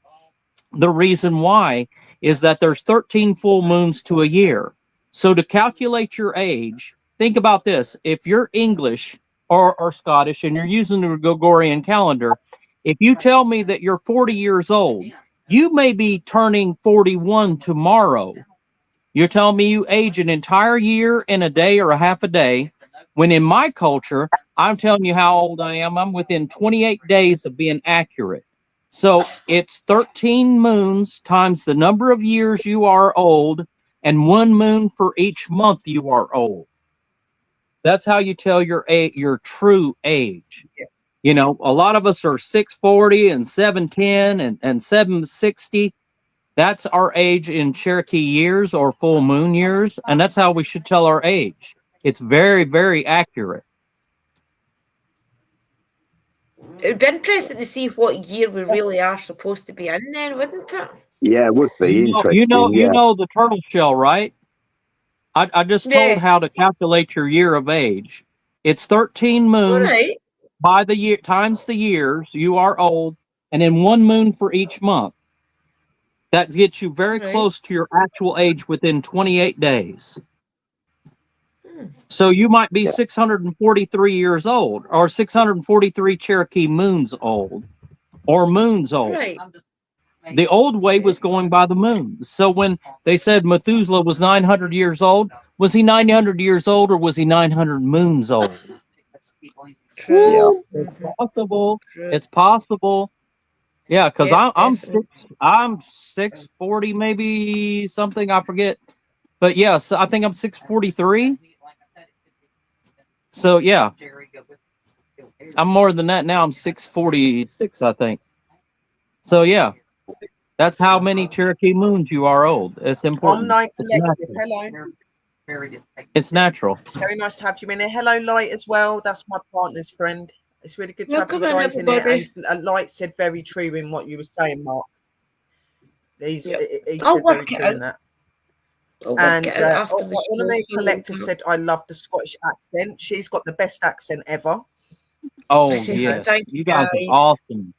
The reason why is that there's 13 full moons to a year. So to calculate your age, think about this. If you're English or Scottish and you're using the Gregorian calendar, if you tell me that you're 40 years old, you may be turning 41 tomorrow. You're telling me you age an entire year in a day or a half a day, when in my culture, I'm telling you how old I am. I'm within 28 days of being accurate. So it's 13 moons times the number of years you are old, and one moon for each month you are old. That's how you tell your true age. You know, a lot of us are 640 and 710 and 760. That's our age in Cherokee years or full moon years, and that's how we should tell our age. It's very, very accurate. It would be interesting to see what year we really are supposed to be in then, wouldn't it? Yeah, it would be interesting. You know the turtle shell, right? I just told how to calculate your year of age. It's 13 moons by the year times the years you are old, and then one moon for each month. That gets you very close to your actual age within 28 days. So you might be 643 years old, or 643 Cherokee moons old, or moons old. Right. The old way was going by the moon. So when they said Methuselah was 900 years old, was he 900 years old or was he 900 moons old? True. It's possible. It's possible. Yeah, because I'm 640, maybe something, I forget. But yes, I think I'm 643. So yeah, I'm more than that now. I'm 646, I think. So yeah, that's how many Cherokee moons you are old. It's important. Night Collective. Hello. It's natural. Very nice to have you in here. Hello, Light, as well. That's my partner's friend. It's really good to have you Welcome in, guys in here. everybody. And Light said very true in what you were saying, Mark. He said I'll very work true it out. in that. I'll And work it out after the Honorary show. Collective said, I love the Scottish accent. She's got the best accent ever. Oh, yes. Thank You guys are awesome.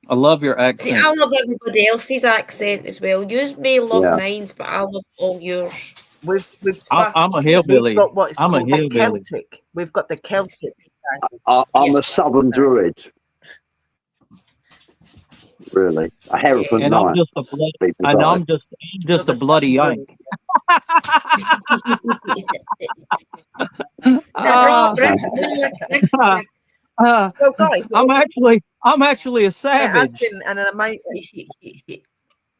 I love your accent. See, I love everybody else's accent as well. You may love mine, but I love all yours. I'm a hillbilly. We've got what is called the Celtic. We've got the Celtic. I'm a Southern Druid. really. A Hereford And I'm night. just a bloody, Be and precise. I'm just a bloody yank. So, Well, guys, I'm actually a it has savage. been an amazing.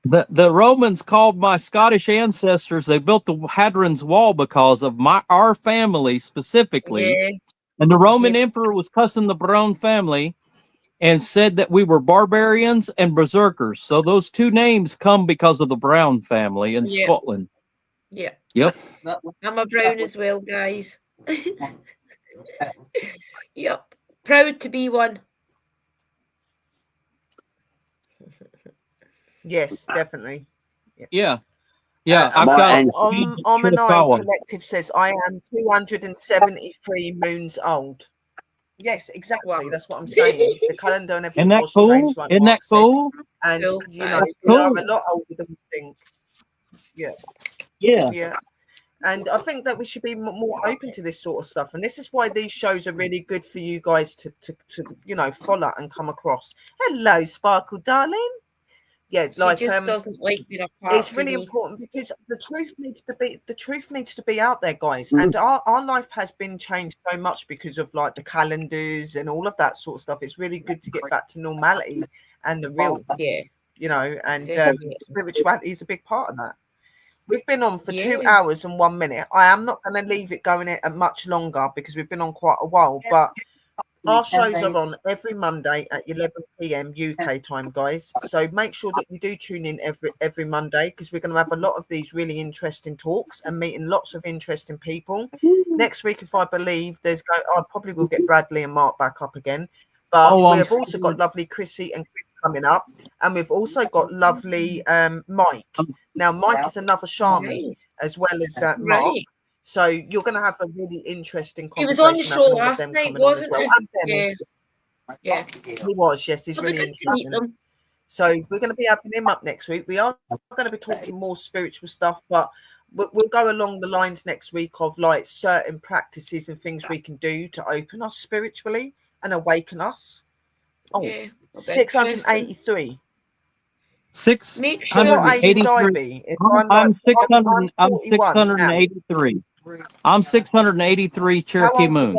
The Romans called my Scottish ancestors. They built the Hadrian's Wall because of our family specifically. yeah, And the Roman emperor was cussing the Brown family and said that we were barbarians and berserkers. So those two names come because of the Brown family in Yeah. Scotland. yeah. Yep. I'm a brown as well, guys. Yep. Proud to be one. Yes, definitely. Yeah. Yeah. I've my got ans- Armanine Collective says I am 273 moons old. Yes, exactly. Wow. That's what I'm saying. The calendar and everything Isn't that was cool? changed, like Isn't Mark that said. cool? And Cool. you know, That's we are cool. a lot older than we think. Yeah. Yeah. And I think that we should be more open to this sort of stuff. And this is why these shows are really good for you guys to you know, follow and come across. Hello, Sparkle, darling. Yeah, She like just doesn't like being apart. it's really important because the truth needs to be out there, guys. And our life has been changed so much because of like the calendars and all of that sort of stuff. It's really good to get back to normality and the real, Yeah. you know, and Definitely. spirituality is a big part of that. We've been on for 2 Yeah. hours and 1 minute. I am not going to leave it going much longer because we've been on quite a while, but our shows are on every Monday at 11 p.m. UK time, guys. So make sure that you do tune in every Monday because we're going to have a lot of these really interesting talks and meeting lots of interesting people. Next week, if I believe, I probably will get Bradley and Mark back up again. But we have also got lovely Chrissy and Chris coming up, and we've also got lovely Mike. Now, Mike is another shaman Nice. as well as Mark. Right. So you're going to have a really interesting He was conversation. on the show having all of last them night, coming on as wasn't well. he? And Bennie. Yeah. He was, yes. He's It'll be really good to meet interesting. them. So we're going to be having him up next week. We are going to be talking more spiritual stuff, but we'll go along the lines next week of like certain practices and things we can do to open us spiritually and awaken us. Oh, Yeah. 683. 683. I'm 683. I'm 683 Cherokee Moon.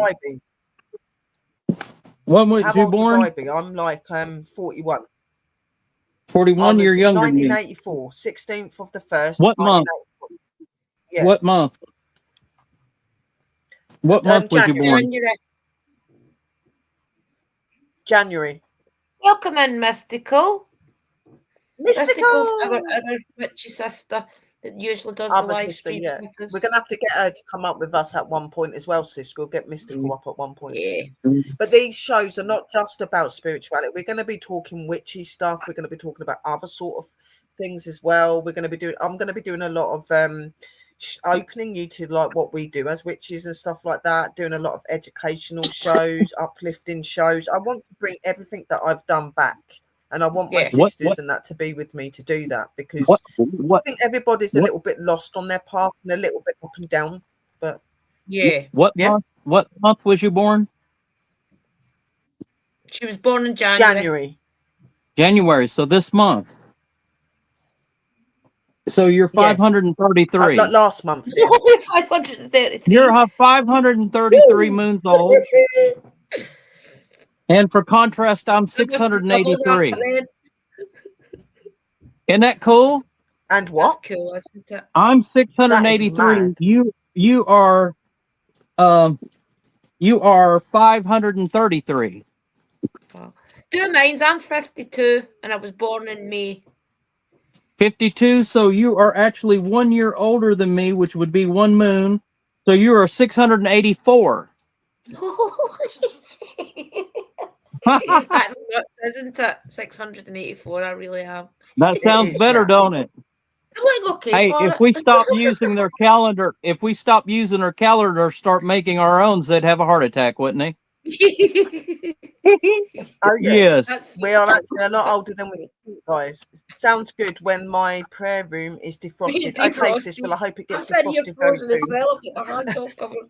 When was you born? I'm like 41. 41. You're younger than me. 1984, 16th of the 1st. What month? Yeah. What month? What month was you born? January. Welcome in, Mystical. Mystical's our other witchy sister that usually does the live stream. Yeah. We're going to have to get her to come up with us at one point as well, sis. We'll get Mystical up at one point. Yeah. But these shows are not just about spirituality. We're going to be talking witchy stuff. We're going to be talking about other sort of things as well. I'm going to be doing a lot of opening you to like what we do as witches and stuff like that, doing a lot of educational shows, uplifting shows. I want to bring everything that I've done back. And I want my sisters and that to be with me to do that because I think everybody's a little bit lost on their path and a little bit up and down. But what month was you born? She was born in January. January. So this month. So you're 533. Last month. 533. You're 533 moons old. And for contrast, I'm 683. Isn't that cool? And what? That's cool, isn't it? I'm 683. You are 533. Two minds. I'm 52, and I was born in May. 52. So you are actually 1 year older than me, which would be one moon. So you are 684. That's nuts, isn't it? 684. I really am. That sounds better, don't it? I'm like, okay. Hey, if we stop using their calendar, start making our own, they'd have a heart attack, wouldn't they? Oh yeah. Yes. We are actually a lot older than we think, guys. Sounds good when my prayer room is defrosted. Okay, sis. Well, I hope it gets defrosted very soon. As well. I've got my hands all covered.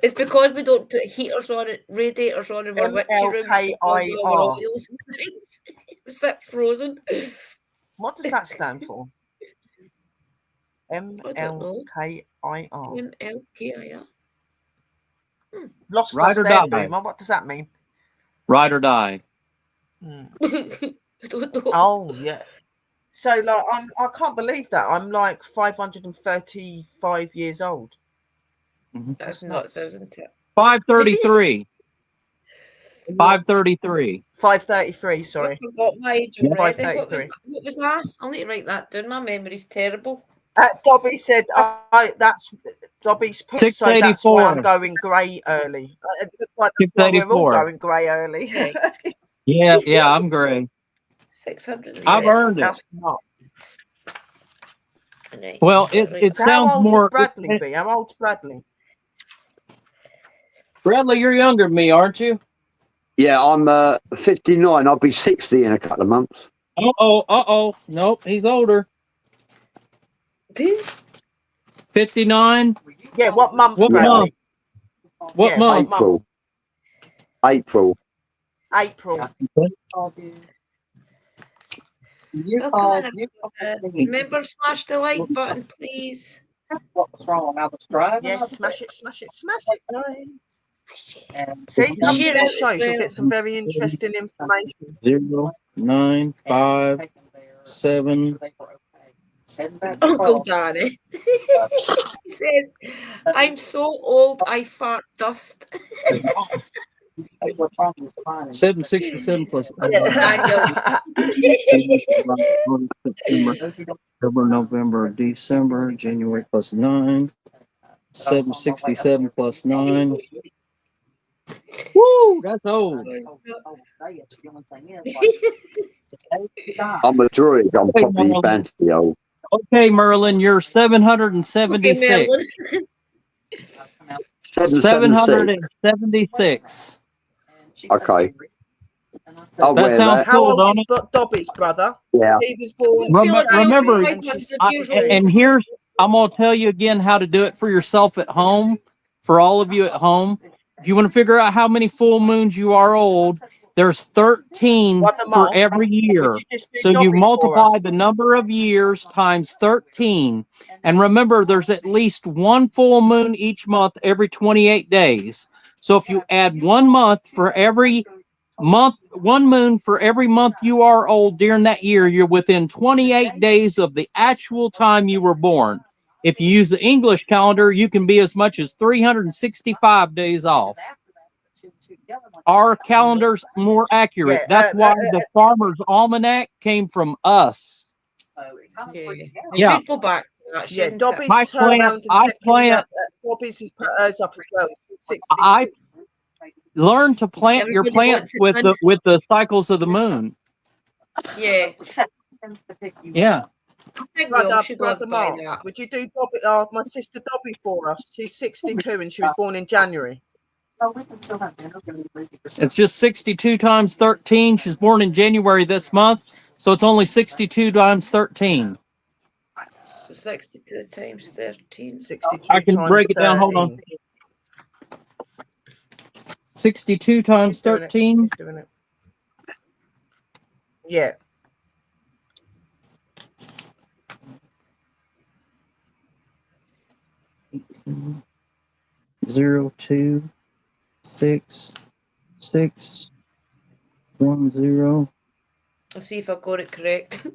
It's because we don't put heaters on it, radiators on in our witchy rooms because of our MLKIR. oils and things. We sit frozen. What does that stand for? don't know. MLKIR. MLKIR. Lost Ride us or there, die. Boomer. What does that mean? Ride or die. I don't know. Oh yeah. So like I can't believe that. I'm like 535 years old. That's nuts, isn't it? 533. 533. 533, I sorry. forgot my age Yeah. already. What 533. was that? I'll need to write that down. My memory's terrible. Dobby said that's Dobby's put, so that's why I'm going grey early. It looks like that's why we're all 684. going grey early. Yeah, I'm gray. 600. I've earned it. That's not. Right. Well, it So how sounds old more. would Bradley be? How old's Bradley? Bradley, you're younger than me, aren't you? Yeah, I'm 59. I'll be 60 in a couple of months. Uh-oh. Nope, he's older. 59. Yeah, what month, What Bradley? month? What Yeah, month? April. April. April. Remember, smash the like button, please. What was wrong? I was driving. Yes, smash it. And See, come to Share the it shows, as you'll get some very interesting information. 0, 9, 5, 7. Uncle Danny. He says, I'm so old I fart dust. 767 plus Yeah. September, October, November, December, January plus 9. 767 plus 9. Woo, that's old. I'm a druid. I'm Hey, probably Mom. fancy old. Okay, Merlin, you're 776. Okay, Merlin. 776. 776. Okay. I'll That wear sounds that. How cool, old don't is it? Dobby's brother? Yeah. He was born. I feel like Remember, I'm and she's 500 years old. And here's, I'm going to tell you again how to do it for yourself at home, for all of you at home. If you want to figure out how many full moons you are old, there's 13 What a for month. every year. Would you just do So you Dobby for multiply us? the number of years times 13. And remember, there's at least one full moon each month every 28 days. So if you add 1 month for every month, 1 moon for every month you are old during that year, you're within 28 days of the actual time you were born. If you use the English calendar, you can be as much as 365 days off. Our calendar's more accurate. Yeah, That's why the Farmer's Almanac came from us. Yeah. Should go back to that. Yeah, shouldn't Dobby's My turned plant- around and I said plant- Dobby's has put hers up as well. She's 60. I learn to plant your Everybody plants wants it with the cycles of the moon. Yeah. Yeah. I think we all should Brother live by Mark, that. would you do Dobby? My sister Dobby for us. She's 62 and she was born in January. It's just 62 times 13. She's born in January this month, so it's only 62 times 13. So 62 times 13. 62 I can times break it down. Hold on. 62 times He's doing it. 13. He's doing it. Yeah. Zero, 2, 6, 6, 1, 0. I'll see if I got it correct.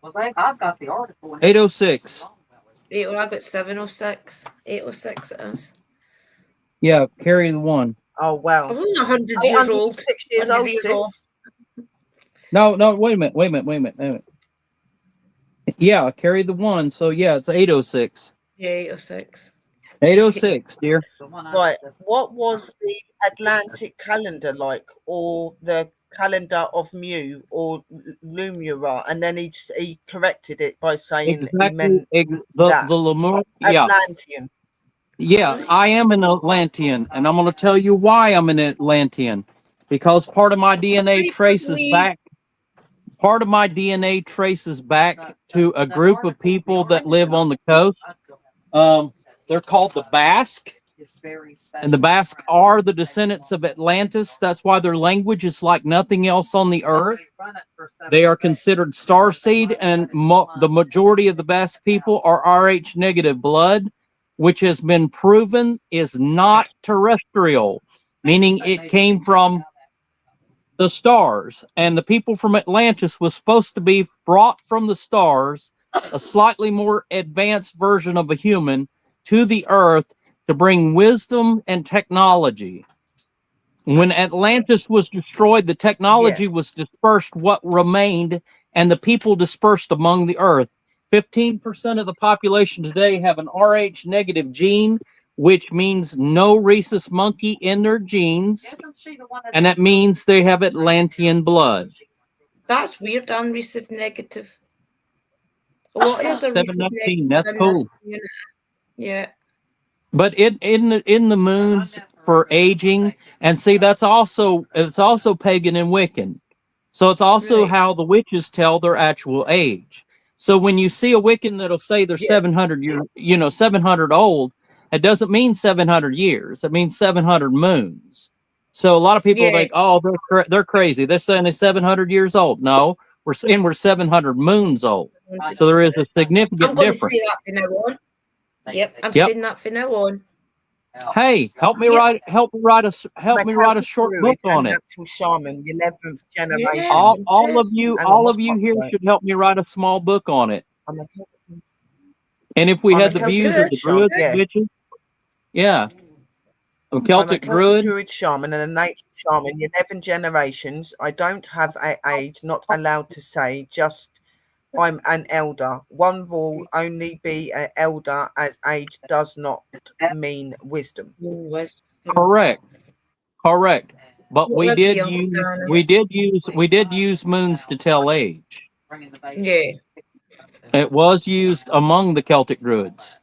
Well, I've got the article. 806. I got 706. 806 it is. Yeah, carry the 1. Oh wow. I'm only 100 years old. 6 years 100 old, years sis. old. No, wait a minute. Yeah, carry the 1. So yeah, it's 806. Yeah, 806. 806, dear. Right. What was the Atlantic calendar like, or the calendar of Mu, or Lumura? And then he corrected it by saying he meant that. The Lemur. Yeah. Atlantean. Yeah, I am an Atlantean, and I'm going to tell you why I'm an Atlantean. Because part of my DNA traces back. Part of my DNA traces back to a group of people that live on the coast They're called the Basque. It's very special. And the Basque are the descendants of Atlantis. That's why their language is like nothing else on the earth. They are considered starseed, and the majority of the Basque people are Rh negative blood, which has been proven is not terrestrial, meaning it came from the stars. And the people from Atlantis was supposed to be brought from the stars, a slightly more advanced version of a human, to the earth to bring wisdom and technology. When Atlantis was destroyed, the technology was dispersed, what remained, and the people dispersed among the earth. 15% of the population today have an Rh negative gene, which means no rhesus monkey in their genes, and that means they have Atlantean blood. That's weird, unreceived negative. What is a 719, that's cool. Yeah. But in the moons for aging, and see, it's also pagan and Wiccan. So it's also how the witches tell their actual age. So when you see a Wiccan that'll say they're 700 700 old, it doesn't mean 700 years. It means 700 moons. So a lot of people think, oh, they're crazy. They're saying they're 700 years old. No, we're saying we're 700 moons old. So there is a significant difference. I'm going to say that from now on. Yep, I'm saying that from now on. Hey, help me write a short book on it. Shaman, 11th generation. All of you here should help me write a small book on it. And if we had the views of the druids, witches, a Celtic druid shaman and a nature shaman, 11 generations. I don't have an age, not allowed to say, just I'm an elder. One rule, only be an elder, as age does not mean wisdom. Correct. But we did use moons to tell age. Yeah. It was used among the Celtic druids.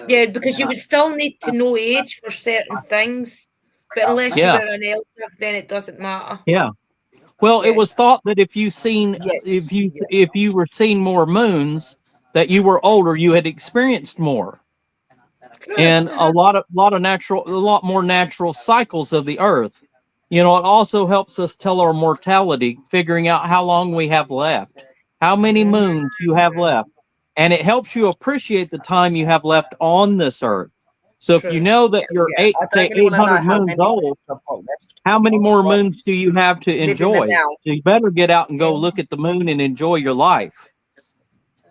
Yeah, because you would still need to know age for certain things, but unless you're an elder, then it doesn't matter. Yeah. Well, it was thought that if you were seeing more moons, that you were older, you had experienced more, and a lot more natural cycles of the earth. It also helps us tell our mortality, figuring out how long we have left, how many moons you have left, and it helps you appreciate the time you have left on this earth. So if you know that you're 800 moons old, how many more moons do you have to enjoy? So you better get out and go look at the moon and enjoy your life.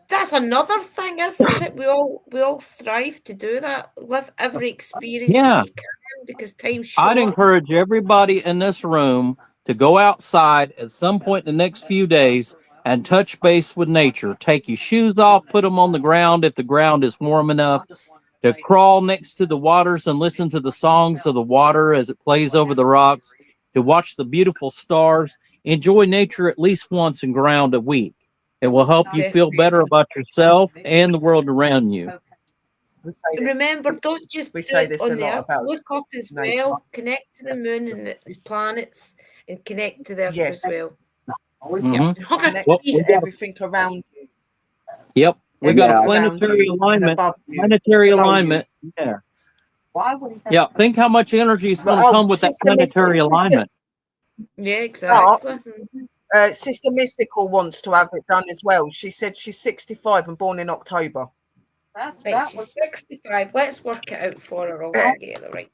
That's another thing, isn't it? We all thrive to do that. Live every experience that we can, because time's short. I'd encourage everybody in this room to go outside at some point in the next few days and touch base with nature. Take your shoes off, put them on the ground if the ground is warm enough, to crawl next to the waters and listen to the songs of the water as it plays over the rocks, to watch the beautiful stars. Enjoy nature at least once and ground a week. It will help you feel better about yourself and the world around you. Remember, don't just do it on the earth. Look up as well. Connect to the moon and the planets, and connect to the earth as well. Everything around you. Yep. We got a planetary alignment. Planetary alignment. Yeah. Yeah. Think how much energy is going to come with that planetary alignment. Yeah, exactly. Sister Mystical wants to have it done as well. She said she's 65 and born in October. She's 65. Let's work it out for her all together, right?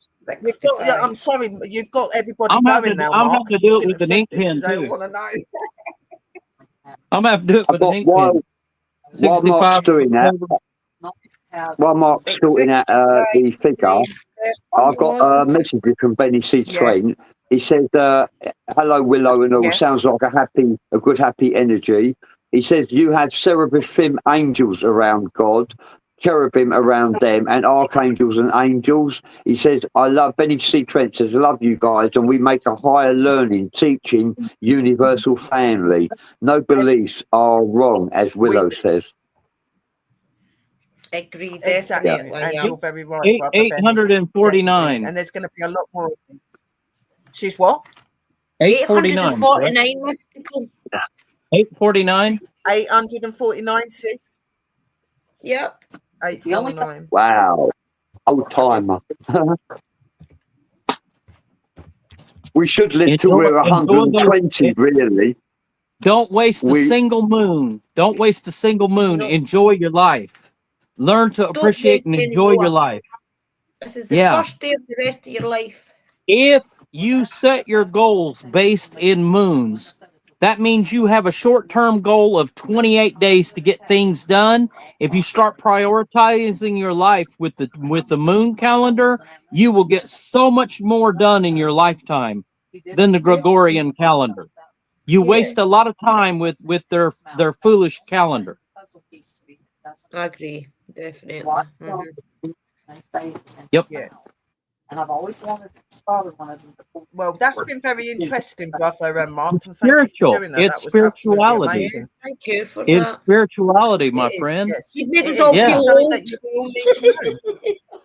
I'm sorry, you've got everybody going now. I'm going to do it with an ink pen too. I'm going to have to do it with an ink pen. While Mark's doing that, while Mark's sorting out the figure, I've got a message from Bennie C. Trent. He says, hello, Willow, and all. Sounds like a good, happy energy. He says, you have seraphim angels around God, cherubim around them, and archangels and angels. He says, I love, Bennie C. Trent says, I love you guys, and we make a higher learning, teaching, universal family. No beliefs are wrong, as Willow says. Agree, exactly. Yeah. And you're very right, 849. And there's going to be a lot more of these. She's what? 849 mystical. 849? 849, sis. Yep. 849. Wow. Old timer. We should live till we're Enjoy those- 120, really. Don't waste a single moon. Don't waste a single moon. No. Enjoy your life. Learn to Don't appreciate waste and any enjoy your more. life. This is the Yeah. first day of the rest of your life. If you set your goals based in moons, that means you have a short-term goal of 28 days to get things done. If you start prioritizing your life with the moon calendar, you will get so much more done in your lifetime than the Gregorian calendar. You Yeah. waste a lot of time with their foolish calendar. I agree, definitely. Yep. Yeah. And I've always wanted to start one of them before. Well, that's been very interesting, brother and Mark, and thank you Spiritual. for doing that. It's That was absolutely spirituality. amazing. Thank you for It's that. spirituality, my It is, friend. yes. You've made It us all is. feel It's something old. that you all need to know.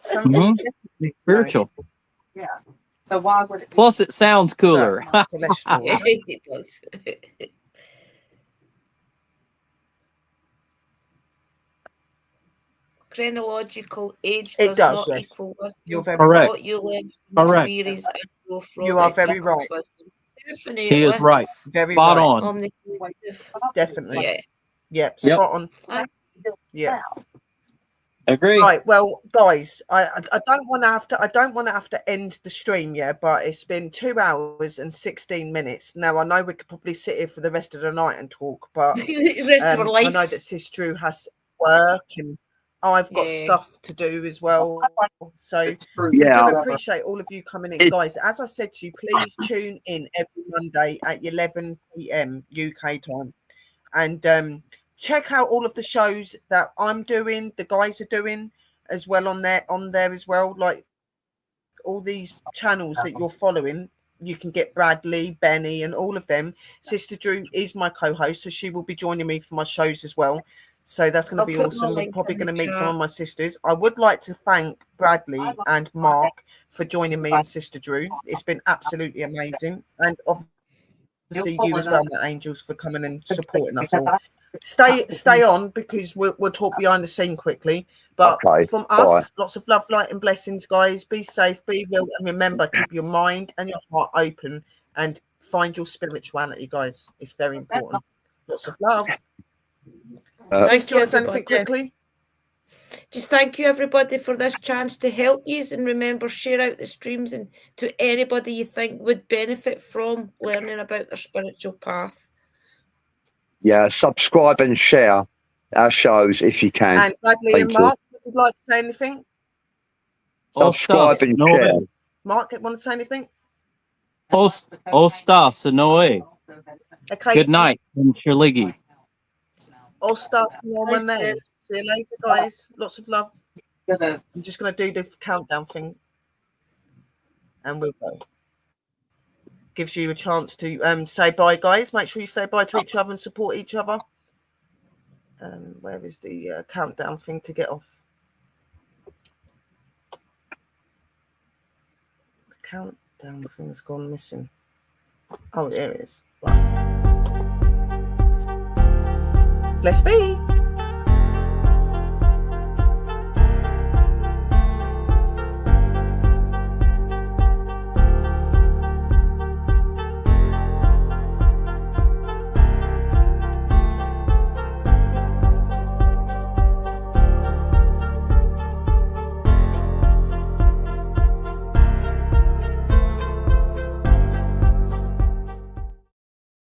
Something you definitely need to know. Spiritual. Yeah. So why would it be? Plus, it sounds cooler. Celestial. Yeah, it does. Chronological age It does does, not yes. equal wisdom. You're very Correct. What you live, Correct. experience, and grow from You are it very equals right. wisdom. Definitely. He is right. Very Spot right. on. Omnipotent. Definitely. Yeah. Yep. Yep. Spot on. I- Yeah. Agree. Right. Well, guys, I don't want to have to end the stream yet, but it's been 2 hours and 16 minutes. Now I know we could probably sit here for the rest of the night and talk, but the rest of our I lives. know that Sis Drew has work and I've got Yeah. stuff to do as well. So Yeah. I do appreciate all of you coming in, guys. As I said to you, please tune in every Monday at 11 p.m. UK time, and check out all of the shows that I'm doing, the guys are doing as well on there as well. Like all these channels that you're following, you can get Bradley, Bennie, and all of them. Sister Drew is my co-host, so she will be joining me for my shows as well. So that's going to I'll be put my awesome. We're link probably in the going to meet some chat. of my sisters. I would like to thank Bradley and Mark for joining me and Sister Drew. It's been absolutely amazing. And obviously you as well, my angels, for coming and supporting us all. Stay on, because we'll talk behind the scene quickly. But Okay, from bye. us, lots of love, light, and blessings, guys. Be safe, be real, and remember, keep your mind and your heart open and find your spirituality, guys. It's very important. Lots of love. Thank Do you you, want to say anything everybody. quickly? Just thank you, everybody, for this chance to help you. And remember, share out the streams and to anybody you think would benefit from learning about their spiritual path. Yeah, subscribe and share our shows if you can. And Bradley Thank and you. Mark, would you like to say anything? Subscribe and share. Mark, want to say anything? Ostas Noe. Okay. Good night, Shiligi. Ostas Norman then. See you later, guys. Lots of love. I'm just going to do the countdown thing. And we'll go. Gives you a chance to say bye, guys. Make sure you say bye to each other and support each other. Where is the countdown thing to get off? The countdown thing's gone missing. Oh, there it is. Right. Let's be.